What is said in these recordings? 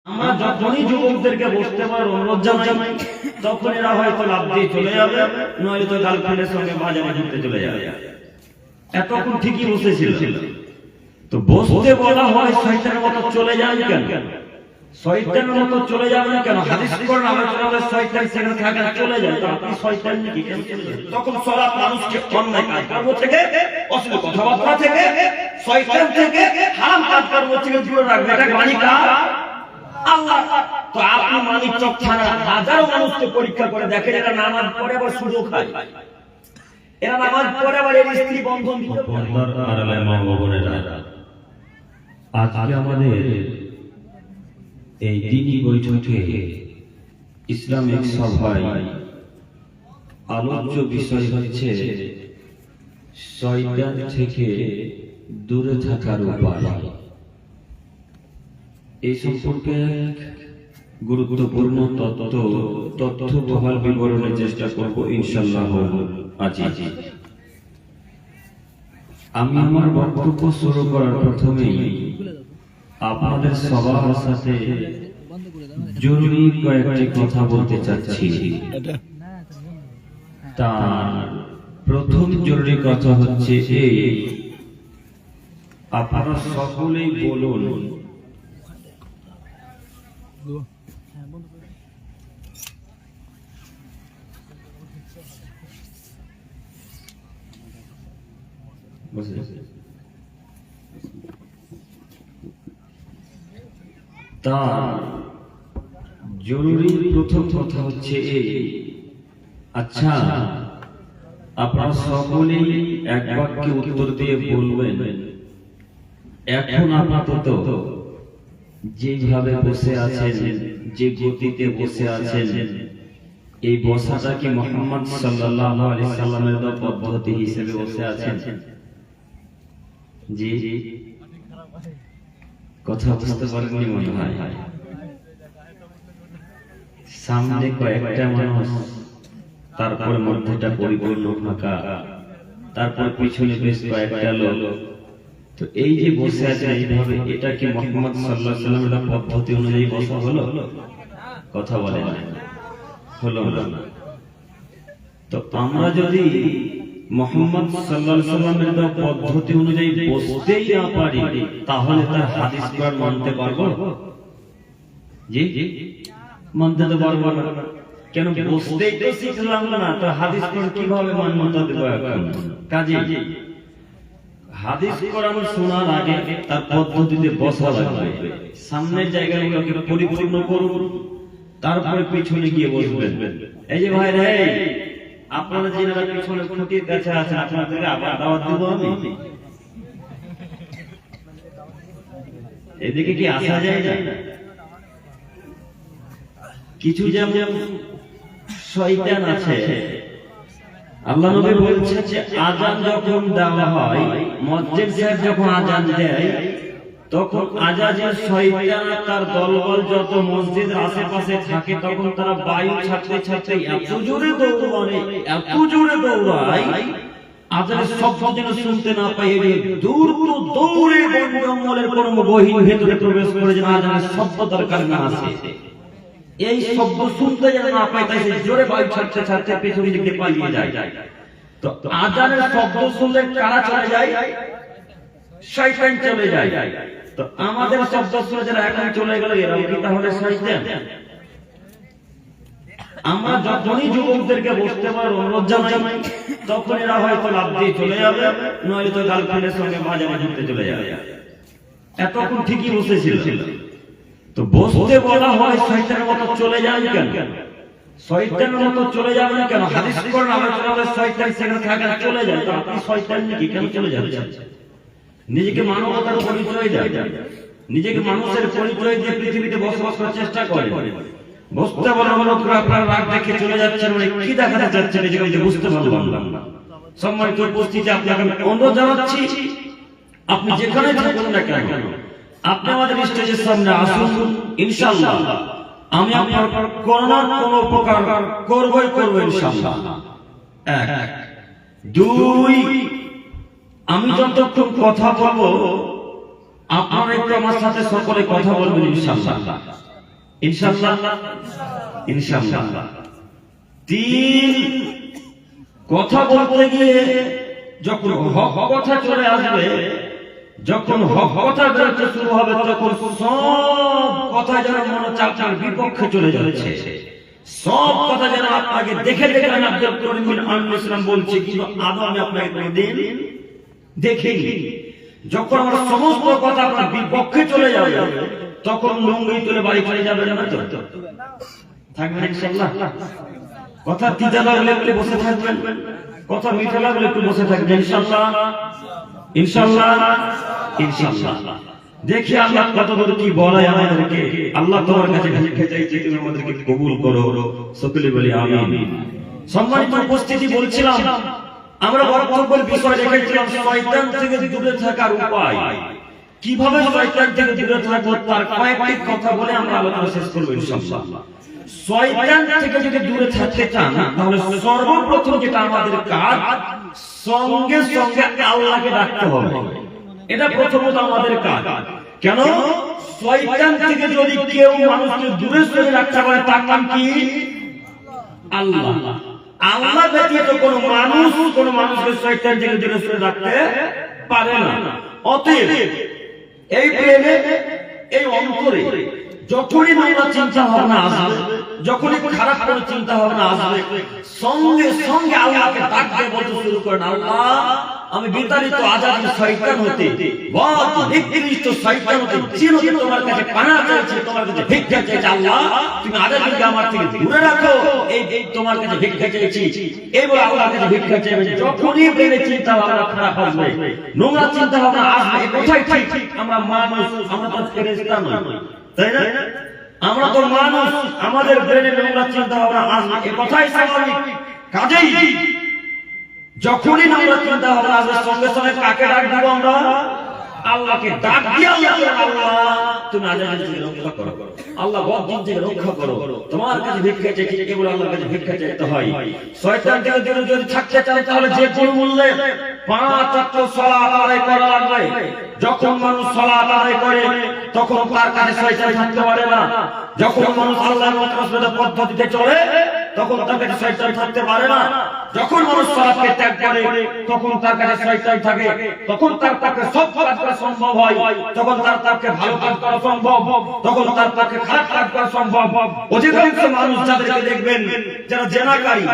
আমরা যখনই যুবকদেরকে বসতে পারার অনুরোধ জানাই তখন এরা হয়তো লাভ দিয়ে চলে যাবে, নয়তো গার্লফ্রেন্ডের সঙ্গে বাজারে ঘুরতে চলে যাবে। এতক্ষণ ঠিকই বসেছিল, তো বসতে বলা হয় শয়তানের মতো চলে যান কেন? শয়তানের মতো চলে যাবেন কেন? হাদিস করেন আলোচনা হলে শয়তান সেখানে থাকে চলে যায়, তো আপনি শয়তান নাকি কেন চলে যান? তখন সালাত মানুষকে অন্যায় কাজকর্ম থেকে, অশ্লীল কথাবার্তা থেকে, শয়তান থেকে, হারাম কাজকর্ম থেকে দূরে রাখবে। এটা বাণী কার? আল্লাহ। তো আপনি মানিক চক থানা হাজারো মানুষকে পরীক্ষা করে দেখেন, এরা নামাজ পড়ে আবার সুযোগ খায়, এরা নামাজ পড়ে আবার এর স্ত্রী বন্ধন দিতে আজকে আমাদের এই দিনই বৈঠকে ইসলামিক সভায় আলোচ্য বিষয় হচ্ছে শয়তান থেকে দূরে থাকার উপায়। এই সম্পর্কে গুরুত্বপূর্ণ তথ্যবহুল বিবরণের চেষ্টা করব ইনশাআল্লাহ আজ। আমি আমার বক্তব্য শুরু করার প্রথমেই আপনাদের সবার সাথে জরুরি কয়েকটি কথা বলতে চাচ্ছি। তার প্রথম জরুরি কথা হচ্ছে এই, আপনারা সকলেই বলুন তার জরুরি প্রথম কথা হচ্ছে এই, আচ্ছা আপনারা সকলেই এক বাক্যে উত্তর দিয়ে বলবেন, এখন আপাতত যেভাবে বসে আছেন, যে গতিতে বসে আছেন, এই বসাটা কি মুহাম্মদ সাল্লাল্লাহু আলাইহি সাল্লামের পদ্ধতি হিসেবে বসে আছেন? জি কথা বুঝতে পারেননি মনে হয়। সামনে কয়েকটা মানুষ, তারপরে মধ্যটা পরিপূর্ণ ফাঁকা, তারপর পিছনে বেশ কয়েকটা লোক। তো এই যে বসে আছেন এইভাবে, এটা কি মুহাম্মদ সাল্লাল্লাহু আলাইহি সাল্লামের পদ্ধতি অনুযায়ী বসা হলো? কথা বলেন হলো না। তো আমরা যদি মুহাম্মদ সাল্লাল্লাহু আলাইহি সাল্লামের পদ্ধতি অনুযায়ী বসতেই না পারি, তাহলে তার হাদিস কোরআন মানতে পারবো? জি মানতে তো পারবো না। কেন? বসতেই তো শিখলাম না, তো হাদিস কোরআন কিভাবে মান্যতা দেব? এখন কাজে হাদিস কোরআন শোনার আগে তার পদ্ধতিতে বসা লাগবে। সামনের জায়গাগুলোকে পরিপূর্ণ করুন, তারপরে পিছনে গিয়ে বসবেন। এই যে ভাই রে, আপনারা যারা পিছনে খুঁটির কাছে আছেন, আপনাদেরকে আবার দাওয়াত দেব আমি। এদিকে কি আসা যায় না? কিছু যেমন শয়তান আছে, আল্লাহ নবী বলছেন যে আযান যখন দেওয়া হয়, মুয়াজ্জিন সাহেব যখন আযান দেয়, তখন আযানের শয়তান তার দলবল যত মসজিদের আশেপাশে থাকে, তখন তারা বায়ু ছাড়তে ছাড়তে এত জোরে দৌড়ায়, এত জোরে দৌড়ায়, আযানের শব্দ যেন শুনতে না পায়, দূর দৌড়ে বন জঙ্গলের কোন গহীন ভেতরে প্রবেশ করে যেন আযানের শব্দ দরকার না আসে, এই শব্দ শুনতে যেন না পায়, তাই সে জোরে বায়ু ছাড়তে ছাড়তে পেছনের দিকে পালিয়ে যায়। তো আযানের শব্দ শুনলে কারা চলে যায়? শয়তান চলে যায়। তো আমাদের শব্দ শুনে যারা এখন চলে গেল, এরাও কি তাহলে শয়তান? আমরা যখনই যুবকদেরকে বসতে পারার অনুরোধ জানাই তখন এরা হয়তো লাভ দিয়ে চলে যাবে, নয়তো গার্লফ্রেন্ডের সঙ্গে বাজারে ঘুরতে চলে যাবে। এতক্ষণ ঠিকই বসেছিল, তো বসতে বলা হয় শয়তানের মতো চলে যান কেন? শয়তানের মতো চলে যাবেন কেন? হাদিস করেন আলোচনা হলে শয়তান সেখানে থাকে চলে যায়, তো আপনি শয়তান নাকি কেন চলে যাচ্ছেন? নিজেকে মানবতার পরিচয় দেন, নিজেকে মানুষের পরিচয় দিয়ে পৃথিবীতে বসবাস করার চেষ্টা করেন। বসতে বলা হলো আপনার রাগ দেখে চলে যাচ্ছেন, কি দেখাতে চাচ্ছেন নিজেকে বুঝতে পারলাম না। সম্মানিত উপস্থিতি, আপনাকে অনুরোধ জানাচ্ছি, আপনি যেখানে থাকুন না কেন, আপনি আমাদের স্টেজের সামনে আসুন। ইনশাআল্লাহ আমি আপনার করোনার কোন উপকার করবই করবো ইনশাআল্লাহ। এক। দুই, আমি যতক্ষণ কথা বলবো আপনারা একটু আমার সাথে সকলে কথা বলবেন ইনশাআল্লাহ। ইনশাআল্লাহ ইনশাআল্লাহ। তিন, কথা বলতে গিয়ে যখন হক কথা চলে আসবে, যখন হক কথা বেরোতে শুরু হবে, তখন সব কথা যেন মনে হচ্ছে আপনার বিপক্ষে চলে যাচ্ছে, সব কথা যেন আপনাকে দেখে দেখে আমি আব্দুল করিম বিন আমির ইসলাম বলছি, কিন্তু আদৌ আমি আপনাকে কোনোদিন দেখিনি। যখন আমার সমস্ত কথা আপনার বিপক্ষে চলে যাবে, তখন লুঙ্গি তুলে বাড়ি চলে যাবেন না তো? থাকবেন ইনশাআল্লাহ। কথা তিতা লাগলে একটু বসে থাকবেন, কথা মিঠা লাগলে একটু বসে থাকবেন ইনশাআল্লাহ ইনশাআল্লাহ ইনশাআল্লাহ। দেখি আল্লাহ কত দূর কি বলায় আমাদেরকে। আল্লাহ তোমার কাছে ভিক্ষা চাইছি, তুমি আমাদেরকে কবুল করো, সকলে বলি আমিন। সম্মানিত উপস্থিতি, বলছিলাম আমরা বক্তব্যের বিষয় রেখেছিলাম শয়তান থেকে দূরে থাকার উপায়। কিভাবে শয়তান থেকে দূরে থাকবো তার কয়েকটি কথা বলে আমরা আলোচনা শেষ করবো ইনশাআল্লাহ। শয়তান থেকে যদি দূরে থাকতে চান, তাহলে সর্বপ্রথম যেটা আমাদের কাজ, সঙ্গে সঙ্গে আল্লাহকে ডাকতে হবে। এটা প্রথমত আমাদের কাজ। কেন? শয়তান থেকে যদি কেউ মানুষকে দূরে সরিয়ে রাখতে পারে, তার নাম কি? আল্লাহ। আল্লাহ ব্যতীত কোন মানুষকে শয়তান থেকে দূরে সরিয়ে রাখতে পারে না। অতএব এই প্রেমে, এই অন্তরে যখনই নোংরা চিন্তা ভাবনা আসবে, যখনই খারাপ কোনো চিন্তা ভাবনা আসবে, সঙ্গে সঙ্গে আল্লাহকে ডাকতে বলতে শুরু করেন, আল্লাহ আমি বিতাড়িত আজাদ শয়তান হতে, নিকৃষ্ট শয়তান হতে, জিন হতে তোমার কাছে পানা চাইছি, তোমার কাছে ভিক্ষা চাইছি। আল্লাহ তুমি আজাদকে আমার থেকে দূরে রাখো, এই তোমার কাছে ভিক্ষা চাইছি। এই বলে আল্লাহর কাছে ভিক্ষা চাইবেন। যখনই প্রেমে চিন্তা ভাবনা খারাপ আসবে, নোংরা চিন্তা ভাবনা আসবে, কোথায় ঠিক? আমরা মানুষ, আমরা তো ফেরেশতা নই, তাই না? আমরা তো মানুষ, আমাদের ব্রেনে নোংরা চিন্তা ভাবনা আসবে, এ কথাই স্বাভাবিক। কাজেই যখনই নোংরা চিন্তা ভাবনা আসবে, সঙ্গে সঙ্গে কাকে ডাক দিব? আমরা আল্লাহকে ডাক দিয়ে আল্লাহ তুমি আজাদ থেকে রক্ষা করো, আল্লাহ বদদিন থেকে রক্ষা করো, তোমার কাছে ভিক্ষা চাইছি। এগুলো আল্লাহর কাছে ভিক্ষা চাইতে হয়। শয়তান থেকে দূরে যদি থাকতে চান, তাহলে যে কোনো মূল্যে 5 ওয়াক্ত সালাত আদায় করা লাগবে। যখন মানুষ সালাত আদায় করে, তখন তার কাছে শয়তান থাকতে পারে না। যখন মানুষ আল্লাহর মাসলুক পদ্ধতিতে চলে, তখন তার কাছে শয়তান থাকতে পারে না। যখন মানুষ সালাতকে ত্যাগ করে, তখন তার কাছে শয়তান থাকে। তখন তার পক্ষে সব কাজ করা সম্ভব হয়, তখন তার পক্ষে ভালো কাজ করা সম্ভব, তখন তার পক্ষে খারাপ কাজ করা সম্ভব। অধিকাংশ মানুষ যাদেরকে দেখবেন, যারা জেনাকারী,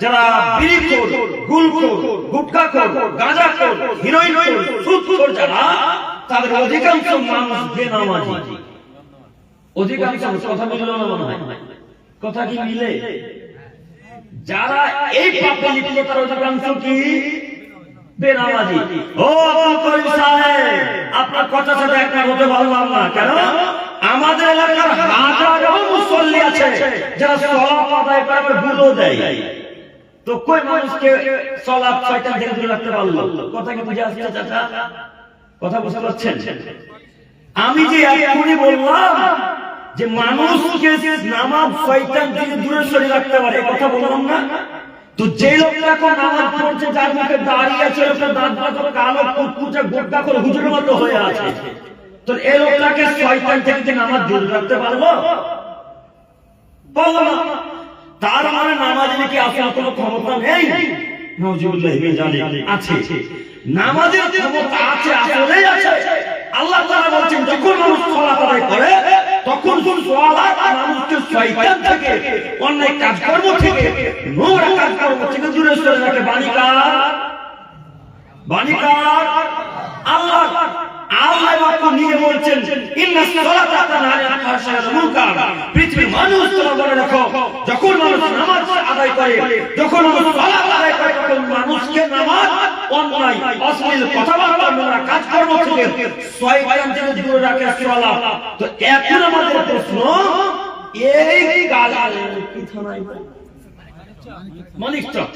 যারা বিড়িখোর, গুলখোর, গুটখাখোর, গাঁজাখোর, হিরোইনখোর, সুদখোর, যারা, তাদের অধিকাংশ মানুষ বেনামাজি। অধিকাংশ কথা মিলল না মনে হয়? কথা কি মিলে? যারা এই পাপে লিপ্ত, তার অধিকাংশ কি? বেনামাজি। ও আব্দুল করিম সাহেব, আপনার কথা সাথে একমত হতে পারলাম না। কেন? আমাদের এলাকার হাজারো মুসল্লি আছে যারা সালাত আদায় করে আবার ভুলও দেয়। তো কই মানুষকে সালাত শয়তান থেকে দূরে রাখতে পারলো? কথা কি বুঝে আসছে চাচা? কথা বুঝতে পারছেন? আমি যে এখনই বললাম যে মানুষকে নামাজ শয়তান থেকে দূরে সরিয়ে রাখতে পারে, কথা বললাম না? তো যে লোকটা এখন নামাজ পড়ছে, যার মুখে দাঁড়িয়ে আছে, লোকটা দাঁত কালো কুচকুচে গোটা করে হুজুরের মতো হয়ে আছে, তো এই লোকটাকে শয়তান থেকে নামাজ দূরে রাখতে পারবো? পারবো না। তার মানে নামাজের কি আসলে কোনো ক্ষমতা নেই? নাউজুবিল্লাহি মিন যালিক, আছে। নামাজের ক্ষমতা আছে, আসলেই আছে। আল্লাহ তাআলা বলেন, যখন মানুষ সালাত আদায় করে, তখন সালাত মানুষকে শয়তান থেকে, অন্যায় কাজকর্ম থেকে, নোংরা কাজকর্ম থেকে দূরে সরিয়ে রাখে। বাণীকার আল্লাহ। আল্লাহ বাক্য নিয়ে বলছেন, ইন্নাস সালাতা তানহা আনিল ফাহশাই ওয়াল মুনকার। পৃথিবীর মানুষ, তোমরা মনে রাখো, যখন মানুষ নামাজ আদায় করে, যখন মানুষ সালাত আদায় করে, তখন মানুষকে নামাজ, অন্যায়, অশ্লীল কথাবার্তা, নোংরা কাজকর্ম থেকে শয়তান থেকে দূরে রাখে সালাত। তো এখন আমাদের প্রশ্ন, এই গাল কি থানায় মানিকচক,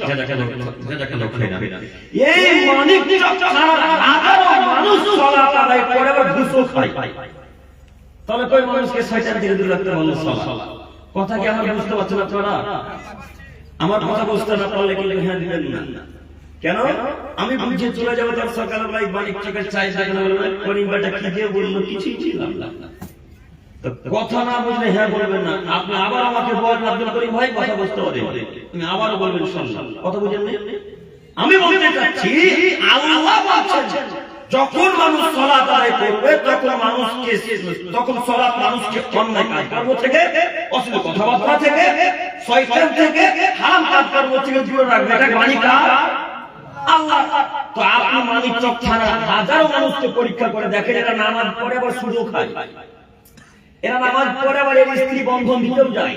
এই মানিকচক হাজারো মানুষ সালাত আদায় করে আবার ঘুষও খায়। তাহলে কই মানুষকে শয়তান থেকে দূরে রাখতে বলল সালাত? কথা কি আমরা বুঝতে পারছি না? আপনারা আমার কথা বুঝতে না পারলে কিন্তু হ্যাঁ দিবেন না। কেন? আমি বুঝে চলে যাবো, তার সকালবেলায় মানিকচকের চাই দেখানো, করিমবাটা কি দিয়ে বললো, কিছুই ছিলাম না। তো কথা না বুঝলে হ্যাঁ বলবেন না। আপনি আবার আমাকে বলেন আব্দুল করিম ভাই কথা বুঝতে পারেন, তুমি আবারও বলবেন শুনলাম, কথা বুঝেন না? আমি বলতে চাচ্ছি আল্লাহ বলছেন যখন মানুষ সালাত আদায় করবে তখন সালাত মানুষকে অন্যায় কাজকর্ম থেকে, অশ্লীল কথাবার্তা থেকে, শয়তান থেকে, হারাম কাজকর্ম থেকে দূরে রাখবে। এটা বাণী কার? আল্লাহ। তো আপনি মানিক চক থানা হাজারো মানুষকে পরীক্ষা করে দেখেন, এরা নামাজ পড়ে আবার সুযোগ খায়, এরা নামাজ পড়ে আবার এর স্ত্রী বন্ধন দিতেও যায়।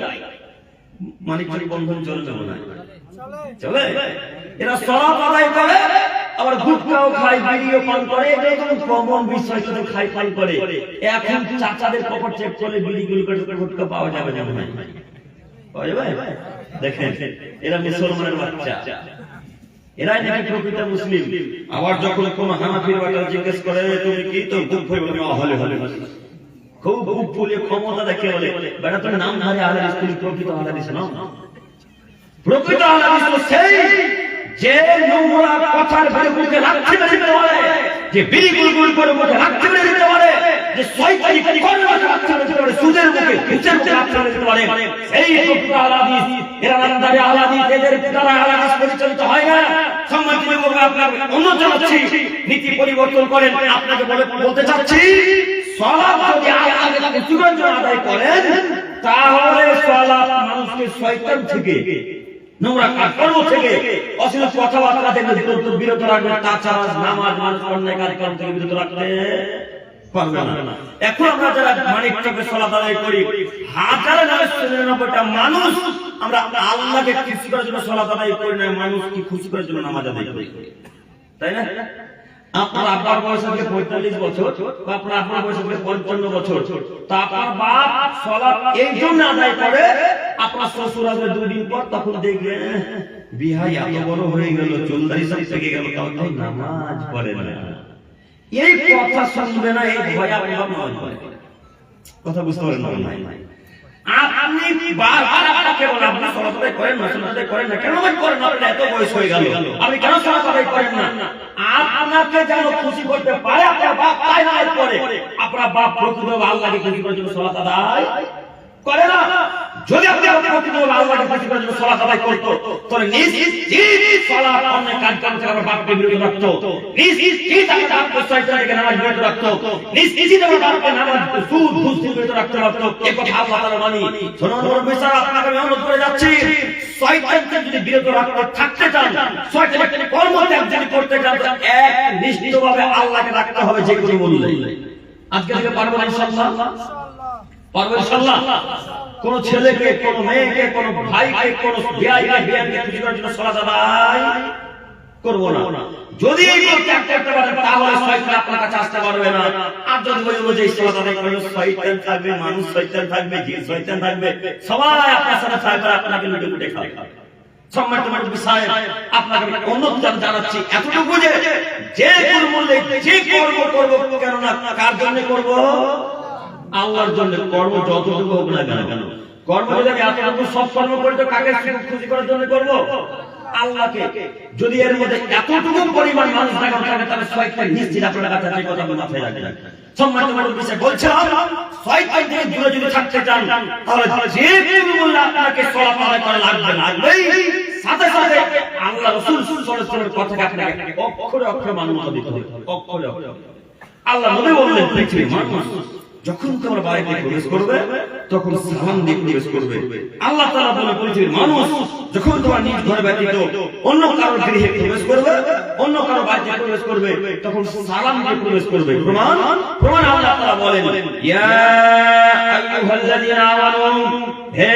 মানিক চক বন্ধন চলবে না, চলে? এরা সালাত আদায় করে আবার গুটখাও খায়, বিড়িও পান করে, এরকম কমন বিষয় শুধু খাই পান করে। এখন চাচাদের পকেট চেক করে বিড়ি গুটখা পাওয়া যাবে না, পাওয়া যাবে? দেখেন এরা মুসলমানের বাচ্চা, এরাই নাকি প্রকৃত মুসলিম। আবার যখন কোন হানাফির বাচ্চা জিজ্ঞেস করে তুমি কি, তো বুক ফুলে হলে হলে খুব বুক ফুলে ক্ষমতা দেখে বলে বেটা তুমি নাম ধরে আহলে হাদিস, তুমি প্রকৃত আহলে হাদিস নাও। প্রকৃত আহলে হাদিস সেই যে নোংরা কথার বিরুদ্ধে লাঠি মেরে দিতে পারে, যে বিড়ি গুলগুল করে মুখে লাঠি মেরে দিতে পারে, যে শয়তানি কর্মে লাঠি মেরে দিতে পারে, সুদের মুখে ঘুষের মুখে লাঠি মেরে দিতে পারে, এই প্রকৃত আহলে হাদিস। এরা নামধারী আহলে হাদিস, এদের দ্বারা আহলে হাদিস পরিচালিত হয় না। সম্মানিত যুবক, আপনাকে অনুরোধ জানাচ্ছি নীতি পরিবর্তন করেন। আপনাকে বলতে চাচ্ছি সালাত যদি আল্লাহর কাছে সুগঞ্জন আদায় করেন, তাহলে সালাত মানুষকে শয়তান থেকে, নোংরা কাজকর্ম থেকে, অশ্লীল কথাবার্তা থেকে বিরত রাখবে। তাছাড়া নামাজ মানুষ অন্যায় কাজকর্ম থেকে বিরত রাখতে পারবে না। এখন আমরা যারা মানিক চকে সালাত আদায় করি, 1099টা মানুষ আমরা আল্লাহকে খুশি করার জন্য সালাত আদায় করি না, মানুষকে খুশি করার জন্য নামাজ আদায় করি, তাই না? আপনার আব্বার বয়স হচ্ছে 45 বছর, বা আপনার আব্বার বয়স হচ্ছে 55 বছর, তা আপনার বাপ সালাত এই জন্য আদায় করে, আপনার শ্বশুর আসবে 2 দিন পর, তখন দেখবে বিহাই এত বড় হয়ে গেল, চুলদারি সব থেকে গেল, তাও নামাজ পড়ে না। এই কথা শুনবে না, এই ভয় আপনার নামাজ পড়ে। কথা বুঝতে পারেন না? আপনি বারবার আপনাকে বলে আপনি সালাত আদায় করেন না, সালাত আদায় করেন না, কেন করেন না? আপনার এত বয়স হয়ে গেল, আপনি কেন সালাত আদায় করেন না? আপনাকে যেন খুশি করতে পারে আপনার বাপ, তাই না পড়ে। আপনার বাপ প্রকৃতভাবে আল্লাহকে খুশি করার জন্য সালাত আদায় করে না। যদি আপনি প্রকৃতভাবে আল্লাহকে খুশি করার জন্য সালাত আদায় করত, তাহলে নিজ সালাত অন্যায় কাজকর্ম থেকে আমার বাপকে বিরত রাখতো, নিজ আপনার শয়তান থেকে নামাজ বিরত রাখতো, নিজ আমার বাপকে নামাজ সুদ ঘুষ থেকে বিরত রাখতে পারতো। এই কথা আল্লাহ তাআলা মানি। শুনুন বিচার, আপনাকে আমি অনুরোধ করে যাচ্ছি, শয়তান থেকে যদি বিরত রাখতে থাকতে চান, শয়তানের কর্ম ত্যাগ যদি করতে চান, এক নিষ্ঠভাবে আল্লাহকে রাখতে হবে যে কোনো মূল্যে। আজকে থেকে পারবো ইনশাআল্লাহ, পারবো ইনশাআল্লাহ। কোন ছেলেকে, কোন মেয়েকে, কোন ভাইকে, কোন বিয়াইকে খুশি করার জন্য সালাত আদায় করব না। যদি এই ত্যাগ করতে পারেন, তাহলে শয়তান আপনার কাছে আসতে পারবে না। আর যদি বলবো যে সালাত আদায় করলে শয়তান থাকবে, মানুষ শয়তান থাকবে, জিন শয়তান থাকবে, সবাই আপনার সাথে থাকবে, আপনাকে লুটে লুটে খাবে। সম্মানিত বিষয়, আপনাকে অনুরোধ জানাচ্ছি এতটুকু যে কোন মূল্যে যে কর্ম করব, কেন না কার জন্য করব? আল্লাহর জন্য। কর্ম যতটুকু হোক না কেন, কর্ম যদি আমি এতটুকু সব কর্ম করি, তো কাকে খুশি করার জন্য করব? আল্লাহকে। যদি এর মধ্যে এতটুকু পরিমাণ মানুষ থাকে, তাহলে শয়তান নিশ্চিত আপনার কাছে যে কথা মাথায় রাখবেন। সম্মানিত বিষয় বলছিলাম, শয়তান থেকে দূরে যদি থাকতে চান, তাহলে যে কোনো মূল্যে আপনাকে সালাত আদায় করা লাগবেই। সাথে সাথে আল্লাহ রাসূল সাল্লাল্লাহু আলাইহি ওয়াসাল্লামের কথাকে আপনাকে অক্ষরে অক্ষরে মানতে দিতে হবে, অক্ষরে অক্ষরে। আল্লাহ নবী বললেন, পৃথিবীর মানুষ যখন তোমার বাড়িতে প্রবেশ করবে, তখন সালাম দিয়ে প্রবেশ করবে। আল্লাহ তাআলা বলেন, পৃথিবীর মানুষ যখন তোমার নিজ ঘরে ব্যতীত অন্য কারো গৃহে প্রবেশ করবে, অন্য কারো বাড়িতে প্রবেশ করবে, তখন সালাম দিয়ে প্রবেশ করবে। প্রমাণ আল্লাহ তাআলা বলেন, ইয়া আইয়ুহাল্লাযীনা আমানু, হে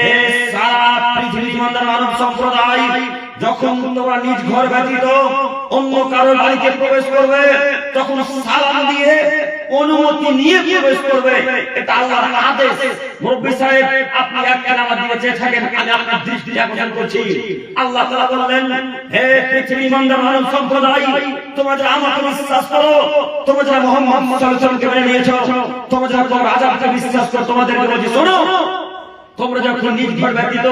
সারা পৃথিবীর ইমানদার মানব সম্প্রদায়, যখন তোমরা নিজ ঘর ব্যতীত অন্য কারো বাড়িতে প্রবেশ করবে, তখন সালাম দিয়ে অনুমতি নিয়ে প্রবেশ করবে। এটা আল্লাহর আদেশ। মুরব্বি সাহেব, আপনি একটা নামাজ দিয়েছে থাকেন, আমি আপনার দৃষ্টি আকর্ষণ করছি। আল্লাহ তাআলা বললেন, হে পৃথিবীর ইমানদার মানব সম্প্রদায়, তোমরা যারা আমাকে বিশ্বাস করো, তোমরা যারা মুহাম্মদ সাল্লাল্লাহু আলাইহি ওয়াসাল্লামকে মেনে নিয়েছো, তোমরা যারা কবর আযাবকে বিশ্বাস করো, তোমাদেরকে বলছি শোনো, তোমরা যখন নিজ ঘর ব্যতীত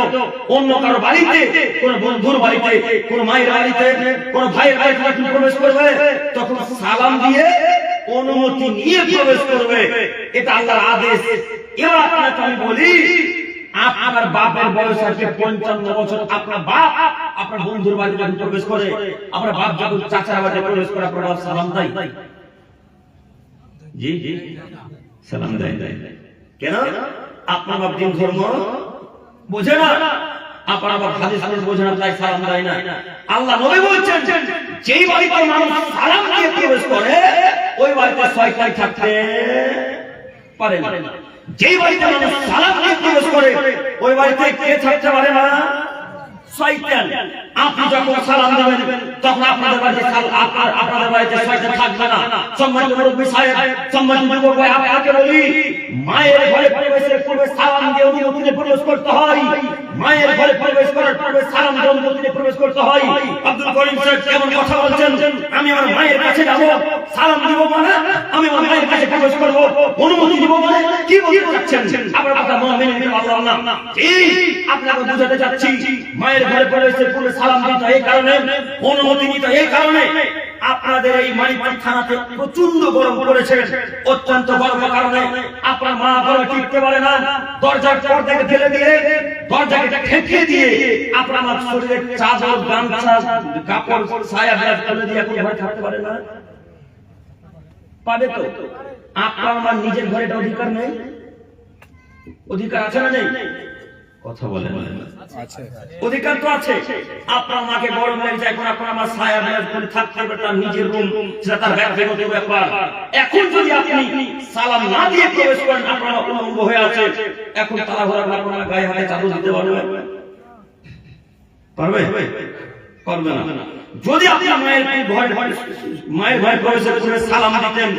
অন্য কারো বাড়িতে, কোন বন্ধুর বাড়িতে, কোন মায়ের বাড়িতে, কোন ভাইয়ের বাড়িতে প্রবেশ করবে, তখন সালাম দিয়ে অনুমতি নিয়ে প্রবেশ করবে, এটা আল্লাহর আদেশ। এবার আপনাকে আমি বলি, আপনার বাপের বয়স আছে 55 বছর, আপনার বাপ আপনার বন্ধুর বাড়িতে যখন প্রবেশ করে, আপনার বাপ যখন চাচার বাড়িতে প্রবেশ করে, আপনার বাপ সালাম দেয়? জি জি, সালাম দেয়। কেন? আপনার বাপ দিন ধর্ম বোঝে না, আপনার বাপ হাদিস বোঝে না, তাই সালাম দেয় না। আল্লাহ নবী বলছেন, যেই বাড়িতে মানুষ সালাম দিয়ে প্রবেশ করে, ওই বাড়িতে শয়তান থাকতে পারে না। যেই বাড়িতে মানুষ সালাম দিয়ে প্রবেশ করে, ওই বাড়িতে কে থাকতে পারে না? শয়তান। আপনি যখন সালাম দেবেন, তখন আপনাদের বাড়িতে শয়তান থাকবে না। সম্মানিত মুরব্বি সাহেব, সম্মানিত যুবক ভাই, আপনাকে বলি, মায়ের ঘরে প্রবেশের পূর্বে সালাম দিয়ে অনুমতি প্রবেশ করতে হয়। মায়ের ঘরে প্রবেশ করার পূর্বে সালাম দিয়ে অনুমতি প্রবেশ করতে হয়। আব্দুল করিম সাহেব কেমন কথা বলছেন? আমি আমার মায়ের কাছে যাব, সালাম দিব মানে আমি আমার মায়ের কাছে প্রবেশ করব, অনুমতি দিব মানে কি বলতে চাচ্ছেন? আপনার কথা মেনে নিতে পারলাম না। এই আপনাকে বুঝাতে চাচ্ছি, মায়ের ঘরে প্রবেশের পূর্বে সালাম দিতে এই কারণে, অনুমতি নিতে এই কারণে, আপনাদের এই মানিকগঞ্জ থানাতে প্রচন্ড গরম পড়েছে। অত্যন্ত গরমের কারণে আপনার মা ঘরে টিকতে পারে না, দরজার পর্দাকে ফেলে দিয়ে, দরজাকে ঠেকে দিয়ে আপনার আমার শরীরের চাদর, গামছা, কাপড়, ছায়া ব্যাগ ফেলে দিয়ে এখন ঘরে থাকতে পারে না। পাবে তো? আপনার আমার নিজের ঘরে এটা অধিকার নেই? অধিকার আছে না নেই? কথা বলেন। অধিকার তো আছে। আপনার মাকে গরম লেগেছে, এখন আপনার আমার ছায়া ব্যাগ করে থাকতে হবে, তার নিজের রুম, সেটা তার ব্যক্তিগত ব্যাপার। এখন যদি আপনি সালাম না দিয়ে প্রবেশ করেন, আপনার অঙ্গ হয়ে আছে, এখন তাড়াহুড়া করবেন না, গায়ে হাতে চাদর দিতে পারবে? পারবে না। যদি আপনি মায়ের ঘরে প্রবেশের পূর্বে সালাম দিতেন,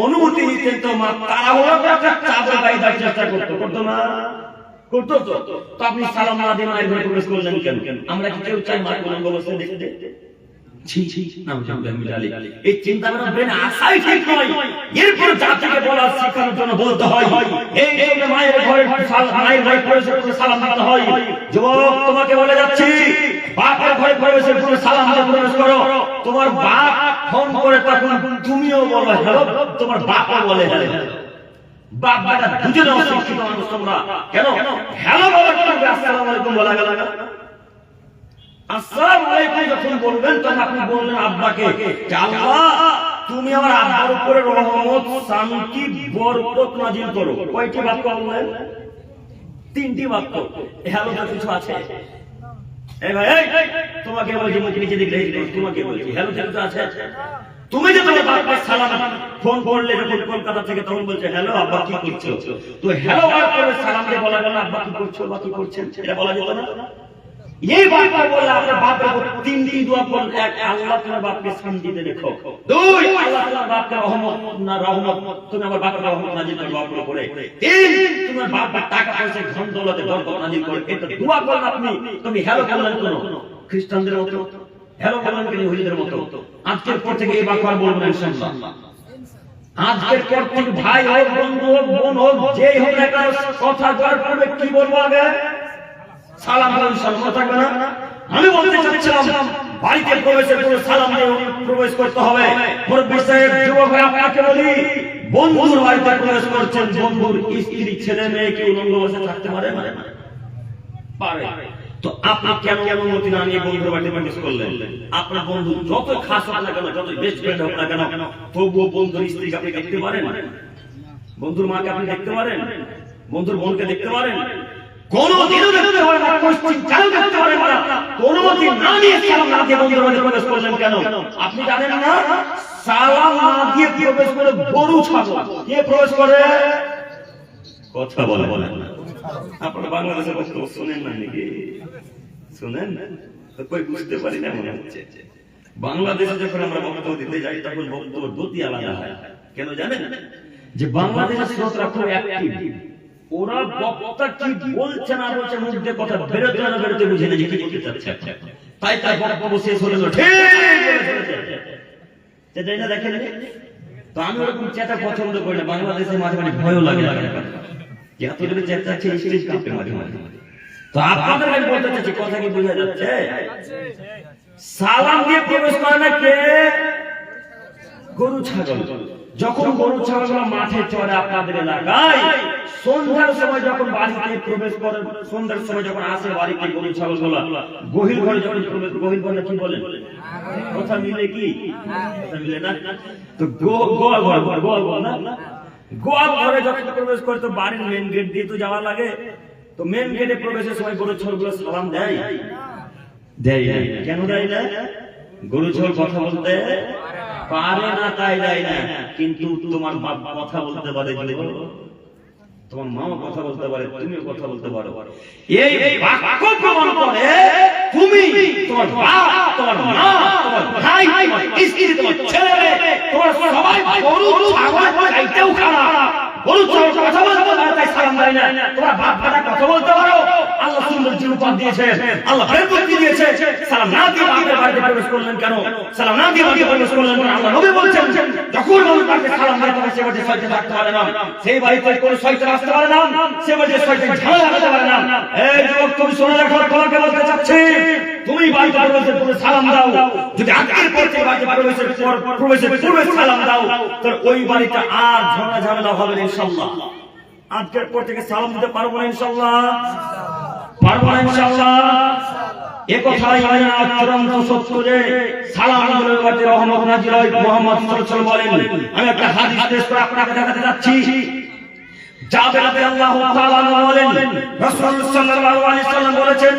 অনুমতি নিতেন, তো মা তাড়াহুড়া করে একটা চাদর গায়ে দেওয়ার চেষ্টা করতো না? করতো তো। তো আপনি সালাম না দিয়ে মায়ের ঘরে প্রবেশ করলেন কেন? আমরা কি কেউ চাই মায়ের কোনো অবস্থা দেখতে? এই চিন্তা করার ব্রেনে আসাই ঠিক নয়। এরপর জাতিকে বলার শেখানোর জন্য বলতে হয়, এই জন্য মায়ের ঘরে প্রবেশের পূর্বে সালাম দিতে হয়। যুবক, তোমাকে বলে যাচ্ছি, বাপের ঘরে প্রবেশের পূর্বে সালাম দিয়ে প্রবেশ করো। তোমার বাপ ফোন করে তখন তুমিও বলো হ্যালো, তোমার বাপও বলে হ্যালো। বাপ বেটা দুজনে অশিক্ষিত মানুষ তোমরা। কেন হ্যালো বলার পূর্বে আসসালামু আলাইকুম বলা গেল না? আসসালামু আলাইকুম যখন বলবেন, তখন আপনি বললেন আব্বাকে, আল্লাহ তুমি আমার আব্বার উপরে রহমত, শান্তি, বরকত নাযিল করো। কয়টি বাক্য বললেন? 3টি বাক্য। হ্যালো তো কিছু আছে? এই ভাই, তোমাকে বলছি, মুখ নিচে দিকে তোমাকে বলছি, হ্যালো তো আছে? তুমি যে তোমার বাপকে সালাম ফোন করলে যখন কলকাতা থেকে, তখন বলছে হ্যালো আব্বা কি করছো? তো হ্যালো করে সালাম দিয়ে বলা গেল আব্বা কি করছো বা কি করছেন, এটা বলা যেত না? এই বাপটা বললে আপনার বাপের উপর 3টি দোয়া করুন। 1, আল্লাহ তোমার বাপকে শান্তিতে রেখো। 2, আল্লাহ তোমার বাপকে রহমত তুমি আমার বাপের রহমত নাযিল করো বাপের উপরে। 3, তোমার বাপের টাকা পয়সা ধন দৌলতে বরকত নাযিল করো। এটা দোয়া করুন আপনি। তুমি হ্যালো বললেন কেন? খ্রিস্টানদের মতো হ্যালো বললেন কেন? ইহুদিদের মতো? আজকের পর থেকে এই বাক্য আর বলবেন না ইনশাআল্লাহ। আজকের পর থেকে ভাই হোক, বন্ধু হোক, বোন হোক, যেই হোক একটা কথা বলার পূর্বে কি বলবো? আগে সালাম থাকবে না? আমি বলতে চাচ্ছিলাম, বাড়িতে প্রবেশের পূর্বে সালাম দিয়ে প্রবেশ করতে হবে। মুরব্বি সাহেব, যুবক ভাই, আপনাকে বলি, বন্ধুর বাড়িতে প্রবেশ করছেন, বন্ধুর স্ত্রী, ছেলে মেয়ে কি উলঙ্গ বসে থাকতে পারে? তো আপনি কেন অনুমতি না নিয়ে বন্ধুর বাড়িতে প্রবেশ করলেন? আপনার বন্ধু যত খাস হোক না কেন, যত বেস্ট ফ্রেন্ড হোক না কেন, তবুও বন্ধুর স্ত্রীকে আপনি দেখতে পারেন, বন্ধুর মাকে আপনি দেখতে পারেন, বন্ধুর বোনকে দেখতে পারেন? কোনদিনও দেখতে পারেন না, কোনদিন কেন দেখতে পারেন না? অনুমতি না নিয়ে সালাম না দিয়ে বন্ধুর বাড়িতে প্রবেশ করলেন কেন? আপনি জানেন না, সালাম না দিয়ে প্রবেশ করে গরু ছাগল কে প্রবেশ করে? কথা বলেন না। আপনারা বাংলাদেশের বক্তব্য শুনেন না নাকি? শুনেন? কই বুঝতে পারি না মনে হচ্ছে। বাংলাদেশে যখন আমরা বক্তব্য দিতে যাই, তখন বক্তব্য গতি আলাদা হয়। কেন জানেন? যে বাংলাদেশের শ্রোতারা খুব অ্যাক্টিভ। ওরা বক্তা কি বলছে না বলছে, মুখ দিয়ে কথা বেরোতে না বেরোতে বুঝে না যে কি বলতে চাচ্ছে। তাই বক্তব্য শেষ হলে ঠিক না, দেখেন? তো আমি ওরকম চেতা পছন্দ করি না। বাংলাদেশে মাঝে মাঝে ভয়ও লাগে। এত জোরে চেঁচাচ্ছে, স্টেজ কাঁপে মাঝে মাঝে। তো আপনাদের কাছে বলতে চাচ্ছি, কথা কি বোঝা যাচ্ছে? সালাম দিয়ে প্রবেশ করে না কে? গরু ছাগল। যখন গরু ছাগলগুলো মাঠে চড়ে আপনাদের এলাকায়, সন্ধ্যার সময় যখন বাড়িতে প্রবেশ করে, সন্ধ্যার সময় যখন আসে বাড়িতে গরু ছাগলগুলো, গহীর ঘরে যখন প্রবেশ, গহীর ঘরে কি বলেন, কথা মিলে কি, কথা মিলে না, তো গোয়াল ঘর না, গোয়াল ঘরে যখন প্রবেশ করে তো বাড়ির মেন গেট দিয়ে তো যাওয়া লাগে, তো মেন গেটে প্রবেশের সময় গরু ছাগলগুলো সালাম দেয়, দেয় না, কেন দেয় না? গরু ছাগল কথা বলতে পারে না তাই দেয় না, কিন্তু তোমার বাপ কথা বলতে পারে, তোমার মাও কথা বলতে পারে, তুমিও কথা বলতে পারো, এই বাক্য প্রমাণ করে তুমি, তোমার বাপ, তোমার মা, তোমার ভাই, তোমার স্ত্রী, তোমার ছেলে, তোমার সবাই গরু ছাগল খাইতেও খারাপ, গরু ছাগল কথা বলতে পারে তাই সালাম দেয় না, তোমার বাপ ভাড়া কথা বলতে পারো, আল্লাহ সুন্দর জীবন দিয়েছে, আল্লাহ বরকত দিয়েছে, সালাম না দিয়ে বাপের বাড়িতে প্রবেশ করলেন কেন? সালাম না দিয়ে বাড়িতে প্রবেশ করলেন কেন? আল্লাহ নবী বলছেন যখন মানুষ বাড়িতে সালাম দেয় তখন সে বাড়িতে শয়তান থাকতে পারে না, সেই বাড়িতে কোনো শয়তান আসতে পারে না, সে বাড়িতে শয়তান ঝামেলা করতে পারে না। এই যুবক তুমি শুনে রাখো, তোমাকে বলতে চাচ্ছি তুমি বাড়িতে প্রবেশের পূর্বে সালাম দাও, যদি আজকের পর থেকে বাড়িতে প্রবেশের পূর্বে সালাম দাও তাহলে ওই বাড়িতে আর ঝামেলা হবে না ইনশাআল্লাহ। আজকের পর থেকে সালাম দিতে পারবো না ইনশাআল্লাহ, পারবো না ইনশাআল্লাহ। এ কথাই চূড়ান্ত সত্য যে সালাম আলাইহি ওয়া রহমত নাজিল হয়। মুহাম্মদ সাল্লাল্লাহু আলাইহি ওয়াসাল্লাম বলেন, আমি একটা হাদিস পেশ করে আপনাকে দেখাতে যাচ্ছি। জাবের রাদিয়াল্লাহু তাআলা বলেন, রাসূল সাল্লাল্লাহু আলাইহি ওয়াসাল্লাম বলেছেন,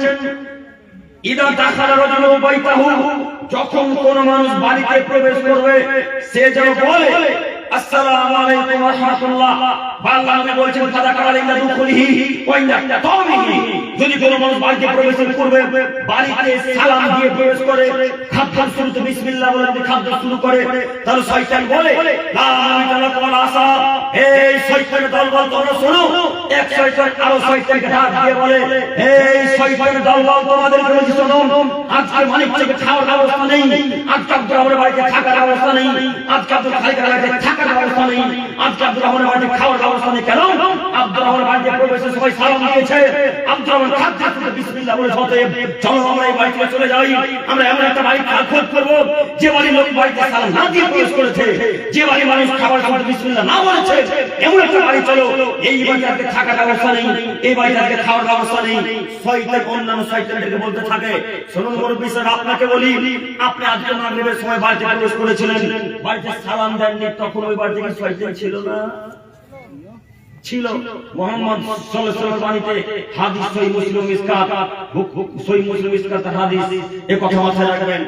ইদা দাখালা রাজুলু বাইতাহু, যখন কোন মানুষ বাড়িতে প্রবেশ করবে সে যেন বলে আসসালামু আলাইকুম ওয়া রাহমাতুল্লাহ, আল্লাহ নবী বলেছেন ফাদাকারা ইনদা দুখুলিহি ওয়া ইনদা তাওমিহি, যদি কোন মানুষ বাড়িতে প্রবেশের পূর্বে বাড়িতে সালাম দিয়ে প্রবেশ করে, খাদ্য শুরুতে বিসমিল্লাহ বলে যদি খাদ্য শুরু করে, তাহলে শয়তান বলে লা ইলাহা ইল্লাল্লাহ আসা, এই শয়তানের দলবল তোমরা শোনো, এক শয়তান আরো শয়তানকে ডাক দিয়ে বলে, এই শয়তানের দলবল তোমাদেরকে বলছি শোনো, আজকে মালিক থেকে খাওয়ার ব্যবস্থা নেই, আজকে আব্দুর রহমানের বাড়িতে থাকার ব্যবস্থা নেই, আজকে আব্দুল খালিকের বাড়িতে থাকার ব্যবস্থা নেই, আজকে আব্দুর রহমানের বাড়িতে খাওয়ার ব্যবস্থা নেই। কেন? আব্দুর রহমানের বাড়িতে প্রবেশের সময় সালাম দিয়েছে, আব্দুর রহমান খাদ্য শুরুতে বিসমিল্লাহ বলে বলতে, চলো আমরা এই বাড়ি থেকে চলে যাই, আমরা এমন একটা বাড়ি খোঁজ করবো যে বাড়ির লোক বাড়িতে সালাম না দিয়ে প্রবেশ করেছে, যে বাড়ি মানুষ খাবার সময় বিসমিল্লাহ না বলেছে, এমন একটা বাড়ি চলো, এই বাড়িতে থাকার ব্যবস্থা নেই, এই বাড়িতে খাওয়ার ব্যবস্থা নেই। শয়তান অন্যান্য শয়তানদেরকে বলতে থাকে, শুনুন মুরব্বি স্যার আপনাকে বলি, আপনি আজকে মাগরিবের সময় বাড়িতে প্রবেশ করেছিলেন, বাড়িতে সালাম দেননি, তখন ওই বাড়িতে কি শয়তান ছিল না? ছিল। মুহাম্মদ সাল্লাল্লাহু আলাইহি ওয়াসাল্লাম বাণীতে হাদিস সহিহ মুসলিম মিসকাত, সহিহ মুসলিম মিসকাত হাদিস, এই কথা মাথায় রাখবেন,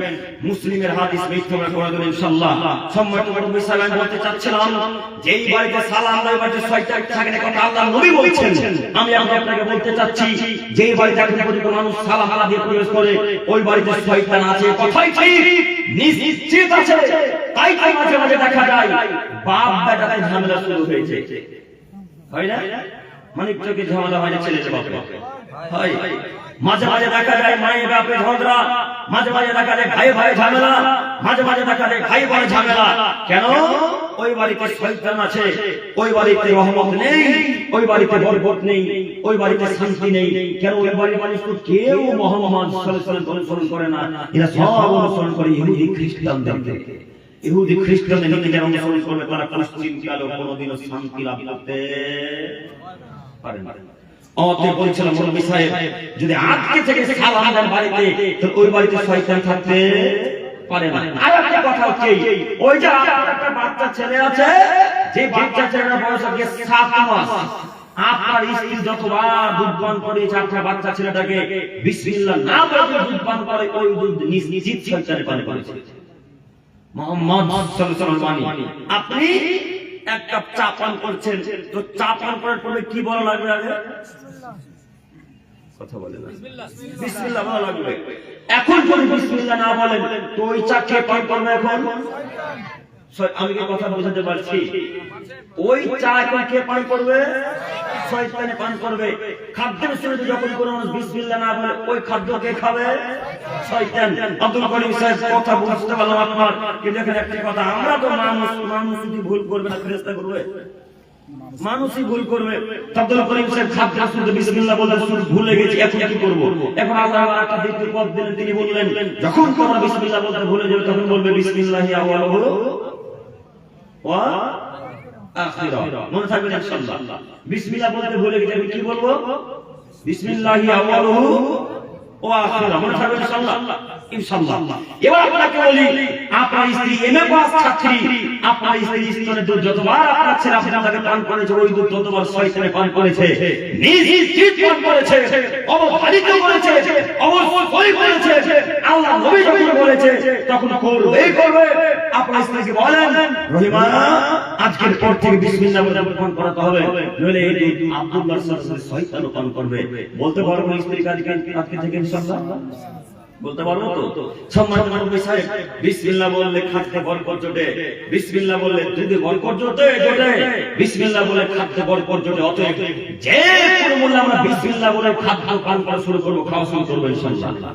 মুসলিমের হাদিস মিথ্যা করে দেবেন ইনশাআল্লাহ। সম্মানিত মুরব্বি সাহেব, আমি বলতে চাচ্ছিলাম যে এই বাড়িতে সালাম দেয় বাড়িতে শয়তান থাকে না, কথা আল্লাহ নবী বলছেন। আমি আপনাকে বলতে চাচ্ছি যে এই বাড়িতে এখন পর্যন্ত মানুষ সালাম আলা দিয়ে প্রবেশ করে, ওই বাড়িতে শয়তান আছে, কথাই ঠিক, নিশ্চিত আছে। তাই মাঝে মাঝে দেখা যায় বাপ বেটাতে ঝামেলা শুরু হয়েছে, হয় না? মানিক চোখে ঝামেলা হয় না, ছেলে বাপে হয়, মাঝে মাঝে দেখা যায় মায়ের বাপে ঝগড়া, মাঝে মাঝে দেখা যায় ভাই ভাই ঝামেলা, মাঝে মাঝে দেখা যায় ভাই ভাই ঝামেলা। কেন? ওই বাড়িতে শয়তান আছে, ওই বাড়িতে রহমত নেই, ওই বাড়িতে বরকত নেই, ওই বাড়িতে শান্তি নেই। কেন? ওই বাড়ির মানুষ তো কেউ মুহাম্মদ সাল্লাল্লাহু আলাইহি ওয়াসাল্লাম অনুসরণ করে না, এরা সব অনুসরণ করে ইহুদি খ্রিস্টানদের। ইহুদি খ্রিস্টানদের নীতি যারা অনুসরণ করবে তারা পশ্চিম কালো কোনোদিনও শান্তি লাভ করতে পারে না। অতএব বলছিলাম মুরব্বি সাহেব, যদি আজকে থেকে সালাম দেন বাড়িতে, তো ওই বাড়িতে শয়তান থাকতে পারে না। আর একটা কথা হচ্ছে, ওই যে আপনার একটা বাচ্চা ছেলে আছে, যে বাচ্চা ছেলের বয়স আজকে 7 মাস, আপনার স্ত্রী যতবার দুধ পান করেছে আপনার বাচ্চা ছেলেটাকে বিসমিল্লাহ না বলে দুধ পান করে, ওই দুধ নিশ্চিত শয়তানে পান করেছে। মুহাম্মদ সাল্লাল্লাহু আলাইহি ওয়াসাল্লাম, আপনি এক কাপ চা পান করছেন, তো চা পান করার পরে কি বলা লাগবে? আগে কথা বলেন বিসমিল্লাহ বলা লাগবে। এখন যদি বিসমিল্লাহ না বলেন তো ওই চা কে পান করবে? এখন আমি কি কথা বোঝাতে পারছি? ওই চা এখন কে পান করবে? শয়তানে পান করবে। খাদ্যের শুরুতে যখন কোনো মানুষ বিসমিল্লাহ না বলে, ওই খাদ্য কে খাবে? শয়তান। আব্দুল করিম সাহেব কথা বুঝতে পারলাম আপনার, কিন্তু দেখেন একটা কথা, আমরা তো মানুষ, মানুষ যদি ভুল করবে না ফেরেশতা করবে? মানুষই ভুল করবে। আব্দুল করিম সাহেব খাদ্যের শুরুতে বিসমিল্লাহ বলে ভুলে গেছি, এখন কি করব? এখন আল্লাহ একটা দ্বিতীয় পথ দিলেন, তিনি বললেন যখন তোমরা বিসমিল্লাহ বলতে ভুলে যাবে তখন বলবে বিসমিল্লাহি আওয়ালুহু ওয়া আখিরা। মনে থাকবে ইনশাআল্লাহ। বিসমিল্লাহ বলতে ভুলে গেলে আমি কি বলবো? বিসমিল্লাহি আউয়ালুহু ওয়া আখিরা। মনে থাকবে ইনশাআল্লাহ। ইনশাআল্লাহ। এবার আপনাকে বলি, আপনার স্ত্রী এমএ পাস ছাত্রী, আপনার স্ত্রী স্তনে দুধ যতবার আপনার ছেলে আপনাকে পান করেছে, ওই দুধ ততবার শয়তানে পান করেছে, নিজ জিদ পান করেছে, অবহেলিত করেছে, অবশ্যই করেছে। আল্লাহ নবী যখন বলেছে তখন করবেই করবে। আপনার স্ত্রীকে বলেন, রহিমা আজকের পর থেকে বিসমিল্লাহ বলে পান করাতে হবে, নইলে এই দুধ আব্দুল্লাহর সাথে শয়তানও পান করবে। বলতে পারবো স্ত্রীকে আজকে থেকে ইনশাআল্লাহ? বলতে পারবো তো? সম্মানিত মুরব্বি সাহেব, বিসমিল্লাহ বললে খাদ্যে বরকত জোটে, বিসমিল্লাহ বললে দুধে বরকত জোটে, বিসমিল্লাহ বলে খাদ্যে বরকত জোটে। অতএব যে কোনো মূল্যে আমরা বিসমিল্লাহ বলে খাদ্য পান করা শুরু করবো, খাওয়া শুরু করবো ইনশাআল্লাহ।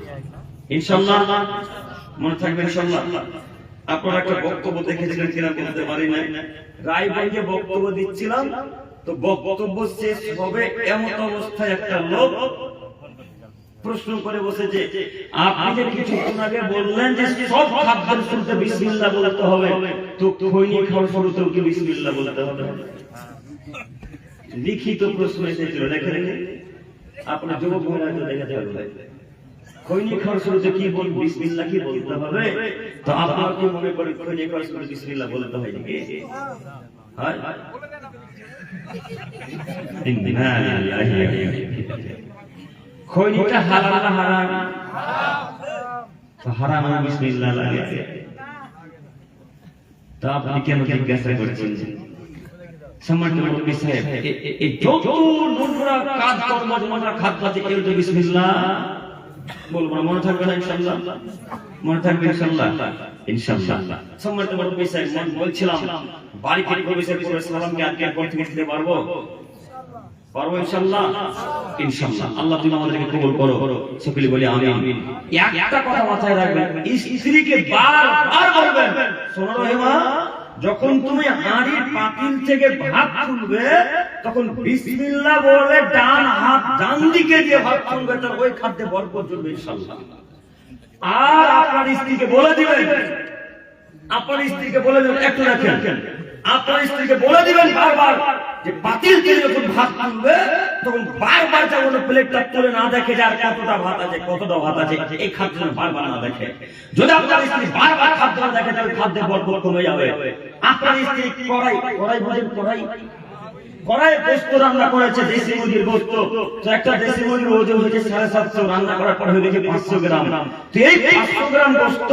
ইনশাআল্লাহ মনে থাকবে ইনশাআল্লাহ। আপনারা একটা বক্তব্য দেখেছিলেন কিনা বলতে পারি না, রায়গঞ্জে বক্তব্য দিচ্ছিলাম, তো বক্তব্য শেষ হবে এমন অবস্থায় একটা লোক প্রশ্ন করে বসেছে, আপনি যে কিছুক্ষণ আগে বললেন যে সব খাদ্যের শুরুতে বিসমিল্লাহ বলতে হবে, তো খৈনি খাওয়ার শুরুতেও কি বিসমিল্লাহ বলতে হবে? লিখিত প্রশ্ন এসেছিল, দেখেন আপনার যুবক ভাইরা তো দেখাতে হবে, খৈনি খাওয়ার শুরুতে কি বল বিসমিল্লাহ কি বলতে হবে? তো আপনারা কি মনে করেন খৈনি খাওয়ার শুরুতে বিসমিল্লাহ বলতে হয় নাকি? হয়? ইন্না লিল্লাহি ওয়া ইন্না ইলাইহি রাজিউন। খৈনিটা হালাল না হারাম? তো হারাম আর বিসমিল্লাহ লাগে, তো আপনি কেন জিজ্ঞাসা করছেন? সম্মানিত মুরব্বি সাহেব, এই যত নোংরা কাজ কর্ম আমরা খাদ্যতে কেউ তো বিসমিল্লাহ বলবো না, মনে থাকবে না ইনশাআল্লাহ? মনে থাকবে ইনশাআল্লাহ? ইনশাআল্লাহ। সম্মানিত মুরব্বি সাহেব, আমি বলছিলাম বাড়িতে প্রবেশের পূর্বে সালামকে আজকে পর থেকে দিতে পারবো? পারবো ইনশাআল্লাহ? ইনশাআল্লাহ। আল্লাহ তুমি আমাদেরকে কবুল করো, সকলে বলি আমিন। একটা কথা মাথায় রাখবেন, স্ত্রীকে বারবার বলবেন, শোনো রহিমা, যখন তুমি হাঁড়ির পাতিল থেকে ভাত তুলবে তখন বিসমিল্লাহ বলে ডান হাত ডান দিকে দিয়ে ভাত তুলবে, তার ওই খাদ্যে বরকত জুড়বে ইনশাআল্লাহ। আর আপনার স্ত্রীকে বলে দিবেন, আপনার স্ত্রীকে বলে দিবেন, একটু রাখেন, আপনার স্ত্রীকে বলে দিবেন বারবার যে পাতিল থেকে যখন ভাত তুলবে তখন বারবার যেন প্লেটটা তুলে না দেখে যে আর কতটা ভাত আছে, কতটা ভাত আছে, এই খাদ্য বারবার না দেখে। যদি আপনার স্ত্রী বারবার খাদ্য না দেখে তাহলে খাদ্যের বরকত কমে যাবে। আপনার স্ত্রী কড়াই বোঝেন, কড়াই গোস্ত রান্না করেছে, দেশি মুরগির গোস্ত, তো একটা দেশি মুরগির ওজন হচ্ছে 750, রান্না করার পর হয়ে গেছে 500 গ্রাম। তো এই 500 গ্রাম গোস্ত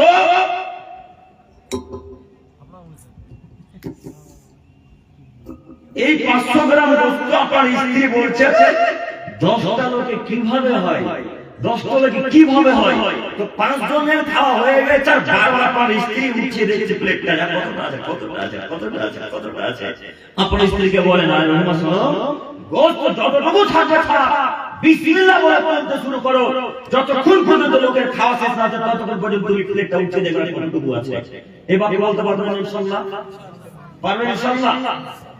এই 500 গ্রাম গোস্ত আপনার স্ত্রী বলছে 10টা লোকে কিভাবে হয়, 10টা লোকে কিভাবে হয়, তো 5 জনের খাওয়া হয়ে গেছে, আর বারবার আপনার স্ত্রী উঠিয়ে দেখছে প্লেটটা কতটা আছে, কতটা আছে, কতটা আছে, কতটা আছে। আপনার স্ত্রীকে বলেন, আর রহিমা শোনো, গোস্ত যতটুকু থাকে খা, বিসমিল্লাহ বলে বলতে শুরু করো, যতক্ষণ পর্যন্ত লোকের খাওয়া শেষ না হয় ততক্ষণ পর্যন্ত তুমি প্লেটটা উঠিয়ে দেখবে কতটুকু আছে। এবার বলতে পারবেন ইনশাআল্লাহ? পারবেন ইনশাআল্লাহ?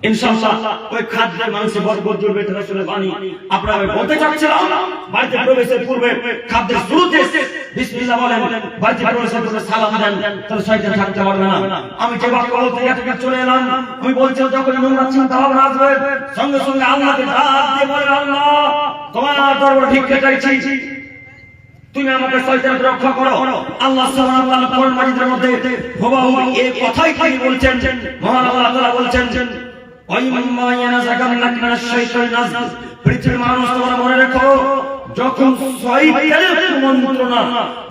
ইনশাআল্লাহ। ওই খাদ্যের মাংসে বরকত জুড়বে, এটা রাসূলের বাণী। আপনারা বলতে চাচ্ছিলাম বাড়িতে প্রবেশের পূর্বে খাদ্যের শুরুতে বিসমিল্লাহ বলেন, বাড়িতে প্রবেশের পূর্বে সালাম দেন, তাহলে শয়তান থাকতে পারবে না। আমি যে বাক্য বলতে এতটা চলে এলাম, আমি বলছি যখন নোংরা চিন্তা ভাবনা আসবে সঙ্গে সঙ্গে আল্লাহকে ডাক দিয়ে বলেন, আল্লাহ তোমার দরবারে ভিক্ষা চাইছি, তুমি আমাকে শয়তানকে রক্ষা করো। আল্লাহ সুবহানাহু ওয়া তাআলা কোরআন মাজিদের মধ্যে হুবহু এই কথাই তিনি বলছেন। মহান আল্লাহ তাআলা বলছেন, ওয়াইম্মা ইয়ানাযাকান্নাকা মিনাশ শাইতানির নাযগ, পৃথিবীর মানুষ তোমরা মনে রেখো, যখন শয়তানের মন্ত্রণা,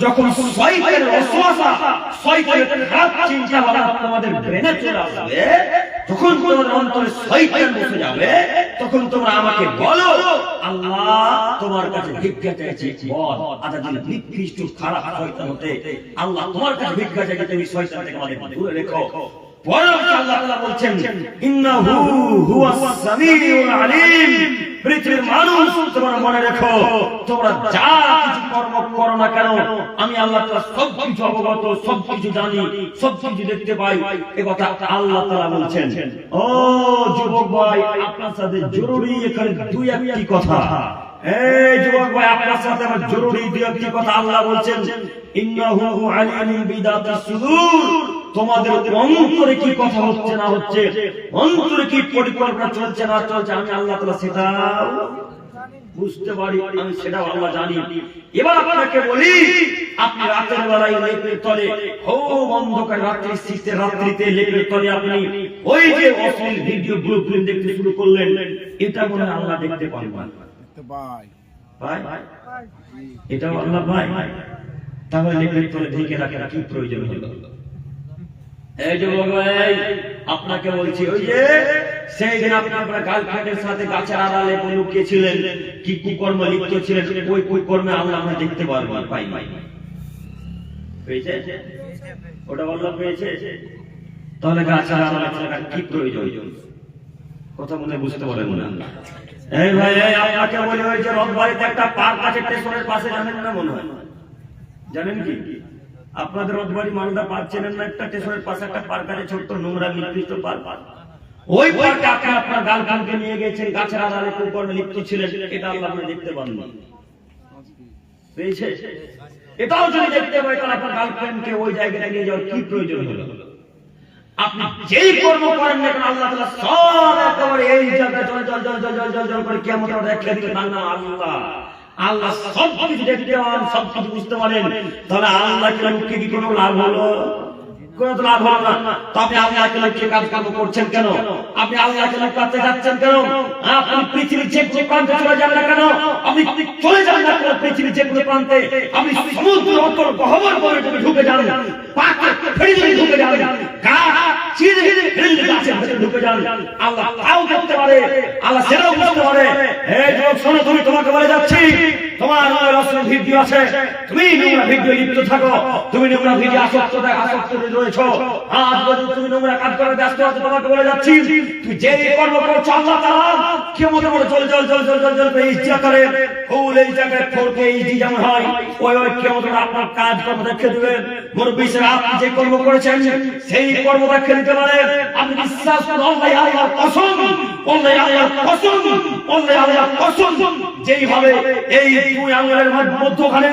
যখন শয়তানের ওয়াসওয়াসা, শয়তানের খারাপ চিন্তা ভাবনা তোমাদের ব্রেনে চলে আসবে, যখন তোমাদের অন্তরে শয়তান বসে যাবে, তখন তোমরা আমাকে বলো, আল্লাহ তোমার কাছে ভিক্ষা চাইছি, বল আদাদিন নিকৃষ্ট খারাপ শয়তান হতে আল্লাহ তোমার কাছে ভিক্ষা চাইছি, তুমি শয়তান থেকে আমাদের দূরে রেখো। পরবর্তী আল্লাহ তাআলা বলছেন, ইন্নাহু হুয়াস সামিউল আলিম, পৃথিবীর মানুষ তোমরা মনে রেখো, তোমরা যা কিছু কর্ম করো না কেন আমি আল্লাহ তাআলা সবকিছু অবগত, সবকিছু জানি, সবকিছু দেখতে পাই। এই কথা আল্লাহ তাআলা বলছেন। ও যুবক ভাই, আপনার সাথে জরুরি এখানে দুই একটি কথা, এই যুবক ভাই আপনার সাথে আমার জরুরি দুই একটি কথা আল্লাহ বলছেন, ইন্নাহু আলিমুল বিদাতিস সুদূর, তোমাদের অন্তরে কি কথা হচ্ছে না হচ্ছে, অন্তরে কি পরিকল্পনা চলছে না চলছে, আমি আল্লাহ তাআলা সেটা বুঝতে পারি, আমি সেটাও আল্লাহ জানি। এবার আপনাকে বলি, আপনি রাতের বেলায় লেপের তলে, খুব অন্ধকার রাত্রি, শীতের রাত্রিতে লেপের তলে আপনি ওই যে অশ্লীল ভিডিও ব্লুপ্রিন্ট দেখতে শুরু করলেন, এটা মনে হয় আল্লাহ দেখতে পারবেন ভাই, এটাও আল্লাহ ভাই। তাহলে লেপের তলে ঢেকে রাখার কি প্রয়োজন হলো? এই যে ভাই আপনাকে বলছি, ওই যে সেই দিন আপনি আপনার গার্লফ্রেন্ডের সাথে গাছের আড়ালে লুকিয়েছিলেন, কি কুকর্ম লিপ্ত ছিলেন, ওই কুকর্মে আল্লাহ আমরা দেখতে পারবো না, পাই পেয়েছে, ওটা আল্লাহ পেয়েছে। তাহলে গাছের আড়ালে থাকার কি প্রয়োজন? কথা মনে বুঝতে পারেন না? এই ভাই আপনাকে বলি, ওই যে রথবাড়িতে একটা পার্ক আছে স্টেশনের পাশে, জানেন না মনে হয়? জানেন কি? আপনাদের রথবাড়ি মালদা পার্ক চেনেন না? একটা স্টেশনের পাশে একটা পার্ক আছে, ছোট্ট নোংরা নিকৃষ্ট পার্ক। ওই পার্কে আপনি আপনার গার্লফ্রেন্ডকে নিয়ে গেছেন, গাছের আড়ালে কুকর্মে লিপ্ত ছিলেন, এটা আল্লাহ আপনি দেখতে পান না, পেয়েছে? এটাও যদি দেখতে পাই, তাহলে আপনার গার্লফ্রেন্ডকে ওই জায়গায় নিয়ে যাওয়ার কি প্রয়োজন হলো? আপনি যেই কর্ম করেন না কেন, আল্লাহ তাআলা সব একেবারে এই জায়গায় জল জল জল জল জল জল করে কিয়ামতের মাঠে একটা দিকে তার নাম আল্লাহ। আল্লাহ সব কিছু দেখতে পান, সব কিছু বুঝতে পারেন। তাহলে আল্লাহকে লক্ষ্যে কি কোনো লাভ হলো? কোনো তো লাভ হলো না। তো আপনি আল্লাহকে লক্ষ্যে কাজ কর্ম করছেন কেন? আপনি আল্লাহকে লক্ষ্যে যাচ্ছেন কেন? আপনি পৃথিবীর যে কোনো প্রান্তে চলে যান না কেন? আপনি চলে যান না কেন পৃথিবীর যে কোনো প্রান্তে? আপনি সমুদ্র অতল গহ্বর করে ঢুকে যান, পাকে ফেলে ঢুকে যান, গাছ চিরে ফেলে গাছের ভিতরে ঢুকে যান, আল্লাহ তাও দেখতে পারে, আল্লাহ সেটাও বুঝতে পারে। এই যুবক শোনো, তুমি তোমাকে বলে যাচ্ছি, তোমার অশ্লীল ভিডিও আছে, তুমি নোংরা ভিডিও লিপ্ত থাকো, তুমি নোংরা ভিডিও আসক্ত রয়েছো, আজ পর্যন্ত তুমি নোংরা কাজ করে ব্যস্ত আছো, তোমাকে বলে যাচ্ছি, তুমি যে কর্ম করছো আল্লাহ তাআলা কিয়ামতের মাঠে জল জল জল জল জল জল করে ইজ্জত করে, ফুল এই জায়গায় ফোরকে ইজ্জত যেমন হয়, ওই কিয়ামতের আপনার কাজ কর্ম দেখে দিবেন। মুরব্বি সাহেব, আপনি যে কর্ম করেছেন সেই কর্ম দেখে দিতে পারে। আপনি বিশ্বাস করুন, আল্লাহ আল্লাহর কসম, আল্লাহ আল্লাহর কসম, আল্লাহ আল্লাহর কসম, যেইভাবে এই দুই আঙ্গুলের মধ্যখানে,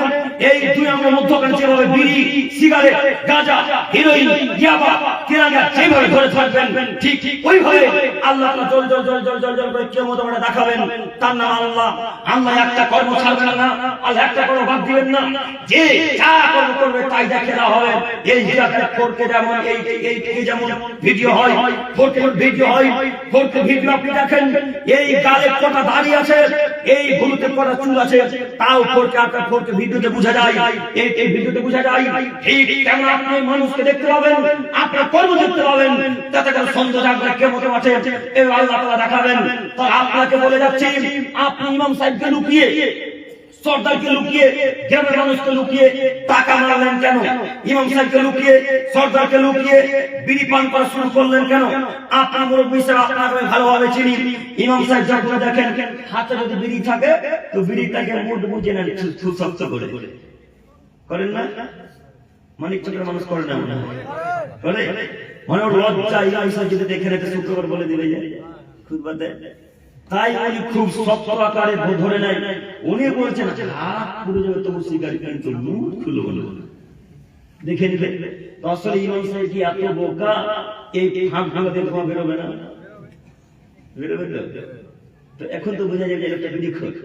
এই দুই আঙ্গুলের মধ্যখানে যেভাবে বিড়ি, সিগারেট, গাঁজা, হেরোইন, ইয়াবা, কেরাঙ্গা যেভাবে ধরে থাকবেন, ঠিক ওইভাবে আল্লাহ জল জল জল জল জল জল করে কিয়ামতের মাঠে দেখাবেন। তার নাম আল্লাহ। আল্লাহ একটা কর্ম ছাড়বেন না, আল্লাহ একটা কর্ম বাদ দিবেন না, যে যা কর্ম করবে তাই দেখে না হবে। এই জায়গায় ফোরকে যেমন এই যেমন ভিডিও হয়, ফোরকে ভিডিও হয়, ফোরকে ভিডিও আপনি দেখেন, এই গালে কটা দাড়ি আছে, এই ভুলুতে কটা চুল আছে, তাও ফোরকে ভিডিওতে বোঝা যায়, এই ভিডিওতে বোঝা যায়। ঠিক তেমন আপনি মানুষকে দেখতে পাবেন, আপনার কর্ম দেখতে পাবেন, তাতে করে সন্দেহ জাগবে কিয়ামতের মাঠে, এই আল্লাহ তাআলা দেখাবেন। তো আপনাকে বলে যাচ্ছি, আপনি ইমাম সাহেবকে লুকিয়ে, সর্দারকে লুকিয়ে, গ্রামের মানুষকে লুকিয়ে টাকা মারলেন কেন? ইমাম সাহেবকে লুকিয়ে, সর্দারকে লুকিয়ে বিড়ি পান করা শুরু করলেন কেন? আপনার মুরব্বি সাহেব আপনাকে ভালোভাবে চিনি, ইমাম সাহেব যখন দেখেন হাতে যদি বিড়ি থাকে, তো বিড়িটাকে মুঠ বুঝে নেন, সুশক্ত করে করেন না? মানিক চোখের মানুষ করে না, করে মানে ওর লজ্জা, ইমাম সাহেব যদি দেখে রেখে শুক্রবার বলে দিবে যে খুতবা দেয়, তাই উনি খুব শক্ত আকারে ধরে নেয়। উনি বলছেন হাত পুরো যাবে, তবু সিগারেট কিন্তু মুখ খুলে বলে দেখে নিবে। তো আসলে ইমাম সাহেব কি এত বোকা? এই ফাঁক ভাঙা দিয়ে তোমার বেরোবে না, বেরোবে তো এখন তো বোঝা যায় যে একটা বিধি খোঁজ।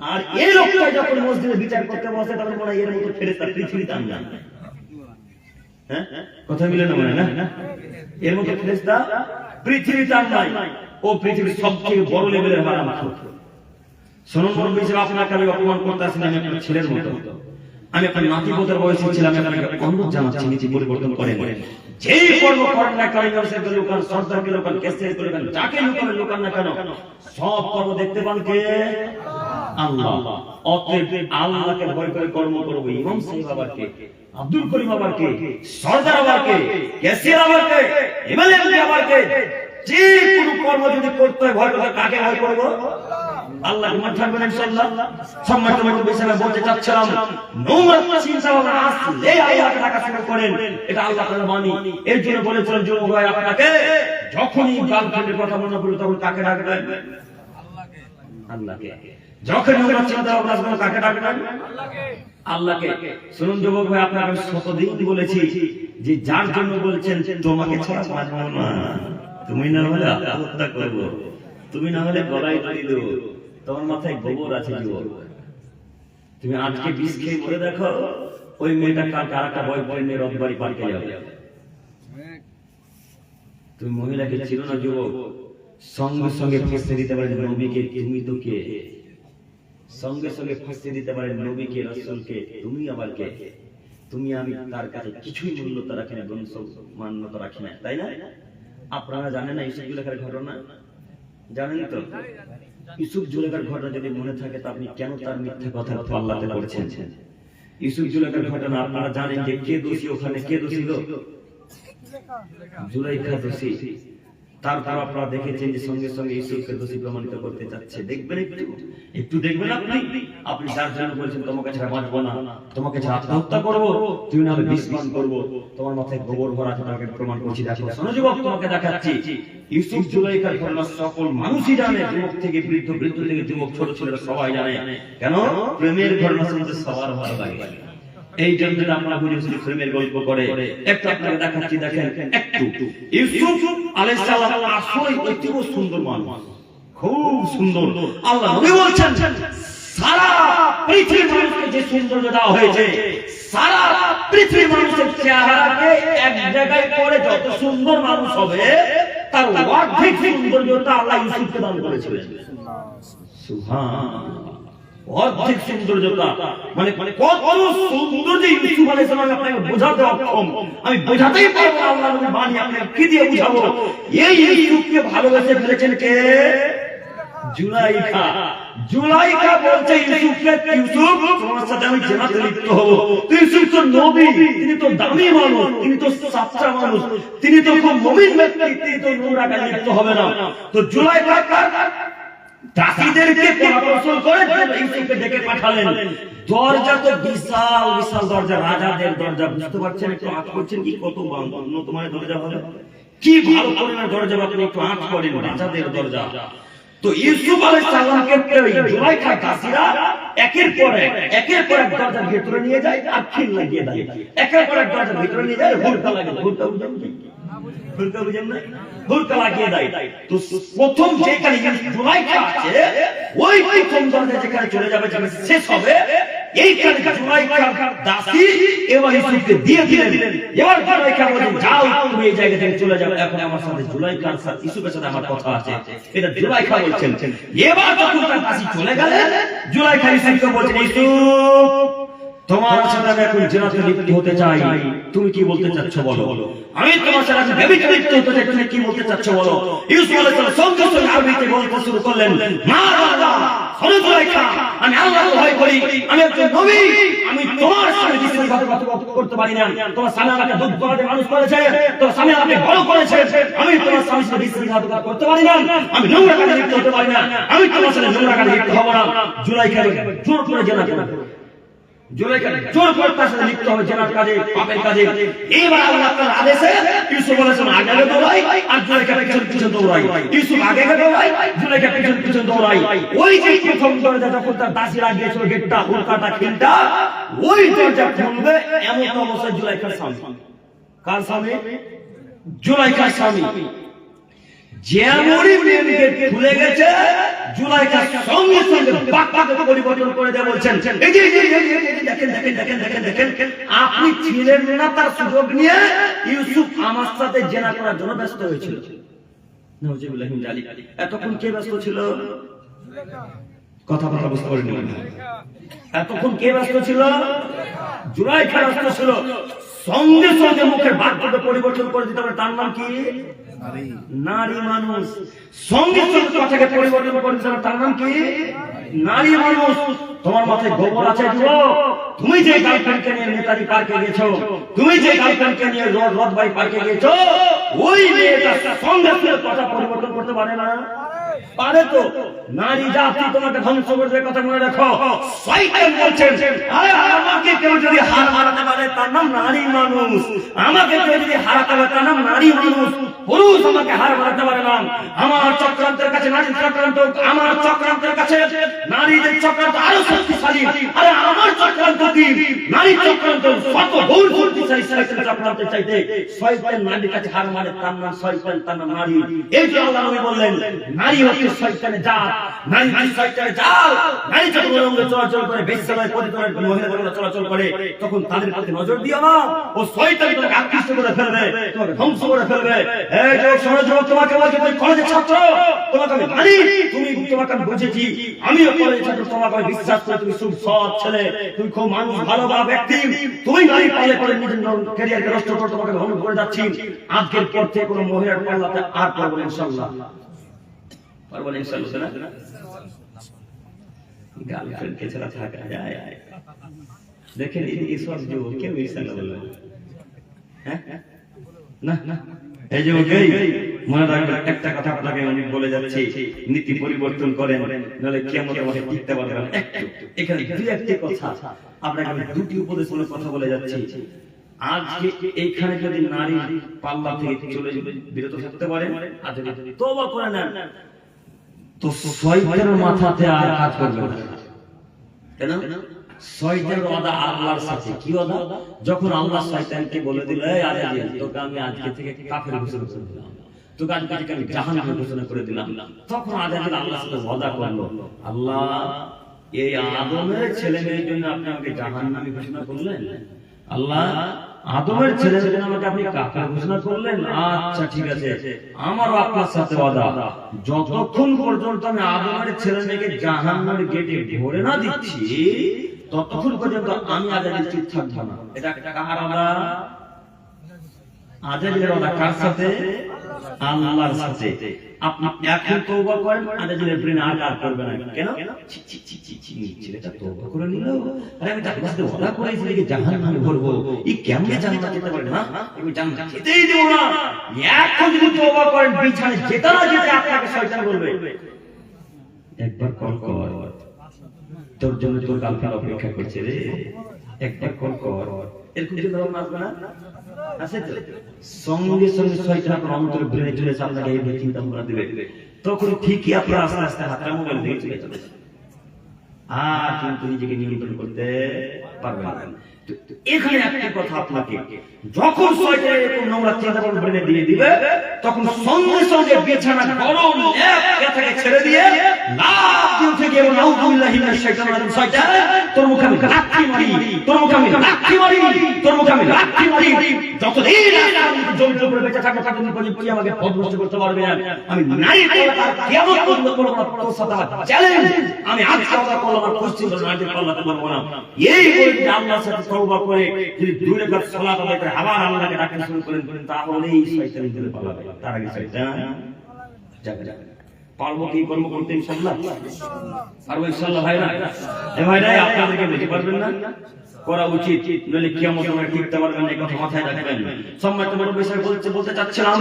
আর এই লোকটা যখন মসজিদে বিচার করতে বসে, তখন মনে হয় এর মতো ফেরেশতা পৃথিবীতে আমি না। হ্যাঁ, কথা মিলে না মনে না? এর মতো ফেরেশতা পৃথিবীতে নাই। ও পৃথিবীর সবথেকে বড় লেভেলের হারামখোর। শুনুন মুরব্বি সাহেব, আপনাকে আমি অপমান করতেছি না, আমি আপনার ছেলের মতো, আমি আপনার নাতিপোতার বয়সী ছিলাম, আমি আপনাকে অনুরোধ জানাচ্ছি, নিজে পরিবর্তন করেন। যেই কর্ম করেন না কেন, ইমাম সাহেবকে লুকান, সর্দারকে লুকান, কেসিয়ারকে লুকান, যাকে লুকান না কেন, সব কর্ম দেখতে পান কে? আল্লাহ। অতএব আল্লাহকে ভয় করে কর্ম করব। ইমাম সাহেব আবার কে? আব্দুল করিম আবার কে? সর্দার আবার কে? কেসিয়ার আবার কে? এমএলএ আবার কে? যে কোনো কর্ম যদি করতে হয় ভয় করে, কাকে ভয় করব? আল্লাহকে মনে থাকবেন ইনশাআল্লাহ। সম্মানিত বিষয়ে বলতে চাচ্ছিলাম, নোংরা চিন্তা ভাবনা আসলে আল্লাহকে ডাকা শুরু করেন, এটা আল্লাহ তাআলা মানি। এর জন্য বলেছিলেন যুবক ভাই, আপনাকে যখনই গার্লফ্রেন্ডের কথা মনে পড়ে তখন কাকে ডাকবেন? আল্লাহকে। যখনই নোংরা চিন্তা ভাবনা আসবে কাকে ডাকবেন? আল্লাহকে। আল্লাহকে শুনুন যুবক ভাই, আপনাকে শতদিন বলেছি যে যার জন্য বলছেন তোমাকে ছাড়া বাঁচবো না, তুমি না হলে আত্মহত্যা করবো, তুমি না হলে গলায় দড়ি দেবো, তোমার মাথায় গোবর আছে যুবক। তুমি আজকে বিষ খেয়ে মরে দেখো, ওই মেয়েটা কালকে আর একটা বয়ফ্রেন্ড এর রথবাড়ি পার্কে যাবে। তুমি মহিলাকে ছিল না যুবক, সঙ্গে সঙ্গে ফাঁসতে দিতে পারেন নবীকে, তুমি তো কে? সঙ্গে সঙ্গে ফাঁসতে দিতে পারেন নবীকে, রাসূলকে, তুমি আবার কে? তুমি আমি তার কাছে কিছুই মূল্যতা রাখি না, বংশ মান্যতা রাখি না, তাই না? আপনারা জানেন না ইউসুফ জুলেখার ঘটনা? জানেন তো? ইউসুফ জুলেখার ঘটনা যদি মনে থাকে তো আপনি কেন তার মিথ্যা কথা পাল্লাতে পড়ছেন? ইউসুফ জুলেখার ঘটনা আপনারা জানেন যে কে দোষী ওখানে, কে দোষী গো? জুলাইখা দোষী। তারপর আপনারা দেখেছেন যে সঙ্গে সঙ্গে ইউসুফকে দোষী প্রমাণিত করতে যাচ্ছে। দেখবেন একটু দেখবেন আপনি যার জন্য বলছেন তোমাকে ছাড়া বাঁচবো না, তোমাকে ছাড়া আত্মহত্যা করবো, তুমি না হলে বিষ পান করবো, তোমার মাথায় গোবর ভরা আছে, তোমাকে প্রমাণ করছি। দেখো শোনো যুবক, তোমাকে দেখাচ্ছি ইউসুফ জুলাইখার ঘটনা সকল মানুষই জানে, যুবক থেকে বৃদ্ধ, বৃদ্ধ থেকে যুবক, ছোট ছোটরা সবাই জানে। কেন? প্রেমের ঘটনা শুনতে সবার ভালো লাগে, এই জন্য আমরা বুঝেছি প্রেমের গল্প করে। একটু আপনাকে দেখাচ্ছি, দেখেন একটু। ইউসুফ আলাইহিস সালাম আসলে অতীব সুন্দর মানুষ, খুব সুন্দর। আল্লাহ নবী বলছেন সারা পৃথিবীর মানুষকে যে সৌন্দর্য দেওয়া হয়েছে, সারা পৃথিবীর মানুষের চেহারাকে এক জায়গায় করে যত সুন্দর মানুষ হবে তার অর্ধেক সৌন্দর্যতা আল্লাহ ইউসুফকে দান করেছিলেন। সুবহানাল্লাহ, অর্ধেক সৌন্দর্যতা, মানে কত সুন্দর যে ইউসুফ আলাইহিস সালাম আপনাকে বোঝাতে অক্ষম, আমি বোঝাতেই পারবো না। আল্লাহ নবী বাণী আপনাকে কি দিয়ে বুঝাবো? এই ইউসুফকে ভালোবেসে ফেলেছেন কে? জুলাইখা। জুলাইখা বলছে ইউসুফকে, ইউসুফ তোমার সাথে আমি জান্নাতে লিপ্ত হব। ইউসুফ তো নবী, তিনি তো দামি মানুষ, তিনি তো সাচ্চা মানুষ, তিনি তো খুব মুমিন ব্যক্তি, তিনি তো নোংরা কাজে লিপ্ত হবে না। তো জুলাইখা দাসীদেরকে পরামর্শ করে ইউসুফকে ডেকে পাঠালেন। দরজা তো বিশাল বিশাল দরজা, রাজাদের দরজা, বুঝতে পারছেন? একটু আঁচ করছেন কি কত উন্নত মানের দরজা হবে, কি ভালো পরিমাণ দরজা, আপনি একটু আঁচ করেন, রাজাদের দরজা। তো ইউসুফ আলাইহিস সালামকে জুলাইখা দাসীরা একের পর এক দরজার ভিতরে নিয়ে যায় আর খিল লাগিয়ে দেয়, একের পর এক দরজার ভিতরে নিয়ে যায়, হুড়কা লাগে, হুড়কা বুঝেন কি? হুড়কা বুঝেন না? হুড়কা লাগিয়ে দেয়। তো প্রথম যেখানে জুলাইখা আছে ওই প্রথম দরজা যেখানে চলে যাবে, যেখানে শেষ হবে, এইখানে জুলাইখার দাসী এবার ইউসুফকে দিয়ে দিলেন। এবার জুলাইখা বলেন যাও তুমি এই জায়গা থেকে চলে যাও, এখন আমার সাথে জুলাইখার সাথে ইউসুফের সাথে আমার কথা আছে। এটা জুলাইখা বলছেন। এবার যখন তার দাসী চলে গেলেন, জুলাইখা ইউসুফকে বলছেন ইউসুফ তোমার সাথে আমি এখন জান্নাতে লিপ্ত হতে চাই, তুমি কি বলতে চাচ্ছ বলো? আমি তোমার সাথে ব্যভিচারে লিপ্ত হতে চাই, তুমি কি বলতে চাচ্ছ বলো? ইউসুফ আলাইহিস সালাম সঙ্গে সঙ্গে আরবিতে বলতে শুরু করলেন, মা আল্লাহ, শোনো জুলাইখা, আমি আল্লাহকে ভয় করি, আমি একজন নবী, আমি তোমার সাথে বিশ্বাসঘাতকতা করতে পারি না। তোমার স্বামী আমাকে দুধ খাওয়াতে মানুষ করেছে, তোমার স্বামী আমাকে বড় করেছে, আমি তোমার স্বামীর সাথে বিশ্বাসঘাতকতা করতে পারি না, আমি নোংরা কাজে লিপ্ত হতে পারি না, আমি তোমার সাথে নোংরা কাজে লিপ্ত হব না। জুলাইখা জোর করে জানাতে লাগলো, জুলাইখা জোর করে তার সাথে লিপ্ত হবে জানার কাজে, পাপের কাজে। এবার আল্লাহ তাআলার আদেশে ইউসুফ আলাইহিস সালাম আগে দৌড়ায় আর জুলাইখা পিছন পিছন দৌড়ায়। ইউসুফ আগে দৌড়ায়, জুলাইখা পিছন পিছন দৌড়ায়। ওই যে প্রথম দরজা যখন তার দাসী লাগিয়েছিল গেটটা, হুড়কাটা খিলটা, ওই দরজা খুলবে এমন অবস্থায় জুলাইখার স্বামী, কার স্বামী? জুলাইখার স্বামী যেমনই মেন গেট খুলে গেছে, জুলাইখা সঙ্গে সঙ্গে বাক্যকে পরিবর্তন করে দিয়ে বলছেন, এই যে দেখেন দেখেন দেখেন দেখেন দেখেন, আপনি ছিলেন না তার সুযোগ নিয়ে ইউসুফ আমার সাথে জেনা করার জন্য ব্যস্ত হয়েছিল। নাউজুবিল্লাহ মিন যালিক। এতক্ষণ কে ব্যস্ত ছিল? কথা বুঝতে পারেননি? এতক্ষণ কে ব্যস্ত ছিল? জুলাইখা ব্যস্ত ছিল। সঙ্গে সঙ্গে মুখের বাক্যকে পরিবর্তন করে দিতে হবে, তার নাম কি? নারী মানুষ। সঙ্গে সঙ্গে কথাকে পরিবর্তন করে দিতে হবে, তার নাম কি? নারী মানুষ। তোমার মাথায় গোবর আছে যুবক, তুমি যে গার্লফ্রেন্ডকে নিয়ে নেতাজি পার্কে গেছো, তুমি যে গার্লফ্রেন্ডকে নিয়ে রথবাড়ি পার্কে গেছো, ওই মেয়েটা সঙ্গে সঙ্গে কথা পরিবর্তন করতে পারে না, পারে তো নারী জাতি তোমাকে ধ্বংস করে দেবে, কথা মনে রাখো। শয়তান বলছেন, আরে আমাকে কেউ যদি হার মারাতে পারে তার নাম নারী মানুষ, আমাকে কেউ যদি হারাতে পারে তার নাম নারী মানুষ। পুরুষ আমাকে হার মারাতে পারে না। আমার চক্রান্তের কাছে নারীর চক্রান্ত, আমার চক্রান্তের কাছে নারীদের চক্রান্ত আরো শক্তিশালী। আরে আমার চক্রান্ত কি নারী চক্রান্ত শত গুণ শক্তিশালী। শয়তান চক্রান্তের চাইতে শয়তান নারীর কাছে হার মারে, তার নাম শয়তান, তার নাম নারী। এই যে আল্লাহ নবী বললেন নারী হচ্ছে শয়তানের জাত, নারী হচ্ছে শয়তানের জাল। নারী যখন রঙে চলাচল করে, বেশ্যালয়ে পতিতালয়ে মহিলারা চলাচল করে, তখন তাদের প্রতি নজর দিও না। ও শয়তান তোমাকে আকৃষ্ট করে ফেলবে, তোমাকে ধ্বংস করে ফেলবে। এই যে সমাজে তোমাকে বলছে তুমি কলেজের ছাত্র, তোমাকে আমি মানি, তুমি তোমাকে আমি বুঝেছি, আমিও কলেজের ছাত্র, তোমাকে আমি বিশ্বাস করি, তুমি খুব সৎ ছেলে, তুমি খুব মানুষ ভালো ব্যক্তি, তুমি নারী পালে করে নিজের ক্যারিয়ারকে নষ্ট করে তোমাকে ধ্বংস করে যাচ্ছি। আজকের পর থেকে কোনো মহিলার পাল্লাতে আর পারবো না ইনশাআল্লাহ, পারবো না ইনশাআল্লাহ। না গার্লফ্রেন্ড কে ছাড়া থাকা যায়? দেখেন এই সব যুবক কেউ ইনশাআল্লাহ বলে হ্যাঁ না না। এই যে মনে রাখবেন একটা কথা আপনাকে আমি বলে যাচ্ছি, নীতি পরিবর্তন করেন, নাহলে কিয়ামতের মাঠে টিকতে পারবেন না। এখানে দুই একটি কথা আপনাকে আমি দুটি উপদেশের কথা বলে যাচ্ছি। আজকে এইখানে যদি নারী পাল্লা থেকে চলে বিরত থাকতে পারেন, আর যদি তওবা করে নেন, তো শয়তানের মাথাতে আর কাজ করবে না। কেন? শয়তানের ওয়াদা আল্লাহর সাথে। কি ওয়াদা? যখন আল্লাহ শয়তানকে বলে দিল, এই আজাজিল, তোকে আমি আজকে থেকে কাফের ঘোষণা করে দিলাম, তোকে আজকে থেকে আমি জাহান্নামী ঘোষণা করে দিলাম, তখন আজাজিল আল্লাহর সাথে ওয়াদা করলো, আল্লাহ এই আদমের ছেলে মেয়ের জন্য আপনি আমাকে জাহান্নামী ঘোষণা করলেন, আল্লাহ আদমের ছেলে মেয়ের জন্য আমাকে আপনি কাফের ঘোষণা করলেন, আচ্ছা ঠিক আছে, আমারও আপনার সাথে ওয়াদা, যতক্ষণ পর্যন্ত আমি আদমের ছেলে মেয়েকে জাহান্নামের গেটে ভরে না দিচ্ছি, ততক্ষণ পর্যন্ত আমি আজাজিল চুপ থাকবো না। এটা কার ওয়াদা? আজাজিলের ওয়াদা কার সাথে? আল্লাহর সাথে। আপনি এখন তওবা করেন, আজাজিলের ব্রেন আর করবে না। কেন? ছি ছি ছি ছি ছি, ছেলেটা তওবা করে নিল, আরে আমি তার সাথে ওয়াদা করেছি যে জাহান্নামে ভরবো, এই কেমনে জান্নাতে যেতে পারে না, আমি জান্নাত যেতেই দেব না। এখন যদি তওবা করেন, বিছানে যেতে না যেতে আপনাকে শয়তান বলবে, একবার কল কর, তোর জন্য তোর গার্লফ্রেন্ড অপেক্ষা করছে রে, একবার কল কর। এরকম যদি ধরুন আসবে না, আছে তো সঙ্গে সঙ্গে শয়তান আপনার অন্তরে ব্রেনে চলে এসে আপনাকে এই চিন্তা ভাবনা দিবে, তখন ঠিকই আপনার আস্তে আস্তে হাতটা মোবাইল দিয়ে চলে যাবে, আর কিন্তু নিজেকে নিয়ন্ত্রণ করতে পারবেন না। এখানে একটা কথা আপনাকে, যখন শয়তান এরকম নোংরা চিন্তা ভাবনা ব্রেনে দিয়ে দিবে, তখন সঙ্গে সঙ্গে বিছানা গরম থেকে ছেড়ে দিয়ে লাফ দিয়ে উঠে গিয়ে নাউযুবিল্লাহি মিনাশ শাইতানির রাজিম, শয়তান তোর মুখে আমি লাথি মারি, তোর মুখে আমি লাথি মারি, তোর মুখে আমি লাথি মারি, যতদিন আমি জোর জোর করে বেঁচে থাকবো ততদিন পর্যন্ত আমাকে বদমাশি করতে পারবে না। আমি নারী আর কিয়ামত পর্যন্ত করব না, তোর সাথে আমার চ্যালেঞ্জ, আমি আজ কথা বলবো না, পশ্চিম নারী পাল্লাতে বলবো না। এই বলে যে আল্লাহর সাথে তওবা করে যদি দুই রাকাত সালাত আদায় করে আবার আল্লাহকে ডাকা শুরু করেন, তাহলেই শয়তান দূরে পালাবে। তার আগে শয়তান যাবে যাবে। পারবো কি কর্ম করতে ইনশাআল্লাহ? পারবো ইনশাআল্লাহ ভাইরা? এ ভাইরা আপনাদেরকে বুঝতে পারবেন না, করা উচিত, নইলে কিয়ামত আমরা টিকতে পারবেন না, এই কথা মাথায় রাখবেন। সম্মানিত বড় বিষয় বলতে চাচ্ছিলাম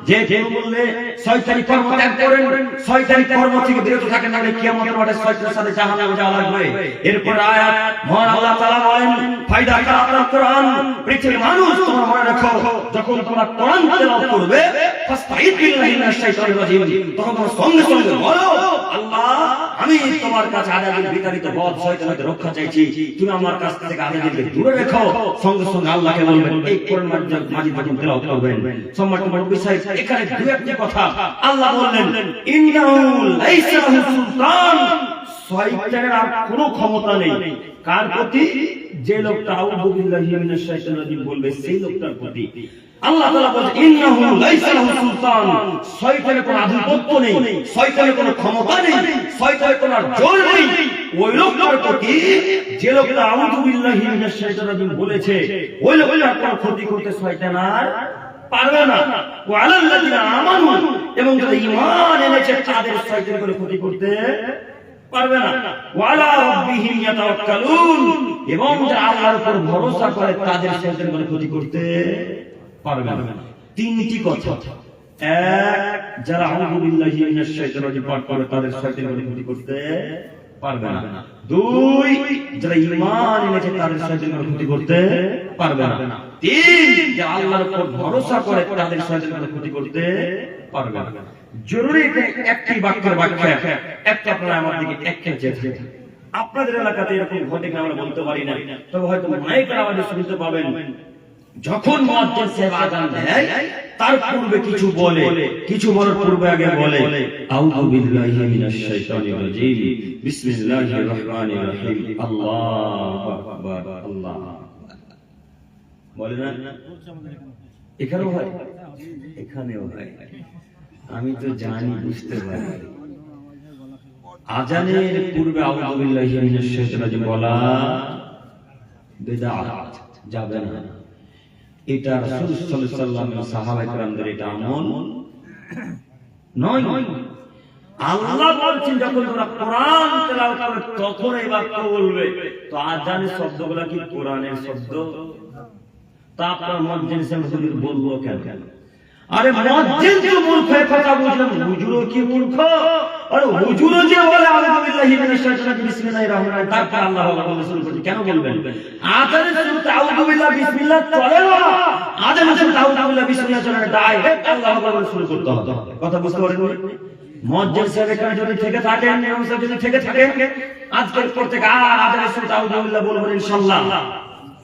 যে কেউ বললে শয়তানি কর্ম ত্যাগ করেন, শয়তানি কর্ম থেকে বিরত থাকেন, নাহলে কিয়ামতের মাঠে শয়তানের সাথে জাহান্নামে যাওয়া লাগবে। এরপর আয়াত মহান আল্লাহ তাআলা বলেন, ফায়দা কারাতাল কোরআন, পৃথিবীর মানুষ তোমরা মনে রাখো, যখন তোমরা কোরআন তেলাওয়াত করবে, ফাস্তাইদ বিল্লাহি মিনাশ শাইতানির রাজিম, তখন তোমরা সঙ্গে সঙ্গে বলো, আল্লাহ আমি তোমার কাছে আজাজিল বিতাড়িত বদ শয়তান হতে রক্ষা চাইছি, তুমি আমার কাছ থেকে আজাজিলকে দূরে রাখো। সঙ্গে সঙ্গে আল্লাহকে বলবেন, এই কোরআন মাজিদ যখন তেলাওয়াত করবেন। সম্মানিত বড় বিষয়, এখানে দুই একটি কথা আল্লাহ বললেন, ইন্নাহু লাইসা লাহু সুলতান, শয়তানের আর কোনো ক্ষমতা নেই। কার প্রতি? যে লোকটা আউযু বিল্লাহি মিনাশ শাইতানির রাজিম বলবে, সেই লোকটার প্রতি। আল্লাহ তাআলা বলেন, ইন্নাহু লাইসা লাহু সুলতান, শয়তানের কোনো আধিপত্য নেই, শয়তানের কোনো ক্ষমতা নেই, শয়তানের কোনো জোর নেই ওই লোকটার প্রতি যে লোকটা আউযু বিল্লাহি মিনাশ শাইতানির রাজিম বলেছে, ওই লোকটার কোনো ক্ষতি করতে শয়তান আর পারবে না। ওয়া আলাল্লাযিনা আমানু, এবং যারা ঈমান এনেছে তাদের শয়তান কোনো ক্ষতি করতে পারবে না। ওয়া আলা রাব্বিহিম ইয়াতাওয়াক্কালুন, এবং যারা আল্লাহর উপর ভরসা করে তাদের শয়তান কোনো ক্ষতি করতে পারবে না। তিনটি কথা এক, যারা আউযু বিল্লাহি মিনাশ শাইতানির রাজিম পাঠ করে তাদের শয়তানের ক্ষতি করতে পারবে না। দুই, যারা ঈমান এনেছে তাদের শয়তানের ক্ষতি করতে পারবে না। তিন, যারা আল্লাহর উপর ভরসা করে তাদের শয়তানের ক্ষতি করতে পারবে না। জরুরি একটি বাক্যের ব্যাখ্যা, একটা আপনারা আমার দিকে একটা চেয়ে আপনাদের এলাকাতে এরকম ঘটে কিনা আমরা বলতে পারি না, তবে হয়তো মাইকের আওয়াজে শুনতে পাবেন যখন মুয়াজ্জিন সাহেব আযান দেয় তার পূর্বে কিছু বলে, কিছু বলার পূর্বে আগে বলে আউযু বিল্লাহি মিনাশ শাইতানির রাজিম বিসমিল্লাহির রহমানির রহিম আল্লাহু আকবার আল্লাহ বলে না? এখানেও হয়, এখানেও হয়। আমি তো জানি, বুঝতে পারি আযানের পূর্বে আউযু বিল্লাহি মিনাশ শাইতানির রাজিম বলা বিদআত, যাবে না। এটা রাসূল সাল্লাল্লাহু আলাইহি ওয়াসাল্লাম সাহাবায়ে কেরামদের এটা আমল নয়। আল্লাহ বলছেন যখন তোমরা কোরআন তেলাওয়াত করবে তখন এই বাক্য বলবে। তো আযানের শব্দগুলো কি কোরআনের শব্দ? তা আপনার মুয়াজ্জিন সাহেব বলবো কেন? আরে মুয়াজ্জিন যে মূর্খ কথা বুঝলাম, হুজুরও কি মূর্খ? আরে হুজুরও যে বলে আউযু বিল্লাহি মিনাশ শাইতানির রাজিম বিসমিল্লাহির রহমানির রহিম, তারপর আল্লাহ আকবার রাসূল বলছে কেন বলবেন? আযানের শুরুতে আউযু বিল্লাহি বিসমিল্লাহ চলে না, আযানের শুরুতে আউযু বিল্লাহি বিসমিল্লাহ চলে না, ডাইরেক্ট আল্লাহ আকবার শুরু করতে হবে। কথা বুঝতে পারেন? মুয়াজ্জিন সাহেব এখানে যদি থেকে থাকেন, ইমাম সাহেব যদি থেকে থাকেন, আজকের পর থেকে আর আযানের শুরুতে আউযু বিল্লাহ বলবেন ইনশাআল্লাহ।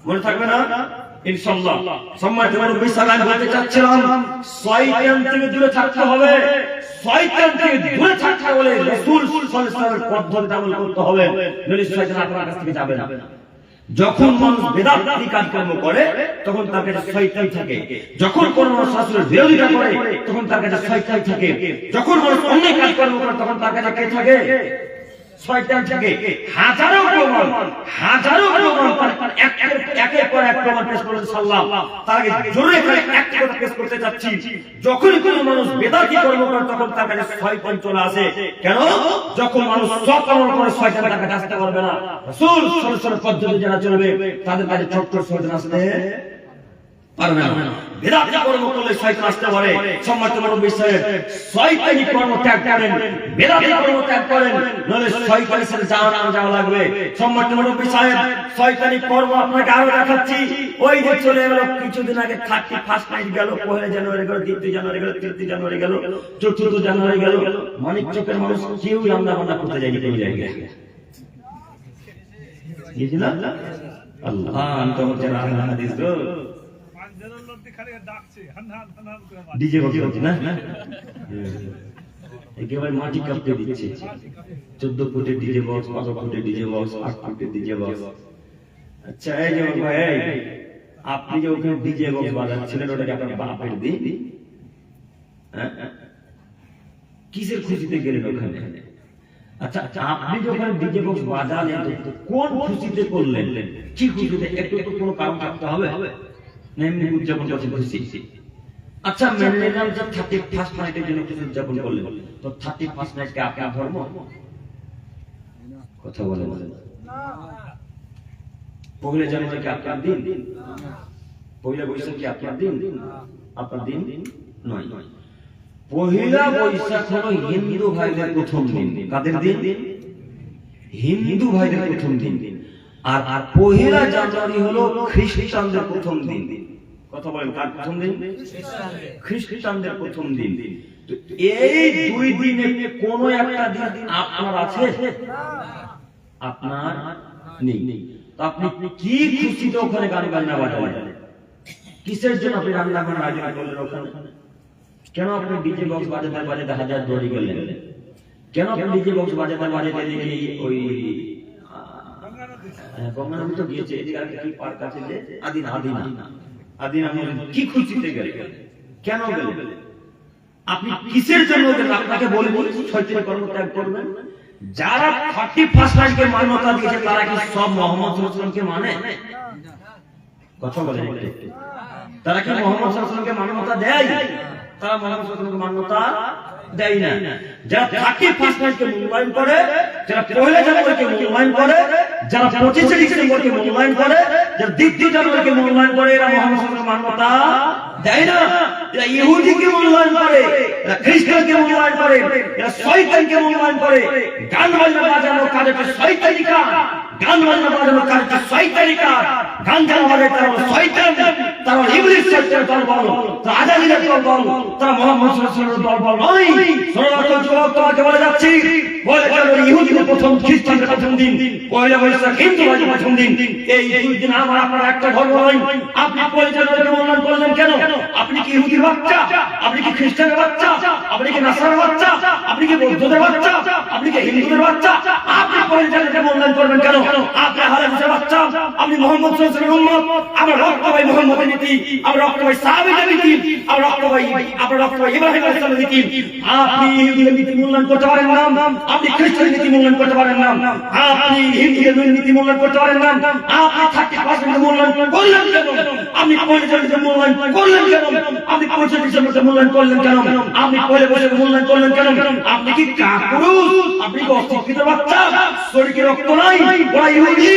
মনে থাকবে না? ইনশাআল্লাহ। সম্মানিত মুরব্বি সালাম বলতে চাচ্ছিলাম, শয়তান থেকে দূরে থাকতে হবে। শয়তান থেকে দূরে থাকতে হলে রাসূল সাল্লাল্লাহু আলাইহি ওয়াসাল্লামের পদ্ধতিতে আমল করতে হবে, নইলে শয়তান আপনার কাছ থেকে যাবে না। যখন মানুষ বেদাতি কাজকর্ম করে তখন তার কাছে শয়তান থাকে, যখন কোন মানুষ রাসূলের বিরোধিতা করে তখন তার কাছে শয়তান থাকে, যখন মানুষ অন্যায় কাজকর্ম করে তখন তার কাছে কে থাকে? শয়তান থাকে। হাজারো প্রমাণ একের পর এক প্রমাণ পেশ করেছেন সাল্লাল্লাহু। তার আগে জোরে করে একটা কথা পেশ করতে যাচ্ছি, যখন কোনো মানুষ বেদাতি কর্ম করে তখন তার কাছে শয়তান চলে আসে। কেন? যখন মানুষ সৎকর্ম করে শয়তান তার কাছে আসতে পারবে না। রাসূল সাল্লাল্লাহু আলাইহি ওয়াসাল্লাম পদ্ধতি যারা চলবে তাদের কাছে ছোট্ট শয়তান আসতে পারবে না। বেদাতি কর্ম করলে শয়তান আসতে পারে। সম্মানিত মুরব্বি সাহেব, শয়তানি কর্ম ত্যাগ করেন, বেদাতি কর্ম ত্যাগ করেন, নইলে শয়তানের সাথে যাওয়া লাগবে। সম্মানিত মুরব্বি সাহেব, শয়তানি কর্ম আপনাকে আরো দেখাচ্ছি। ওই যে চলে গেল কিছুদিন আগে 31 নাইট গেল, 1 জানুয়ারি গেল, 2 জানুয়ারি গেল, 3 জানুয়ারি গেল, 4 জানুয়ারি গেল। মানিক চকের মানুষ কেউ রান্না বান্না করতে যায়নি কোনো জায়গায়। গিয়েছিল আল্লাহ আন্তর্জাতিক আল্লাহ হাদিস তো ডিজে বক্স না, একেবারে মাটি কাঁপতে দিচ্ছে। 14 ফুটের ডিজে বক্স, 15 ফুটের ডিজে বক্স, 8 ফুটের ডিজে বক্স। আচ্ছা এই যে ভাই, আপনি যে ওখানে ডিজে বক্স বাজাচ্ছিলেন ওটাকে আপনার বাপের দিন? কিসের খুশিতে গেলেন ওখানে? আচ্ছা আপনি যখন ডিজে বক্স বাজালেন কোন খুশিতে করলেন? কি খুশিতে? একটু তো কোনো কারণ থাকতে হবে, এমনি উদযাপন করছেন খুশি। আচ্ছা মেনে নিলাম যে 31 নাইটের জন্য খুশি উদযাপন করলেন, তো 31 নাইটকে আপনার ধর্ম? কথা বলেন না। পহেলা জানুয়ারি কি আপনার দিন? পহেলা বৈশাখ কি আপনার দিন? আপনার দিন নয়। পহেলা বৈশাখ হলো হিন্দু ভাইদের প্রথম দিন। কাদের দিন? হিন্দু ভাইদের প্রথম দিন। আর পহেলা জানুয়ারি হলো খ্রিস্টানদের প্রথম দিন। কথা বলেন, কার প্রথম দিন? খ্রিস্টানদের প্রথম দিন। এই দুই দিনে কোন একটা দিন আপনার আছে? আপনার নেই। তো আপনি কি খুশিতে ওখানে গান বাজনা বাজালেন? কিসের জন্য আপনি রান্না বান্না আয়োজন করলেন ওখানে? কেন আপনি ডিজে বক্স বাজাতে বাজাতে হাজার দড়ি গেলেন? কেন আপনি ডিজে বক্স বাজাতে বাজাতে দেখি ওই গঙ্গা নদী তো গিয়েছে, এদিকে আর কি পার্ক আছে যে আদিনা কি খুশিতে গেলেন? কেন গেলেন? আপনি কিসের জন্য গেলেন? আপনাকে বলবো শয়তানি কর্ম ত্যাগ করবেন। যারা 31 নাইটকে মান্যতা দিয়েছে তারা কি সব মুহাম্মদ সাল্লাল্লাহু আলাইহি ওয়াসাল্লামকে মানে? কথা বলেন, তারা কি মুহাম্মদ সাল্লাল্লাহু আলাইহি ওয়াসাল্লামকে মান্যতা দেয়? তারা মুহাম্মদ সাল্লাল্লাহু আলাইহি ওয়াসাল্লামকে মান্যতা দেয় না। যারা 31 নাইটকে মূল্যায়ন করে, যারা পহেলা জানুয়ারিকে মূল্যায়ন করে, যারা 25 ডিসেম্বরকে মূল্যায়ন করে, যারা 2 জানুয়ারিকে মূল্যায়ন করে, এরা মুহাম্মদ সাল্লাল্লাহু আলাইহি ওয়াসাল্লামকে মান্যতা দেয় না। এরা ইহুদিকে মূল্যায়ন করে, এরা খ্রিস্টানকে মূল্যায়ন করে, এরা শয়তানকে মূল্যায়ন করে। গান বাজনা বাজানোর কাজ একটা শয়তানি কাজ, গান বাজনা বাজানোর কাজ একটা শয়তানি কাজ। গান জানা বাজে তারা শয়তান, তারা ইবলিস শয়তানের দলবল, তারা আজাদিদের দলবল, তারা মুহাম্মদ সাল্লাল্লাহু আলাইহি ওয়াসাল্লামের দলবল নয়। শোনো যুবক, তোমাকে বলে যাচ্ছি, বলে গেল ইহুদিদের প্রথম, খ্রিস্টানদের প্রথম দিন, পয়লা বৈশাখ হিন্দুদের প্রথম দিন। এই দুই দিন আমার আপনার একটা ধর্ম নয়। আপনি পরিচালকের মূল্যায়ন করলেন কেন? আপনি কি ইহুদির বাচ্চা? আপনি কি খ্রিস্টানের বাচ্চা? আপনি কি নাসারার বাচ্চা? আপনি কি বৌদ্ধদের বাচ্চা? আপনি কি হিন্দুদের বাচ্চা? আপনি পরিচালকের মূল্যায়ন করবেন কেন? আপনি হাদিসের বাচ্চা, আপনি মুহাম্মদ সাল্লাল্লাহু আলাইহি ওয়াসাল্লামের উম্মত, আমরা রক্ত ভাই মুহাম্মদের নীতি, আমরা রক্ত ভাই সাহাবীদের নীতি, আমরা রক্ত ভাই ইব্রাহিম আলাইহিস সালামের নীতি। আপনি ইহুদিদের নীতি মূল্যায়ন করতে পারেন না, আপনি খ্রিস্টানের নীতি মূল্যায়ন করতে পারেন না, আপনি হিন্দুদের নীতি মূল্যায়ন করতে পারেন না, আপনি 30% মূল্যায়ন করলেন কেন? আপনি 45% মূল্যায়ন করলেন কেন? আপনি 45% মূল্যায়ন করলেন কেন? আপনি পয়লা বৈশাখ মূল্যায়ন করলেন কেন? আপনি কি কাপুরুষ? আপনি কি অশিক্ষিত বাচ্চা? শরীরে রক্ত নাই? ওরা ইহুদি,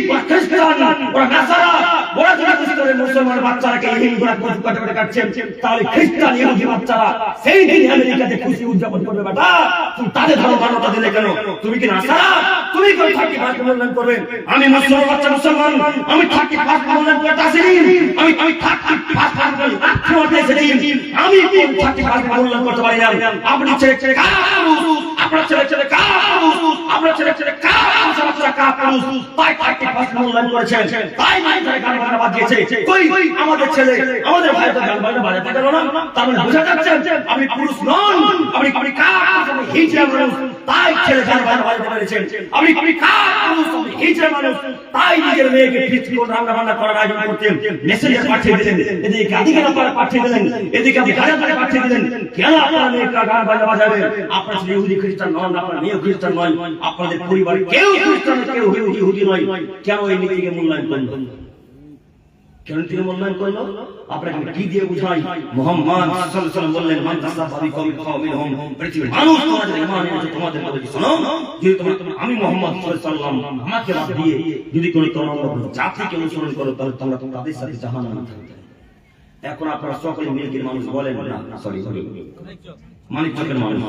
ওরা খ্রিস্টান, ওরা নাসারা, ওরা যারা খ্রিস্টানের মুসলমান বাচ্চারাকে হিন্দুরা কাটাকাটি কাটছেন, তাহলে খ্রিস্টান ইহুদি বাচ্চারা সেই দিন আমেরিকাতে খুশি উদযাপন করবে। বেটা, তুমি তাদের ধর্ম মান্যতা দিলে কেন? তুমি কি নাসারা? তুমি কি 30% মূল্যায়ন করবে? আমি মুসলমান বাচ্চা, মুসলমান, আমি 30% মূল্যায়ন করতে আসিনি, আমি 30% করতে এসেছি, আমি 30% মূল্যায়ন করতে পারি না। আপনি ছেলে ছেলে কাপুরুষ, আপনার ছেলে ছেলে কাপুরুষ, আপনার ছেলে ছেলে কাপুরুষ, আপনারা কাপুরুষ, তাই 30% মূল্যায়ন করেছেন, তাই গান বাজনা বাজিয়েছে। কই আমাদের ছেলে, আমাদের ভাই তো গান বাজনা বাজাতে গেল না, তার মানে বোঝা যাচ্ছে আপনি পুরুষ নন, আপনি কাপুরুষ, আপনি হিজড়া মানুষ, তাই ছেলে গান বাজনা বাজাতে পেরেছেন। আপনি কাপুরুষ, আপনি হিজড়া মানুষ, তাই নিজের মেয়েকে ফিস্ট করে রান্না বান্না করার আয়োজন করতেন, মেসেঞ্জার পাঠিয়ে দিলেন, এদিকে আদিকে আপনারা পাঠিয়ে দিলেন, এদিকে আপনি হাজার পাঠিয়ে দিলেন। কেন আপনারা মেয়েকে গান বাজনা বাজাবেন? আপনার ছেলে ইহুদি খ্রিস্টান নন, আপনার মেয়ে খ্রিস্টান নয়, আপনাদের পরিবারে কেউ খ্রিস্টান, কেউ ইহুদি নয়। কেন এই নীতিকে মূল্যায়ন করলেন? কেন তিনি মূল্যায়ন করলো? আপনাকে কি দিয়ে বুঝাই? মুহাম্মদ সাল্লাল্লাহু আলাইহি ওয়াসাল্লাম বললেন, মান তাসাফা বিকওমিন ফামিনহুম, পৃথিবীর মানুষ তোমাদের ঈমান এনেছে, তোমাদের বলে শোনো, যদি আমি মুহাম্মদ সাল্লাল্লাহু আলাইহি ওয়াসাল্লাম আমাকে বাদ দিয়ে যদি কোনো জাতিকে অনুসরণ করো, তাহলে তোমরা তাদের সাথে জাহান্নামে থাকবে। এখন আপনারা সকলে মিল্কির মানুষ বলেন না, সরি মানিকচকের মানুষ,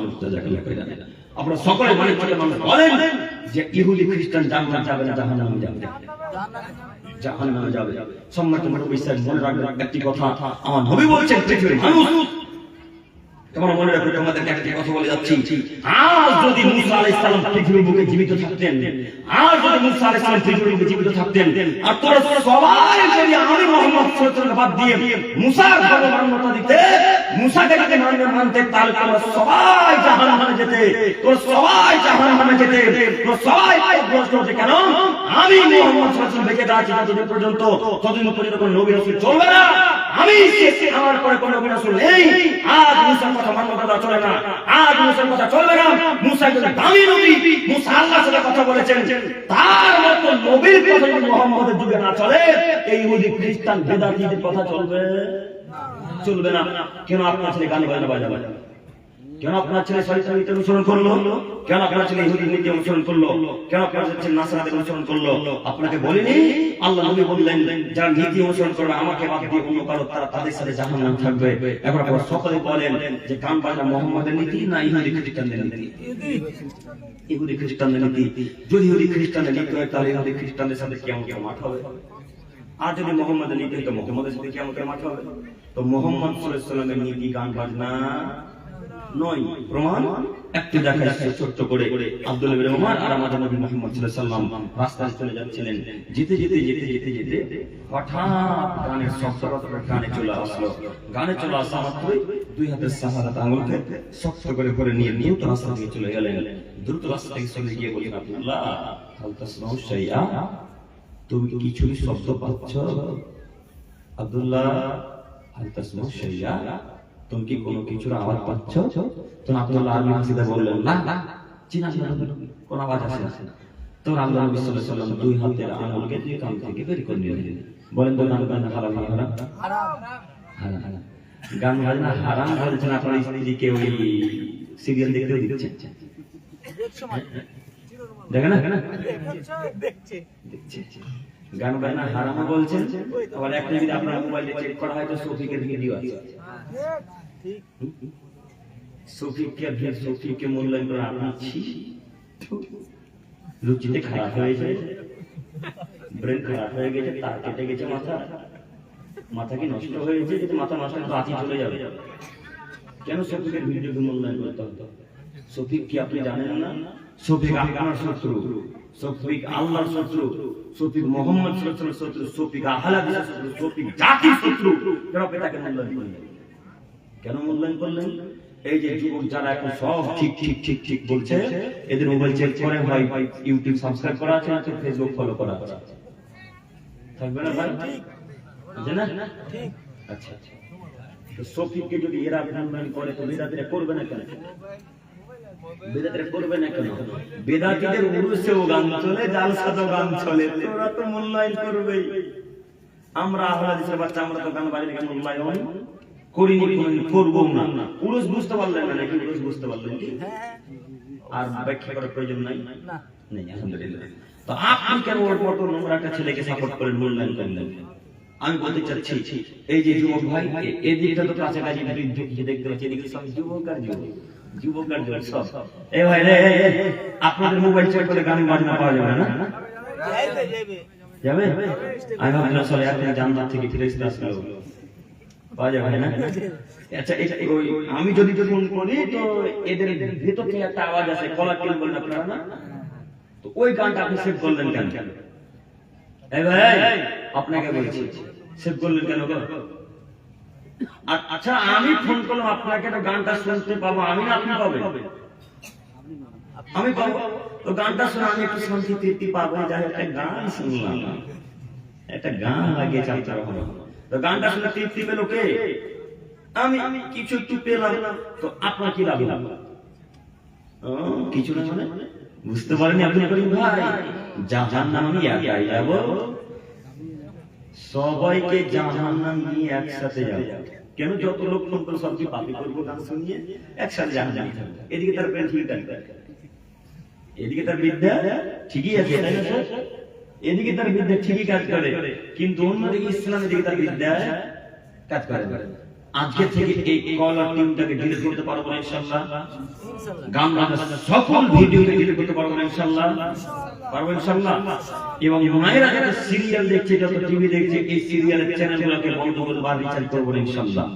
আপনারা সকলে মানিকচকের মানুষ বলেন যে ইহুদি খ্রিস্টান জান্নাত যাবে না, জাহান্নামে যাবে, জাহান্নামে যাবে। সম্মানিত মুসলিম, মনে রাখবেন একটি কথা, আমার নবী বলেছেন পৃথিবীর মানুষ, তোমরা মনে রাখো, তোমাদেরকে একটা কথা বলে যাচ্ছি, আজ যদি মুসা আলাইহিস সালাম পৃথিবীর বুকে জীবিত থাকতেন, আজ যদি মুসা আলাইহিস সালাম পৃথিবীর বুকে জীবিত থাকতেন, আর তোরা সবাই যদি আমি মুহাম্মদ সাল্লাল্লাহু আলাইহি ওয়াসাল্লাম বাদ দিয়ে মুসার ধর্ম মান্যতা দিতে, মুসাকে যদি মানতে, তাহলে তোমরা সবাই জাহান্নামে যেতে, তোমরা সবাই জাহান্নামে যেতে, তোমরা সবাই পথভ্রষ্ট হতে। কেন? আমি মুহাম্মদ সাল্লাল্লাহু আলাইহি ওয়াসাল্লাম বেঁচে আছি যতদিন পর্যন্ত, ততদিন পর্যন্ত কোনো নবী রাসূল চলবে না। আমি আমার পরে কোনো নবী রাসূল নেই। আজ মুসার কথা মান্যতা চলে না, আজ মুসার কথা চলবে না। মুসা একজন দামি নবী, মুসা আল্লাহর সাথে কথা বলেছেন, তার মতো নবীর কথা যদি মুহাম্মদের যুগে না চলে, এই ইহুদি খ্রিস্টান বেদাতীদের কথা চলবে চলবে না। কেন আপনার ছেলে গান বাজনা বাজাবে? কেন আপনার ছেলে শয়তানের নীতি অনুসরণ করলো? কেন আপনার ছেলে ইহুদির নীতি অনুসরণ করলো? কেন আপনার ছেলে নাসারাদের অনুসরণ করলো? আপনাকে বলিনি আল্লাহ নবী বললেন, যারা নীতি অনুসরণ করবে আমাকে বাদ দিয়ে অন্য কারো, তারা তাদের সাথে জাহান্নামে থাকবে। এখন আপনারা সকলে বলেন যে গান বাজনা মুহাম্মদের নীতি না ইহুদি খ্রিস্টানদের নীতি? ইহুদি খ্রিস্টানদের নীতি। যদি ইহুদি খ্রিস্টানদের নীতি হয়, তাহলে ইহুদি খ্রিস্টানদের সাথে কিয়ামতের মাঠ হবে। আর যদি মুহাম্মদের নীতি হয়, তো মুহাম্মদের সাথে কিয়ামতের মাঠ হবে। তো মুহাম্মদ সাল্লাল্লাহু আলাইহি ওয়াসাল্লামের নীতি গান বাজনা নয়। প্রমাণ একটু দেখা যাচ্ছে ছোট্ট করে, আব্দুল্লাহ ইবনে ওমর আর আমাদের নবী মুহাম্মদ সাল্লাল্লাহু আলাইহি ওয়াসাল্লাম রাস্তায় চলে যাচ্ছিলেন, যেতে যেতে যেতে যেতে যেতে হঠাৎ গানের শব্দ কানে চলে আসলো। গানে চলে আসা মাত্রই দুই হাতের সাহারাত আঙ্গুলকে শক্ত করে করে নিয়ে দ্রুত রাস্তা থেকে চলে গেলেন। দ্রুত রাস্তা থেকে চলে গিয়ে বললেন, আব্দুল্লাহ হাল তাসমাউ শাইআ, তুমি কি কিছু শব্দ পাচ্ছ? আব্দুল্লাহ হাল তাসমাউ শাইআ, তুমি কি কোনো কিছুর আওয়াজ পাচ্ছ? তো আব্দুল্লাহ আরবি ভাষাতে বললেন, না চিনা কোনো আওয়াজ আসে না। তো আল্লাহ নবী সাল্লাল্লাহু আলাইহি ওয়াসাল্লাম দুই হাতের আঙ্গুলকে দুই কান থেকে বের করে নিলেন। বলেন তো গান বাজনা হারাম না হারাম? হারাম। গান বাজনা হারাম বলছেন আপনার স্ত্রীকে ওই সিরিয়াল দেখতে দিচ্ছেন। দেখে না দেখছে গান বাজনা হারামও বলছেন, আবার একটা যদি আপনার মোবাইলে চেক করা হয় তো শফিকের ভিডিও আছে। শফিককে মূল্যায়ন করে আপনি রুচিতে খারাপ হয়েছে, ব্রেন খারাপ হয়ে গেছে, তার কেটে গেছে মাথা কি নষ্ট হয়েছে, যদি মাথা বাতি চলে যাবে। কেন শফিকের ভিডিওকে মূল্যায়ন করতে হতো? শফিক কি আপনি জানেন না? শফিক আপনার শত্রু, শফিক আল্লাহর শত্রু, শফিক মোহাম্মদ শত্রু, শফিক আহলে হাদিসের শত্রু, শফিক জাতির শত্রু। কেন আপনি তাকে মূল্যায়ন করলেন? কেন মূল্যায়ন করলেন? এই যে যুবক যারা এখন সব ঠিক ঠিক ঠিক ঠিক বলছে, এদের মোবাইল চেক করে হয় ইউটিউব সাবস্ক্রাইব করা আছে, না ফেসবুক ফলো করা আছে, থাকবে না ভাই? জানেন না? আচ্ছা আচ্ছা, তো শফিককে যদি এরা মূল্যায়ন করে তো বেদাতিরা করবে না কেন? বেদাতিরা করবে না কেন? বেদাতিদের উরুসেও গান চলে, জালসাতেও গান চলে, তোরা তো মূল্যায়ন করবেই। আমরা আহলে হাদিসের বাচ্চা, আমরা তো গান বাজনা গান মূল্যায়ন করিনি, কোনদিন করবো না। উরুস বুঝতে পারলেন না নাকি? উরুস বুঝতে পারলেন কি? আর ব্যাখ্যা করার প্রয়োজন নাই, নেই আলহামদুলিল্লাহ। তো আপনি কেন ওর মতো নোংরা একটা ছেলেকে সাপোর্ট করেন, মূল্যায়ন করলেন? আমি বলতে চাচ্ছি, এই যে যুবক ভাই, এই দিকটা তো কাছাকাছি দেখতে পাচ্ছি, এদিকে সব যুবক আর যুবক আর যুবক সব। এই ভাই রে, আপনাদের মোবাইল চেক করে গান বাজনা পাওয়া যাবে না? যাবে? আমি ভাবলাম সবাই একদিন জান্নাত থেকে ফিরে আসলো, পাওয়া যাবে না? আচ্ছা, আমি যদি ফোন করি তো এদের ভেতর থেকে একটা আওয়াজ আছে, কলার টিউন বলেন আপনারা না, তো ওই গানটা আপনি সেভ করলেন কেন? এই ভাই আপনাকে বলছি, সেভ করলেন কেন? আচ্ছা, আমি ফোন করলাম আপনাকে, তো গানটা শুনতে পাবো আমি না আপনি পাবেন? আমি পাবো। তো গানটা শুনে আমি একটু শান্তি তৃপ্তি পাবো, যাই একটা গান শুনলাম, একটা গান লাগিয়েছে আপনার ওখানে, তো গানটা শুনে তৃপ্তি পেল কে? আমি কিছু একটু পেলাম, তো আপনার কি লাভ? কিছু না মানে বুঝতে পারেনি আপনি? ভাই জাহান্নাম নিয়ে একাই যাব, সবাইকে জাহান্নাম নিয়ে একসাথে যাব। কেন? যত লোক ফোন করে সবকে পাপি করবো গান শুনিয়ে, একসাথে জাহান্নামে থাকবে। এদিকে তার প্রেম ঠিক আছে, এদিকে তার বিদ্যা ঠিকই আছে, তাই না স্যার? এদিকে তার বিদ্যা ঠিকই কাজ করে, কিন্তু অন্যদিকে ইসলামের দিকে তার বিদ্যা কাজ করে না। আজকে থেকে এই কলার টিউনটাকে ডিলিট করতে পারবো না ইনশাআল্লাহ। গান বাজনা সকল ভিডিওকে ডিলিট করতে পারবো না ইনশাআল্লাহ, পারবো ইনশাআল্লাহ। এবং মায়েরা যারা সিরিয়াল দেখছে, যত টিভি দেখছে, এই সিরিয়ালের চ্যানেলগুলোকে বন্ধ করে বা রিচার্জ করবো না ইনশাআল্লাহ।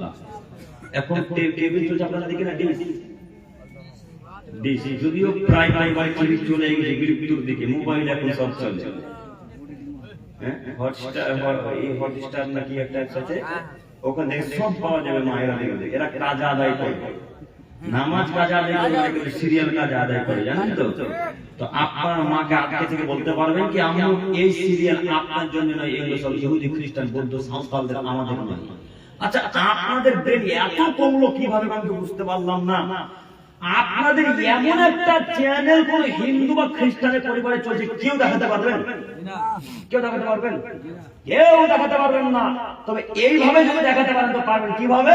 এখন টিভি চলছে আপনারা দেখেন না, ডিসি যদিও প্রায় টিভি চলে গেছে বিলুপ্তির দিকে, মোবাইল এখন সব চলছে। হটস্টার নাকি একটা আছে, ওখান থেকে সব পাওয়া যাবে। মায়েরা দেখবে, এরা কাজ আদায় করে, নামাজ কাজ আদায় করে, সিরিয়াল কাজ আদায় করে, জানেন তো? তো আপনার মাকে আজকে থেকে বলতে পারবেন কি, আমি এই সিরিয়াল আপনার জন্য নয়, এগুলো সব ইহুদি খ্রিস্টান বৌদ্ধ সাঁওতালদের, আমাদের নয়। আচ্ছা, আপনাদের ব্রেন এত কমলো কিভাবে আমি তো বুঝতে পারলাম না। আপনাদের এমন একটা চ্যানেল কোন হিন্দু বা খ্রিস্টানের পরিবারে চলছে, কেউ দেখাতে পারবেন? কেউ দেখাতে পারবেন? কেউ দেখাতে পারবেন না। তবে এইভাবে যদি দেখাতে পারেন তো পারবেন। কিভাবে?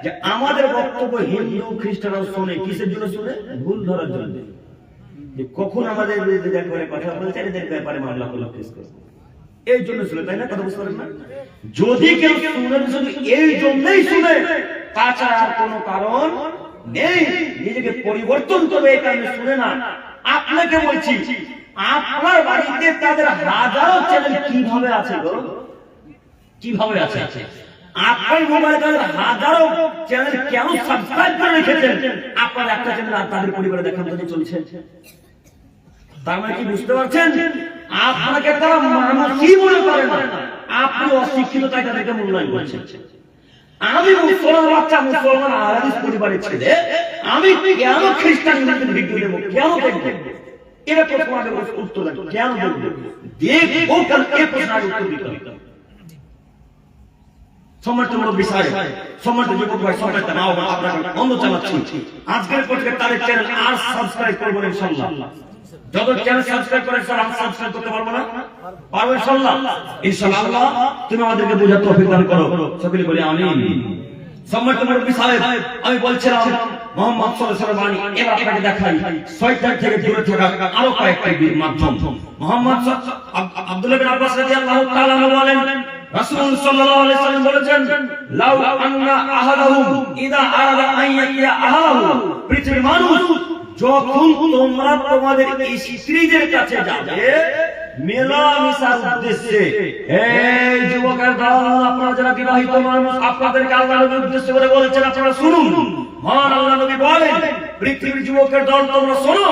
যে আমাদের বক্তব্য হিন্দু খ্রিস্টানরা শুনে, কিসের জন্য শুনে? ভুল ধরার জন্য, যে কখন আমাদের বিরুদ্ধে করে কথা বলছে, এদের ব্যাপারে মামলা করলো, কেস করছে, এই জন্য শুনে, তাই না? কথা বুঝতে পারেন না? যদি কেউ শুনেন শুধু এই জন্যই শুনে, তাছাড়া আর কোনো কারণ নেই। নিজেকে পরিবর্তন করবে এই কারণে শুনে না। আপনাকে বলছি, আপনার বাড়িতে তাদের হাজারো চ্যানেল কিভাবে আছে গো? কিভাবে আছে? আপনার মোবাইলে তাদের হাজারো চ্যানেল কেন সাবস্ক্রাইব করে রেখেছেন? আপনার একটা চ্যানেল আর তাদের পরিবারে দেখার জন্য চলছে। তার মানে কি বুঝতে পারছেন? আপনাকে তারা মানুষই মনে করে না, আপনি অশিক্ষিত, তাই তাদেরকে মূল্যায়ন করছেন। আমি মুসলমান বাচ্চা, মুসলমান আহলে হাদিস পরিবারের ছেলে, আমি কেন খ্রিস্টান ভিডিও দেবো? কেন দেখবো? এটা প্রশ্ন আগে উত্তর দেন, কেন দেখবো? দেখবো কেন? এই প্রশ্নের উত্তর দিতে হবে। সম্মানিত মুরব্বী সাহেব, সম্মানিত যুবক ভাই, সম্মানিত মা ও বাবা, আপনারা বন্ধ চালাচ্ছি। আজকের পর থেকে তাদের চ্যানেল আর সাবস্ক্রাইব করবো না ইনশাআল্লাহ। যত চ্যানেল সাবস্ক্রাইব করে স্যার, আমি সাবস্ক্রাইব করতে পারবো না? পারবো ইনশাআল্লাহ। ইনশাআল্লাহ তুমি আমাদেরকে বোঝার তৌফিক দান করো, সকলে বলি আমিন। সম্মানিত মুরব্বী সাহেব, আমি বলছিলাম মুহাম্মদ সাল্লাল্লাহু আলাইহি ওয়াসাল্লাম বাণী। এবার আপনাকে দেখাই শয়তান থেকে দূরে থাকার আরো কয়েকটি মাধ্যম। মুহাম্মদ আব্দুল্লাহ বিন আব্বাস রাদিয়াল্লাহু তাআলা বলেন, রাসূল সাল্লাল্লাহু আলাইহি ওয়াসাল্লাম বলেছেন, লাউ আন্না আহাদাহুম ইদা আরাদা আন ইয়াতিয়া আহলাহু, পৃথিবীর মানুষ যখন তোমরা তোমাদের স্ত্রীদের কাছে যাবে মেলামেশার উদ্দেশ্যে, এই যুবকের দল, আপনারা যারা বিবাহিত মানুষ, আপনাদেরকে আল্লাহর উদ্দেশ্য করে বলেছেন, আপনারা শুনুন। মহান আল্লাহ নবী বলেন, পৃথিবীর যুবকের দল তোমরা শোনো,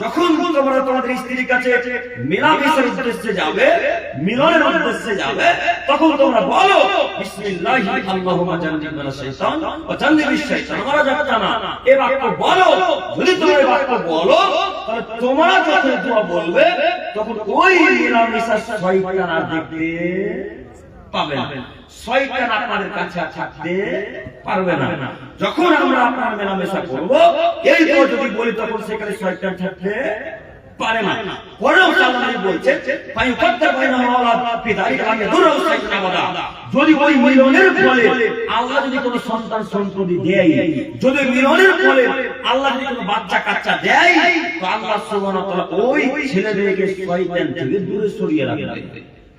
যখন তোমরা তোমাদের স্ত্রীর কাছে মেলামেশার উদ্দেশ্যে যাবে, মিলনের উদ্দেশ্যে যাবে, তখন তোমরা বলো বিসমিল্লাহি আল্লাহুম্মা জান্নিবনা শাইতান ওয়া জান্নিবিশ শাইতান মা রাযাকতানা। এই বাক্য বলো। যদি তোমরা এই বাক্য বলো, তাহলে তোমরা যখন দোয়া বলবে, তখন ওই মেলামেশা শয়তান আর দেখতে পাবে না, শয়তান আপনাদের কাছে থাকতে পারবে না। যখন আমরা আপনার মেলামেশা করব, এই দোয়া যদি বলি, তখন সেখানে শয়তান থাকতে পারে না। পরেও আল্লাহ বলছেন, ফায়ুকাদ্দার বাইনাহুম আওলাদ ফি যালিকা আন ইয়াদুরু শাইতান আবাদা। যদি ওই মিলনের ফলে আল্লাহ যদি কোনো সন্তান সন্ততি দেয়, যদি মিলনের ফলে আল্লাহ যদি কোনো বাচ্চা কাচ্চা দেয়, তো আল্লাহ সুবহানাহু ওয়া তাআলা ওই ছেলেদেরকে শয়তান থেকে দূরে সরিয়ে রাখবে।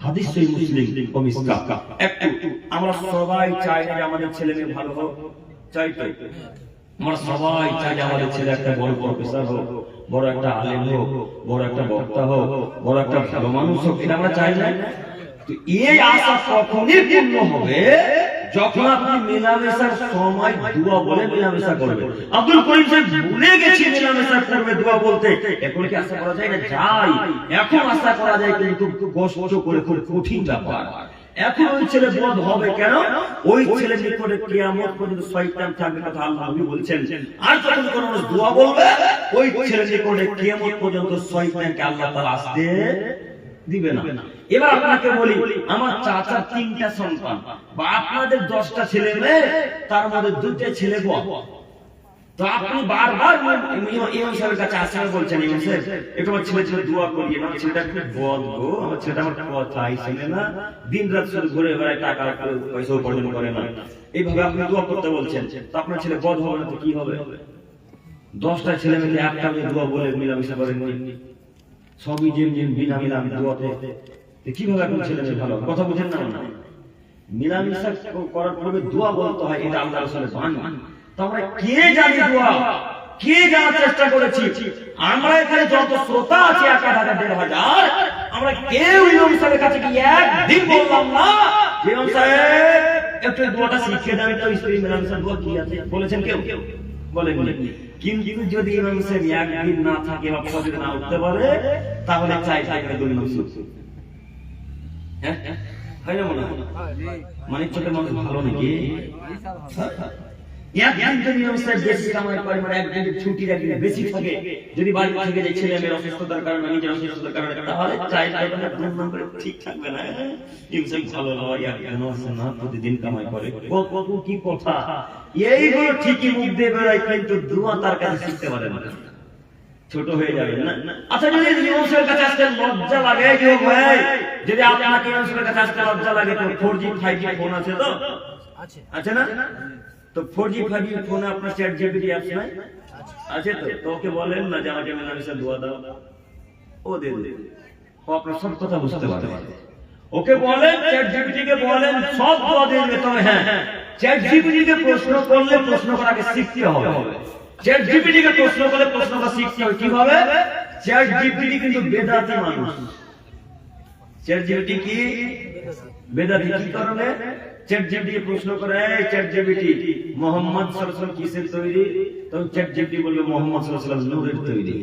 হাদিস সহিহ মুসলিম ও মিসকাত। একটু আমরা সবাই চাই যে আমাদের ছেলে মেয়ে ভালো হোক, চাই তো? আমরা সবাই চাই যে আমাদের ছেলে একটা বড় প্রফেসর হোক, বড় একটা আলেম হোক, বড় একটা বক্তা হোক, বড় একটা ভালো মানুষ হোক, এটা আমরা চাই না? তো এই আশা তখনই পূর্ণ হবে যখন আপনি মেলামেশার সময় দোয়া বলে মেলামেশা করবেন। আব্দুল করিম সাহেব ভুলে গেছি মেলামেশা করবে দোয়া বলতে, এখন কি আশা করা যায় না? যাই, এখন আশা করা যায়, কিন্তু খুব কষ্ট করে, খুব কঠিন ব্যাপার। এখন ওই ছেলে বধ হবে কেন? ওই ছেলে নিকটে কিয়ামত পর্যন্ত শয়তান থাকবে, কথা আল্লাহ নবী বলেছেন। আর যখন কোন মানুষ দোয়া বলবে, ওই ছেলে নিকটে কিয়ামত পর্যন্ত শয়তানকে আল্লাহ তাআলা আসতে দিবে না। এবার আপনাকে বলি, আমার চাচার 3টা সন্তান, বা আপনাদের 10টা ছেলে মেয়ে, তার মধ্যে 2টা ছেলে বধ। তো আপনি বারবার ইমাম সাহেবের কাছে আসেন, বলছেন, ইমাম সাহেব একটু আমার ছেলের জন্য দোয়া করিয়ে, আমার ছেলেটা খুব বদ গো, আমার ছেলেটা আমার কথাই শোনে না, দিন রাত শুধু ঘুরে বেড়ায়, টাকা পয়সা উপার্জন করে না, এইভাবে আপনি দোয়া করতে বলছেন। তো আপনার ছেলে বদ হবে না তো কি হবে? 10টা ছেলে মিলে একটা মেয়ে দোয়া বলে মিলামিশা করেননি, সবই যে বিনা মিলামি দোয়াতে, কিভাবে আপনার ছেলে মেয়ে ভালো? কথা বুঝেন না? মিলামিশা করার পূর্বে দোয়া বলতে হয়, এটা আল্লাহ রাসূলের বাণী। তো আমরা কে জানি দোয়া, কে জানার চেষ্টা করেছি? আমরা এখানে যত শ্রোতা আছে 1000 1500, আমরা কেউ ইমাম সাহেবের কাছে গিয়ে একদিন বললাম না, ইমাম সাহেব একটু দোয়াটা শিখিয়ে দেন তো, স্ত্রী মিলামিশার দোয়া কি আছে? বলেছেন কেউ? বলেননি। কিন্তু যদি ইমাম সাহেব একদিন না থাকে বা ফজর না উঠতে পারে, তাহলে চাই থাকবে দুই নসুল। হ্যাঁ, হয় না? মনে হয় মানে ছোটের মানুষ ভালো নাকি? একদিন যদি ইমাম সাহেব বেশি কামাই করে, মানে একদিন ছুটি একদিন বেশি থাকে, যদি বাড়ি থেকে যে ছেলে মেয়ের অসুস্থতার কারণে, নিজের অসুস্থতার কারণে, তাহলে চাই ঠিক থাকবে না। ইমাম সাহেব ভালো নয়, কেন আছে না, প্রতিদিন কামাই করে, কত কি কথা। এইগুলো ঠিকই মুখ দিয়ে বেরোয়, কিন্তু দোয়া তার কাছে শিখতে পারে না, ছোট হয়ে যাবে না। আচ্ছা, যদি ইমাম সাহেবের কাছে আসতে লজ্জা লাগে, যদি আপনাকে ইমাম সাহেবের কাছে আসতে লজ্জা লাগে, তো 4G 5G ফোন আছে তো? আছে না? তো 4G 5G ফোনে আপনার চ্যাট জিপিটি অ্যাপস নাই? আছে তো? তো ওকে বলেন না যে আমাকে মেলামেশা দোয়া দাও, ও দে দে, ও আপনার সব কথা বুঝতে পারে। ওকে বলেন, চ্যাট জিপিটি কে বলেন, সব দোয়া দেবে। তবে হ্যাঁ, চ্যাট জিপিটি কে প্রশ্ন করলে প্রশ্ন করাকে শিখতে হবে। চ্যাট জিপিটি কে প্রশ্ন করলে প্রশ্নটা শিখতে হবে। কিভাবে? চ্যাট জিপিটি কিন্তু বেদাতি মানুষ। চ্যাট জিপিটি কি বেদাতি? কি কারণে? চ্যাট জিপিটি প্রশ্ন করে, চ্যাট জিপিটি মুহাম্মদ সাল্লাল্লাহু আলাইহি ওয়াসাল্লাম কিসের তৈরি? তো চ্যাট জিপিটি বলবে মুহাম্মদ সাল্লাল্লাহু আলাইহি ওয়াসাল্লাম নূরের তৈরি।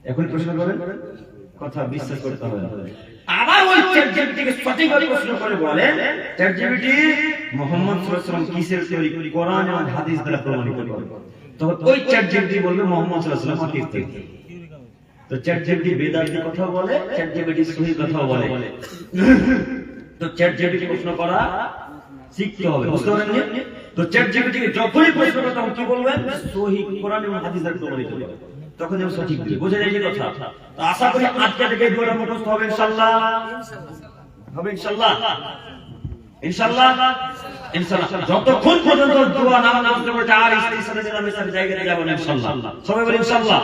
এখন প্রশ্ন করেন, কথা বিশ্বাস করতে হবে। আবার ওই চ্যাট জিপিটি কে সঠিকভাবে প্রশ্ন করে বলে, চ্যাট জিপিটি মুহাম্মদ সাল্লাল্লাহু আলাইহি ওয়াসাল্লাম কিসের তৈরি? কোরআন এবং হাদিস দ্বারা প্রমাণিত করে। তো ওই চ্যাট জিপিটি বলবে মুহাম্মদ সাল্লাল্লাহু আলাইহি ওয়াসাল্লাম মাটির তৈরি। তো চ্যাট জিপিটি বেদাতি কথা বলে, চ্যাট জিপিটি সহি কথা বলে। তো চ্যাট জিপিটি প্রশ্ন করা শিখতে হবে, বুঝতে পারলেন? তো চ্যাট জিপিটি যখনই প্রশ্ন করে, তখন কি বলবেন? সহি কোরআন এবং হাদিস দ্বারা প্রমাণিত করে, তখন যেন সঠিক দিবে। বোঝা যায় যে কথা? তো আশা করি আজকে থেকে দোয়াটা মুখস্থ হবে ইনশাআল্লাহ, হবে ইনশাআল্লাহ। ইনশাআল্লাহ ইনশাআল্লাহ যতক্ষণ পর্যন্ত দোয়া না করতে পারবে আর স্ত্রীর সাথে মেলামেশার জায়গাতে যাব না ইনশাআল্লাহ সবাই বলি ইনশাআল্লাহ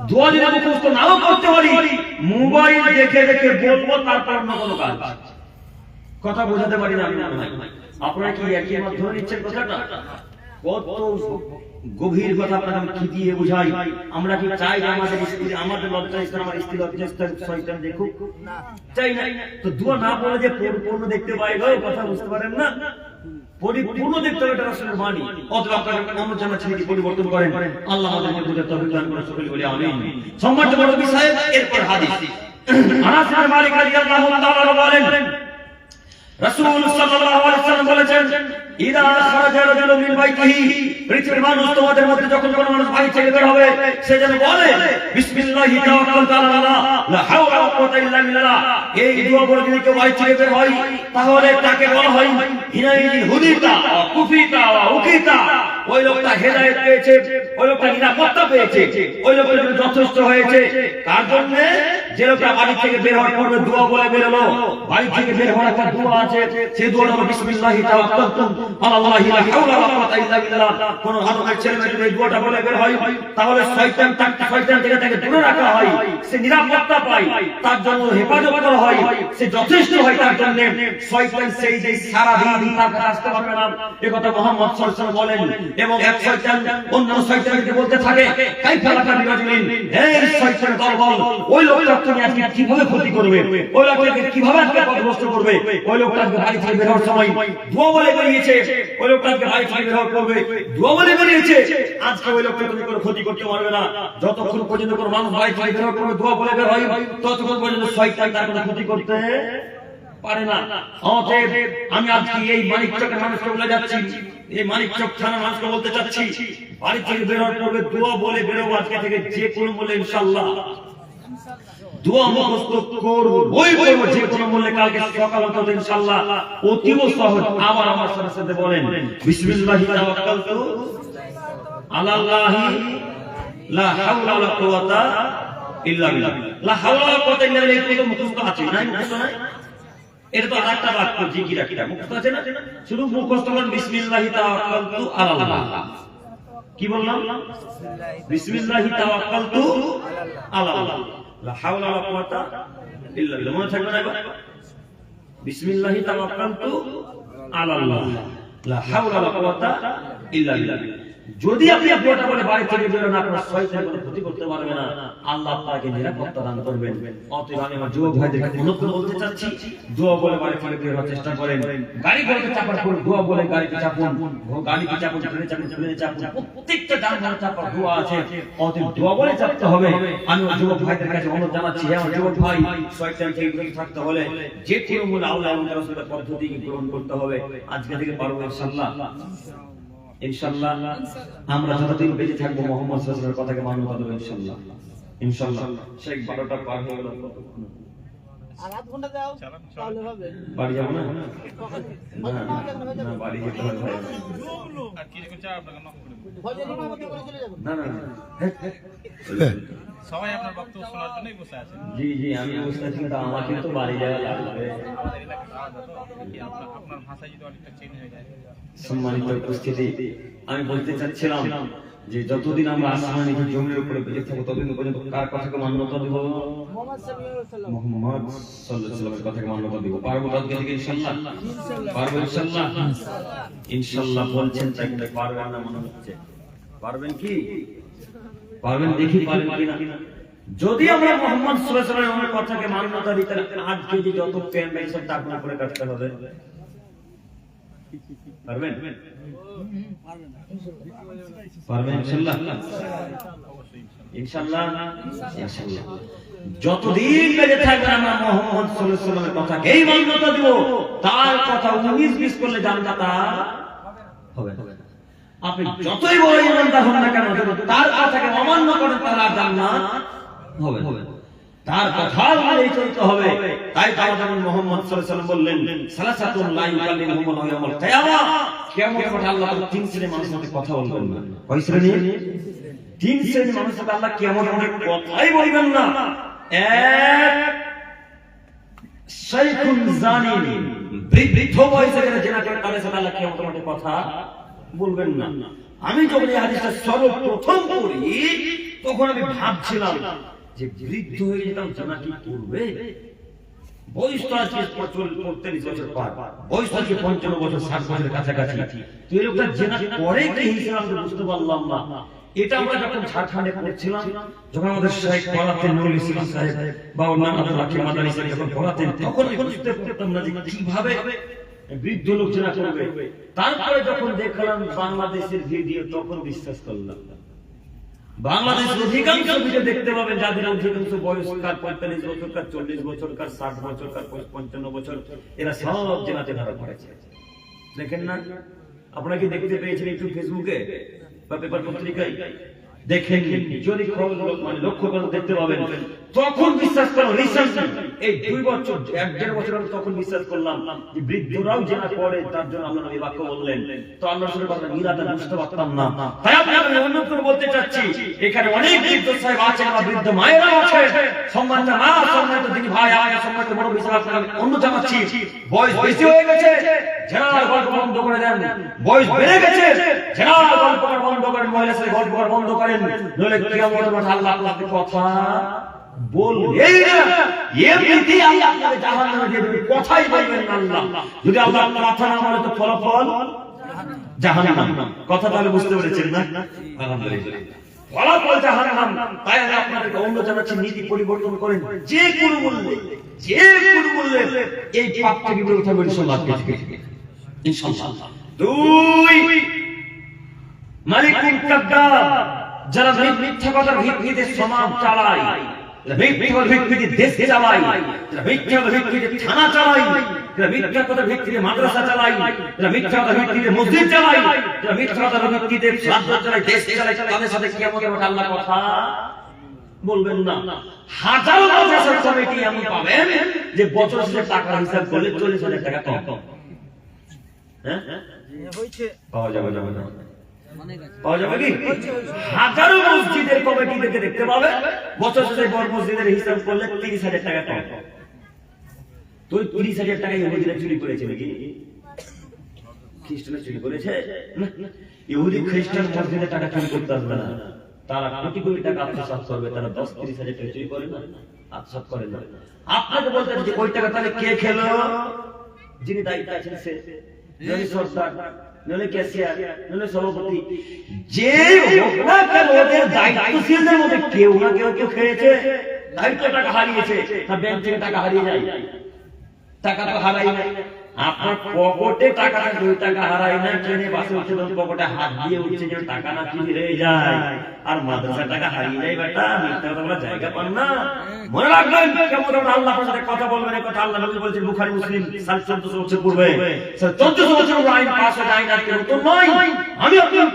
দোয়া যদি মুখস্থ নাও করতে পারি মোবাইল দেখে দেখে বলবো তারপর অন্য কোনো কাজ কথা বোঝাতে পারি না আপনারা কি একই মাধ্যমে নিচ্ছেন কথাটা কত গভীর কথা আপনাকে কি দিয়ে বুঝাই আমরা কি চাই যে আমাদের স্ত্রী আমাদের লজ্জা স্থান আমার স্ত্রী লজ্জা স্থান শয়তান দেখুক চাই না তো দোয়া না বলে যে পরিপূর্ণ দেখতে পাই গো কথা বুঝতে পারেন না পরিপূর্ণ দেখতে হবে এটা রাসূলের বাণী অথবা আপনারা অন্য জানা ছেলেকে পরিবর্তন করেন আল্লাহ আমাদেরকে বুঝার তৌফিক দান করুন সকলে বলি আমিন সম্মানিত নবী সাহেব এরপর হাদিস আনাস বিন মালিক রাদিয়াল্লাহু তাআলা বলেন রাসূল সাল্লাল্লাহু আলাইহি ওয়াসাল্লাম বলেছেন ইদা খারাজা রাজুলুন মিন বাইতিহি পৃথিবীর মানুষ তোমাদের মধ্যে যখন কোনো মানুষ বাড়ি থেকে বের হবে সে যেন বলে বিসমিল্লাহি তাওয়াক্কালতু আলাল্লাহ লা হাওলা ওয়া কুওয়াতা ইল্লা বিল্লাহ এই দোয়া বলে যদি কেউ বাড়ি থেকে বের হয় তাহলে তাকে বলা হয় হিনাইল হুদিতা ওয়া কুফিতা ওয়া উকিতা ওই লোকটা হেদায়েত পেয়েছে ওই লোকটা নিরাপত্তা পেয়েছে ওই লোকের জন্য যথেষ্ট হয়েছে তার জন্য যে লোকটা বাড়ি থেকে বের হওয়ার পূর্বে দোয়া বলে বের হলো বাড়ি থেকে বের হওয়ার একটা দোয়া আছে সেই দোয়াটা হলো বিসমিল্লাহি তাওয়াক্কালতু আলাল্লাহি লা হাওলা ওয়া কুওয়াতা ইল্লা বিল্লাহ কোন আদমের ছেলে মেয়ে এই দোয়াটা বলে বের হয় তাহলে শয়তান থেকে তাকে দূরে রাখা হয় সে নিরাপত্তা পায় তার জন্য হেফাজত করা হয় সে যথেষ্ট হয় তার জন্য শয়তান সেই যে সারা দিন তার কাছে আসতে পারবে না এই কথা মুহাম্মদ সাল্লাল্লাহু আলাইহি ওয়াসাল্লাম বলেন এবং এক শয়তান অন্য শয়তানকে বলতে থাকে কাইফা লাকা বিরাজুলিন এই শয়তান দলবল ওই লোকটা তুমি আজকে কিভাবে ক্ষতি করবে ওই লোকটাকে কিভাবে আজকে পথভ্রষ্ট করবে ওই লোকটাকে বাড়ি থেকে বের হওয়ার সময় দোয়া বলে বেরিয়েছে ওই লোকটাকে বাড়ি থেকে বের হওয়ার করবে দোয়া বলে বেরিয়েছে আজকে ওই লোকটা তুমি কোনো ক্ষতি করতে পারবে না যতক্ষণ পর্যন্ত কোনো মানুষ বাড়ি থেকে বের হওয়ার করবে দোয়া বলে বের হয় ততক্ষণ পর্যন্ত শয়তান তার কোনো ক্ষতি করতে পারে না অতএব আমি আজকে এই মানিকচকের মানুষকে বলে যাচ্ছি এই মানিকচক থানার মানুষকে বলতে চাচ্ছি বাড়ি থেকে বের হওয়ার পূর্বে দোয়া বলে বেরোবো আজকে থেকে যে কোনো বলে ইনশাআল্লাহ দোয়া মুখস্থ করব ওই করব যে কোনো মূল্যে কালকে সকাল হতে ইনশাআল্লাহ অতীব সহজ আবার আমার সাথে বলেন বিসমিল্লাহি তাওয়াক্কালতু আলাল্লাহি লা হাওলা ওয়ালা কুওয়াতা ইল্লা বিল্লাহ লা হাওলা ওয়ালা কুওয়াতা ইল্লা বিল্লাহ এই তো মুখস্থ আছে না মুখস্থ নাই এটা তো আরেকটা বাক্য জিকির একটা মুখস্থ আছে না শুধু মুখস্থ করেন বিসমিল্লাহি তাওয়াক্কালতু আলাল্লাহ কি বললাম বিসমিল্লাহি তাওয়াক্কালতু আলাল্লাহ লা হাওলা ওয়ালা কুওয়াতা ইল্লা বিল্লাহ মনে থাকবে না বিসমিল্লাহি তাওয়াক্কালতু আলাল্লাহ লা হাওলা ওয়ালা কুওয়াতা ইল্লা বিল্লাহ যদি আপনি দোয়াটা বলে বাড়ি থেকে বের না আপনার শয়তান কোনো ক্ষতি করতে পারবে না আল্লাহ আপনাকে নিরাপত্তা দান করবেন অতএব আমি আমার যুবক ভাইদেরকে অনুরোধ বলতে চাচ্ছি দোয়া বলে বাড়ি থেকে বের হওয়ার চেষ্টা করেন গাড়ি ঘোড়াতে চাপার পর দোয়া বলে গাড়িতে চাপুন গাড়িতে চাপুন ট্রেনে চাপুন প্রত্যেকটা যানবাহনে চাপার দোয়া আছে অতএব দোয়া বলে চাপতে হবে আমি আমার যুবক ভাইদের কাছে অনুরোধ জানাচ্ছি হে আমার যুবক ভাই শয়তান থেকে দূরে থাকতে হলে যে কোনো মূল আল্লাহ এবং রাসূলের পদ্ধতি গ্রহণ করতে হবে আজকে থেকে পারবো ইনশাআল্লাহ ইনশাআল্লাহ আমরা যতদিন বেঁচে থাকবো মুহাম্মদ সাল্লাল্লাহু আলাইহি ওয়াসাল্লামের কথাকে মানবো ইনশাআল্লাহ ইনশাআল্লাহ শেখ 12টা পার হয়ে গেল কতক্ষণ আর আধ ঘন্টা দাও তাহলে হবে বাড়ি যাব না না বাড়ি যেতে হবে আর কি রেখে চা আপনাকে নক করে দেব ফজরের নামাজে করে চলে যাব না না সবাই আপনার বক্তব্য শোনার জন্যই বসে আছেন জি জি আমি বুঝতে পারছি না আমাকে তো বাড়ি যাওয়া লাগবে আমাদের এলাকায় আওয়াজ হতো আপনার ভাষা যদি অনেকটা চেঞ্জ হয়ে যায় সম্মানিত উপস্থিতি আমি বলতে চাচ্ছিলাম যে যতদিন আমরা আসমানি জমির উপরে বেঁচে থাকবো ততদিন পর্যন্ত কার কথাকে মান্যতা দেব মুহাম্মদ সাল্লাল্লাহু আলাইহি ওয়াসাল্লাম মুহাম্মদ সাল্লাল্লাহু আলাইহি ওয়াসাল্লামের কথাকে মান্যতা দেব পারবো আজকে থেকে ইনশাআল্লাহ পারবো ইনশাআল্লাহ ইনশাআল্লাহ বলছেন তাই পারবেন না মনে হচ্ছে পারবেন কি পারবেন দেখি পারেন কিনা যদি আমরা মুহাম্মদ সাল্লাল্লাহু আলাইহি ওয়াসাল্লামের কথাকে মান্যতা দিই তাহলে আজ যদি যত প্যান সব টাকা করে কাটতে হবে পারবেন পারবেন ইনশাআল্লাহ ইনশাআল্লাহ ইনশাআল্লাহ যতদিন বেঁচে থাকবেন আমরা মুহাম্মদ সাল্লাল্লাহু আলাইহি ওয়াসাল্লামের কথাকেই মান্যতা দেব তার কথা 19-20 করলে জান্নাত হবে আপনি যতই বড় ইমানদার হন না কেন তার কথাকে অমান্য করেন তাহলে জান্নাত হবে তার কথা অনুযায়ী চলতে হবে তাই আমাদের মুহাম্মদ সাল্লাল্লাহু আলাইহি ওয়াসাল্লাম বললেন সালাসাতুন লা ইউকাল্লিমুহুম ইয়াউমাল কিয়ামা কিয়ামতের মাঠে আল্লাহ তিন শ্রেণীর মানুষের সাথে কথা বলবেন না কয় শ্রেণী তিন শ্রেণীর মানুষের সাথে আল্লাহ কিয়ামতের মাঠে কথাই বলবেন না এক শাইখুন জানি, বৃদ্ধ বয়সে যারা জেনা করে তাদের সাথে আল্লাহ কিয়ামতের মাঠে কথা বলবেন না। আমি যখন এই হাদিসটা সর্বপ্রথম পড়ি তখন আমি ভাবছিলাম যে বৃদ্ধ হয়ে যেতাম জেনা কি করবে? বয়স তো আজকে 45 বছর পার, বয়স তো আজকে 55 বছর 60 বছরের কাছাকাছি। তো এই লোকটা জেনা করে কি হিসেবে আমি বুঝতে পারলাম না। এটা আমরা যখন ঝাড়খণ্ডে পড়ছিলাম, যখন আমাদের শেখ পড়াতেন নুরুল ইসলাম সাহেব বা অন্যান্য রাখি মাদানী সাহেব যখন পড়াতেন, তখন আমি বুঝতে পারতাম না যে কিভাবে বৃদ্ধ লোক জেনা করবে। তারপরে যখন দেখলাম বাংলাদেশের ভিডিও, তখন বিশ্বাস করলাম। বাংলাদেশের অধিকাংশ ভিডিও দেখতে পাবেন যাদের অধিকাংশ বয়স্কার 45 বছরকার, 40 বছরকার, 60 বছরকার, 55 বছর, এরা সব জেনাতে ধরা পড়েছে। দেখেন না? আপনারা কি দেখতে পেয়েছেন একটু ফেসবুকে বা পেপার পত্রিকায়? দেখেন, যদি মানে লক্ষ্য করে দেখতে পাবেন। তখন বিশ্বাস করো, রিসেন্ট এই 2 বছর 1.5 বছর আগে তখন বিশ্বাস করলাম যে বৃদ্ধরাও জেনা করে, তার জন্য আল্লাহ নবী বাক্য বললেন। তো আল্লাহ রাসূলের কথা মিরাটা বুঝতে পারতাম না। তাই আমি অনুরোধ করে বলতে চাচ্ছি, এখানে অনেক বৃদ্ধ সাহেব আছেন বা বৃদ্ধ মায়েরা আছেন, সম্মানিত মা, সম্মানিত দিদি ভাই, আমি সম্মানিত বড় বিষয় আপনাকে অন্য জানাচ্ছি, বয়স বেশি হয়ে গেছে, জেনার গল্প বন্ধ করে দেন। বয়স বেড়ে গেছে, জেনার গল্প বন্ধ করেন, মহিলা সাথে গল্প বন্ধ করেন, নইলে কিয়ামতের মাঠে আল্লাহ আপনাকে কথা বলবেই না। এমনিতে আল্লাহ আপনাকে জাহান্নামে দিয়ে দেবে, কথাই বলবেন না আল্লাহ। যদি আল্লাহ আপনার কথা না বলে তো ফলাফল জাহান্নাম। কথা তাহলে বুঝতে পেরেছেন না? আলহামদুলিল্লাহ, ফলাফল জাহান্নাম। তাই আমি আপনাদেরকে অনুরোধ জানাচ্ছি, নীতি পরিবর্তন করেন, যে কোনো মূল্যে, যে কোনো মূল্যে এই পাপ থেকে বিরত থাকবেন ইনশাআল্লাহ। ইনশাআল্লাহ। 2 মালিকুল কাদ্দাব, যারা মিথ্যা কথার ভিত্তিতে সমাজ চালায়, মিথ্যা কথার ভিত্তিতে দেশ চালায়, মিথ্যা কথার ভিত্তিতে থানা চালায়, মিথ্যা কথার ভিত্তিতে মাদ্রাসা চালায়, মিথ্যা কথার ভিত্তিতে মসজিদ চালায়, মিথ্যা কথার ভিত্তিতে রাষ্ট্র চালায়, দেশ চালায়, তাদের সাথে কিয়ামতের মাঠে আল্লাহ কথা বলবেন না। হাজারো মাদ্রাসার কমিটি এমন পাবেন যে বছর শেষে টাকার হিসাব করলে 40,000 টাকা কম। হ্যাঁ, পাওয়া যাবে না, পাওয়া যাবে কি? হাজারো মসজিদের কমিটি দেখতে পাবে বছর শেষে বড় মসজিদের হিসাব করলে 30,000 টাকা কম। তো 30,000 টাকা ইহুদিরা চুরি করেছে নাকি? খ্রিস্টানরা চুরি করেছে? ইহুদি খ্রিস্টান মসজিদে টাকা চুরি করতে আসবে না, তারা কোটি কোটি টাকা আত্মসাৎ করবে। তারা 10-30,000 টাকা চুরি করে না, আত্মসাৎ করে না। আপনাকে বলতে যে ওই টাকা তাহলে কে খেলো? যিনি দায়িত্বে আছেন সে, যিনি সরকার, নইলে ক্যাশিয়ার, নইলে সভাপতি, যে হোক না কেন ওদের দায়িত্বশীলদের মধ্যে কেউ না কেউ খেয়েছে। দায়িত্ব টাকা হারিয়েছে, তার ব্যাংক থেকে টাকা হারিয়ে যায়, টাকা তো হারাই নাই। আপনার পকেটে টাকা 2 টাকা হারাই না, ট্রেনে বাসে উঠছে তখন পকেটে হাত দিয়ে উঠছে যেন টাকা না চুরি হয়ে যায়। আর মাদ্রাসা টাকা হারিয়ে যায় বেটা, মিথ্যা কথা বলার জায়গা পান না। মনে রাখবেন, কেমন আল্লাহ আপনার সাথে কথা বলবেন, এই কথা আল্লাহ নবী বলেছেন বুখারী মুসলিম 1400 বছর পূর্বে। 1400 বছর পূর্বে আইন পাস হয়ে আইন আজকে নতুন নয়। আমি আপনার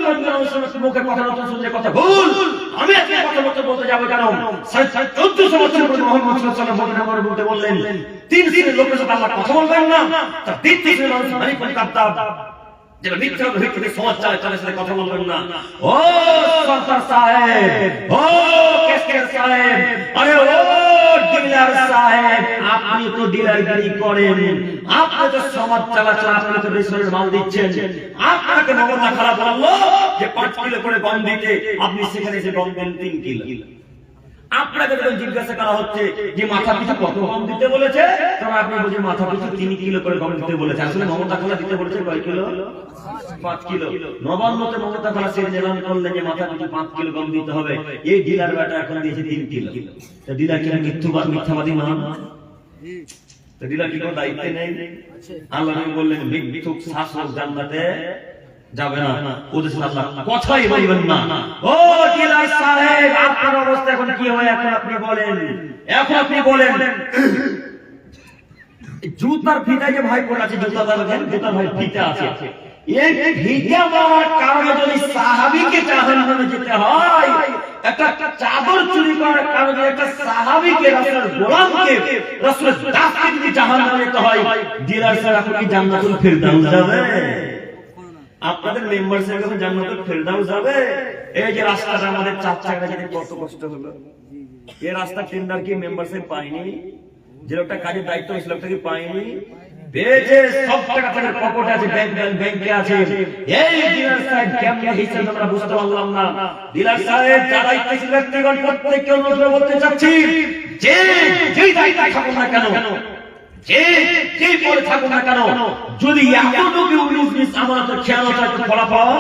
মুখের কথা নতুন শুনলে কথা ভুল। আমি আজকে কথা বলতে যাবো কেন? 1400 বছর পূর্বে মুহাম্মদ সাল্লাল্লাহু আলাইহি ওয়াসাল্লাম বলতে বললেন 3 শ্রেণীর লোকের সাথে আল্লাহ কথা বলবেন না। তার 3 শ্রেণীর মানুষ মালিকুল কাদ্দাব, যারা মিথ্যা ভিত্তিতে সমাজ চালায়, তাদের সাথে কথা বলবেন না। ও সরকার সাহেব, ও কেসকের সাহেব, আরে ও ডিলার সাহেব, আপনি তো ডিলারগিরি করেন, আপনি তো সমাজ চালাচ্ছেন, আপনি তো রেশনের মাল দিচ্ছেন। আপনাকে মমতা খারাপ বললো যে 5 কিলো করে গম দিতে, আপনি সেখানে এসে গম দেন 3 কিলো। আপনাকে যখন জিজ্ঞাসা করা হচ্ছে যে মাথা পিছু কত গম দিতে বলেছে, তখন আপনি বলছেন মাথা পিছু 3 কিলো করে গম দিতে বলেছে। আসলে মমতা খালা দিতে বলেছে কয় কিলো? 5 কিলো। নবান্নতে মমতা খালা সে এলান করলেন যে মাথা পিছু 5 কিলো গম দিতে হবে। এই ডিলার বেটা এখন দিয়েছে 3 কিলো। তো ডিলার কি মিথ্যাবাদী না? তো ডিলার কি কোনো দায়িত্ব নেই? আল্লাহ নবী বললেন মিথ্যুক শাসক জান্নাতে যাবে না, ওদের সাথে আল্লাহ কথাই বলবেন না। ও ডিলার সাহেব, আপনার অবস্থা এখন কি হয় এখন আপনি বলেন। এখন আপনি বলেন জুতার ফিতা যে ভাই পড়ে আছে, জুতার ভাই ফিতা আছে, এই ফিতা মারার কারণে যদি সাহাবীকে জাহান্নামে যেতে হয়, একটা চাদর চুরি করার কারণে একটা সাহাবীকে রাসূলের গোলামকে রাসূলের দাসকে যদি জাহান্নামে যেতে হয়, ডিলার সাহেব আপনি কি জান্নাতুল ফেরদাউস যাবে? আপনাদের মেম্বার সাহেব যখন জান্নাতুল ফেরদাউস যাবে, এই যে রাস্তাটা আমাদের 4 চাকা যেতে কত কষ্ট হলো, এই রাস্তা টেন্ডার কি মেম্বার সাহেব পায়নি? যে লোকটা কাজের দায়িত্ব সে লোকটাকে পায়নি, পেয়েছে, সব টাকা তাদের পকেটে আছে, ব্যাংকে আছে। এই ডিলার সাহেব কেমন হিসাব আমরা বুঝতে পারলাম না। ডিলার সাহেব যারা ইত্যাদি ব্যক্তিগণ প্রত্যেককে অনুরোধ বলতে চাচ্ছি, যে যেই দায়িত্ব থাকুন না কেন, যে পরে থাকুন না কেন, যদি এখনো কেউ নিজ আমাদের খেয়াল থাকে ফলাফল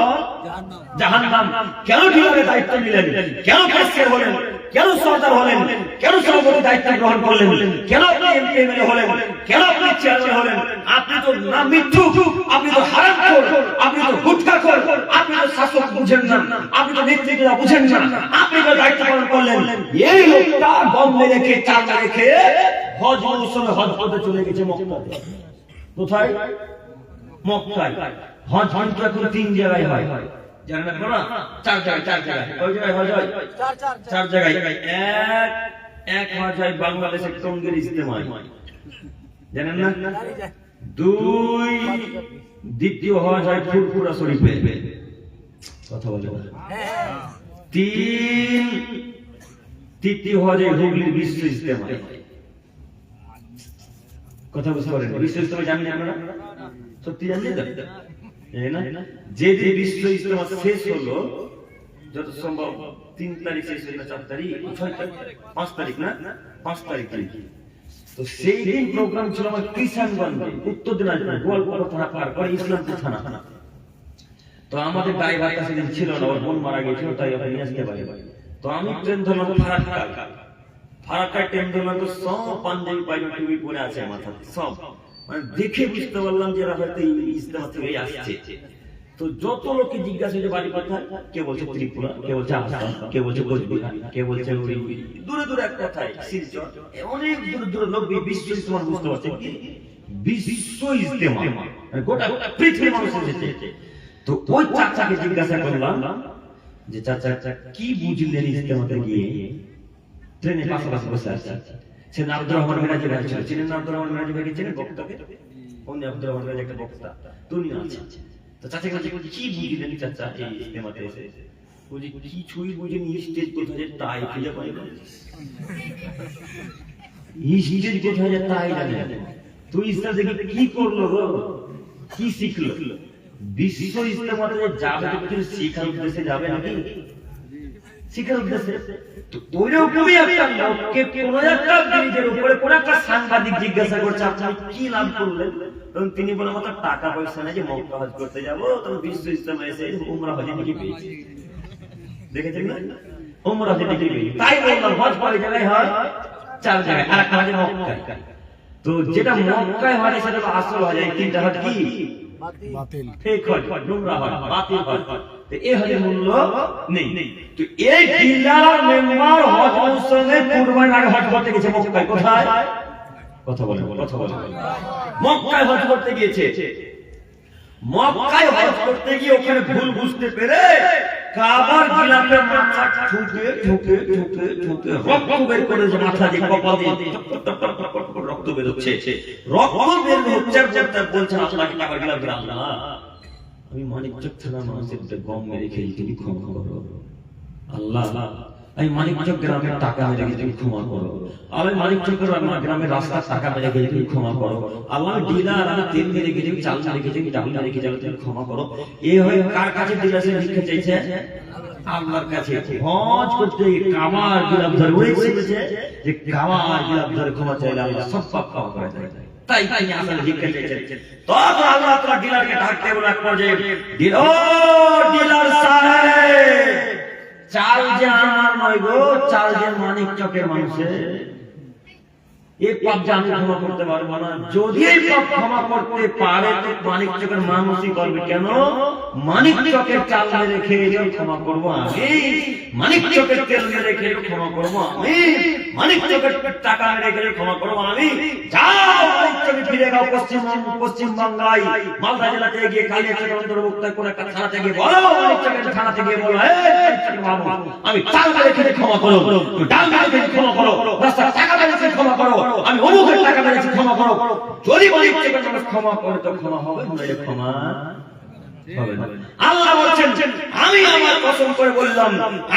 জাহান্নাম। কেন ডিলারের দায়িত্ব নিলেন, কেন ক্যাশিয়ার হলেন, কেন সরদার হলেন, কেন সভাপতি দায়িত্ব গ্রহণ করলেন, কেন আপনি এমপি এমএলএ হলেন, কেন আপনি চেয়ারম্যান হলেন? আপনি তো না মিথ্যুক, আপনি তো হারামখোর, আপনি তো গুটখাখোর, আপনি তো শাসক বুঝেন না, আপনি তো নেতৃত্ব বুঝেন না, আপনি তো দায়িত্ব পালন করলেন। এই লোকটা গম রেখে চাল রেখে হজ মৌসুমে হজ করতে চলে গেছে মক্কাতে। কোথায়? মক্কায়। হজ তো এখন 3 জায়গায় হয়, জানেন আপনারা? 4 জায়গায়। কয় জায়গায় হজ হয়? 4 জায়গায়। এক হজ হয় বাংলাদেশের টঙ্গীর ইজতেমায়, জানেন না? 2 দ্বিতীয় হজ হয় ফুরফুরা শরীফে, কথা বলে। 3 তৃতীয় হজ হয় হুগলির বিশ্ব ইজতেমায়। কথা বুঝতে পারেন? বিশ্ব ইজতেমা জানেন আপনারা? সত্যি জানেন না? যে বিশ্ব ইজতেমা শেষ হলো যত সম্ভব 3 তারিখ শেষ হলো, 4 তারিখ, 6 তারিখ, 5 তারিখ না, 5 তারিখ। তো সেই দিন প্রোগ্রাম ছিল আমার কিষানগঞ্জে, উত্তর দিনাজপুর, গোয়ালপাড়া থানা পার করে ইসলামপুর থানা। তো আমাদের ড্রাইভারটা সেদিন ছিল না, ওর বোন মারা গেছিল, তাই ওকে নিয়ে আসতে পারি। তো আমি ট্রেন ধরলাম ফারাক্কায় ট্রেন ধরলাম। তো সব পাঞ্জাবি পাইজামা টুপি পরে আছে মাথায়, সব মানে দেখে বুঝতে পারলাম যে এরা হয়তো ইজতেমা থেকে আসছে। তো যত লোককে জিজ্ঞাসা যে বাড়ি কোথায়, কে বলছে ত্রিপুরা, কে বলছে আসাম, কে বলছে কোচবিহার, কে বলছে দূরে দূরে এক কথায় শিলচর, অনেক দূরে দূরে লোক বিশ্ব ইজতেমা বুঝতে পারছে কি বিশ্ব ইজতেমা, মানে গোটা পৃথিবীর মানুষ এসেছে। তো ওই চাচাকে জিজ্ঞাসা করলাম যে চাচা কি বুঝলেন ইজতেমাতে গিয়ে? ট্রেনের পাশাপাশি বসে আছে, সে আব্দুর রহমান মিরাজি ভাই ছিল, চিনেন আব্দুর রহমান মিরাজি ভাইকে? চিনেন বক্তাকে? কোন আব্দুর রহমান মিরাজি? একটা বক্তা, তুমি আছে। তো চাচা কাছে কি বুঝলেন চাচা এই ইজতেমাতে এসে? বলি কিছুই বুঝিনি, স্টেজ কোথায় যে তাই খুঁজে পাই না, স্টেজ কোথায় যে তাই জানে। তুই ইসলাম দেখে কি করলো গো, কি শিখলো? বিশ্ব ইজতেমাতে যাবে তো কিছু শিখার উদ্দেশ্যে যাবে নাকি? শিখার উদ্দেশ্যে। তো ওইরকমই একটা লোককে কোনো একটা ব্রিজের উপরে কোনো একটা সাংবাদিক জিজ্ঞাসা করছে আপনি কি লাভ করলেন? তখন তিনি বলে আমার টাকা পয়সা নেই যে মক্কা হজ করতে যাবো, তখন বিশ্ব ইজতেমা এসে উমরা হজে নাকি পেয়েছি। দেখেছেন না? উমরা হজে নাকি পেয়েছি। তাই বললাম হজ কয় জায়গায় হয়? 4 জায়গায়, আর একটা হজে মক্কায়। তো যেটা মক্কায় হয় সেটা তো আসল হজ, এই 3টা হজ কি বাতিল, ফেক হজ, নোংরা হজ, বাতিল হজ। তো এই হজের মূল্য নেই। তো এই ডিলার মেম্বার হজ মৌসুমে কুরবানির আগে হজ করতে গেছে মক্কায়। কোথায়? কথা বলে মক্কায় হজ করতে গিয়েছে। মক্কায় হজ করতে গিয়ে ওখানে ভুল বুঝতে পেরে কাবার গিলাফে মাথা ঠুকে রক্ত বের করেছে, মাথা দিয়ে কপাল দিয়ে রক্ত বের হচ্ছে, রক্ত বের হচ্ছে। আর বলছেন আপনাকে কাবার গিলাফ দিলাম না, আমি মানিকচক থানার মানুষের গম মেরে খেয়ে তুমি ক্ষমা করো আল্লাহ, আমি মানিকচক গ্রামের টাকা মেরে গেছি তুমি ক্ষমা করো, আমি মানিকচক গ্রামের রাস্তার টাকা মেরে গেছি তুমি ক্ষমা করো আল্লাহ, ডিলার আমি তেল মেরে গেছি, চাল মেরে গেছি, ডাল মেরে গেছি, তুমি ক্ষমা করো। এই হয়ে কার কাছে ডিলার সে ভিক্ষা চাইছে? আল্লাহর কাছে। হজ করতে কাবার গিলাফ ধরে উড়েছে যে কাবার গিলাফ ধরে ক্ষমা চাইলে আল্লাহ সব পাপ ক্ষমা করে দেয়। তাই তিনি আসলে ভিক্ষা চাইছেন। তখন আল্লাহ তাআলা ডিলারকে ডাকতে বলে এক পর্যায়ে, ডিলার সাহেব, চাল যে আমার নয় গো, চাল যে মানিকচকের মানুষের, এই পাপ যে আমি ক্ষমা করতে পারবো না। যদি এই পাপ ক্ষমা করতে পারে তো মানিকচকের মানুষই করবে। কেন? মানিকচকের চাল মেরে খেয়ে ক্ষমা করবো আমি, মানিকচকের তেল মেরে খেয়ে ক্ষমা করবো আমি, মানিকচকের টাকা মেরে খেয়ে ক্ষমা করবো আমি। যাও মানিকচকে ফিরে যাও পশ্চিম বাংলায় মালদা জেলাতে গিয়ে কালিয়াচকের অন্তর্ভুক্ত করে একটা থানাতে গিয়ে বলো, মানিকচকের থানাতে গিয়ে বলো, আমি চাল মেরে খেয়ে ক্ষমা করো, ডাল মেরে খেয়ে ক্ষমা করো, রাস্তার টাকা মেরে খেয়ে ক্ষমা করো, আমি অমুকের টাকা মেরেছি ক্ষমা করো। যদি মানিকচকের মানুষ ক্ষমা করে তো ক্ষমা হবে, ক্ষমা হবে না। আল্লাহ বলছেন আমি আমার কসম করে বললাম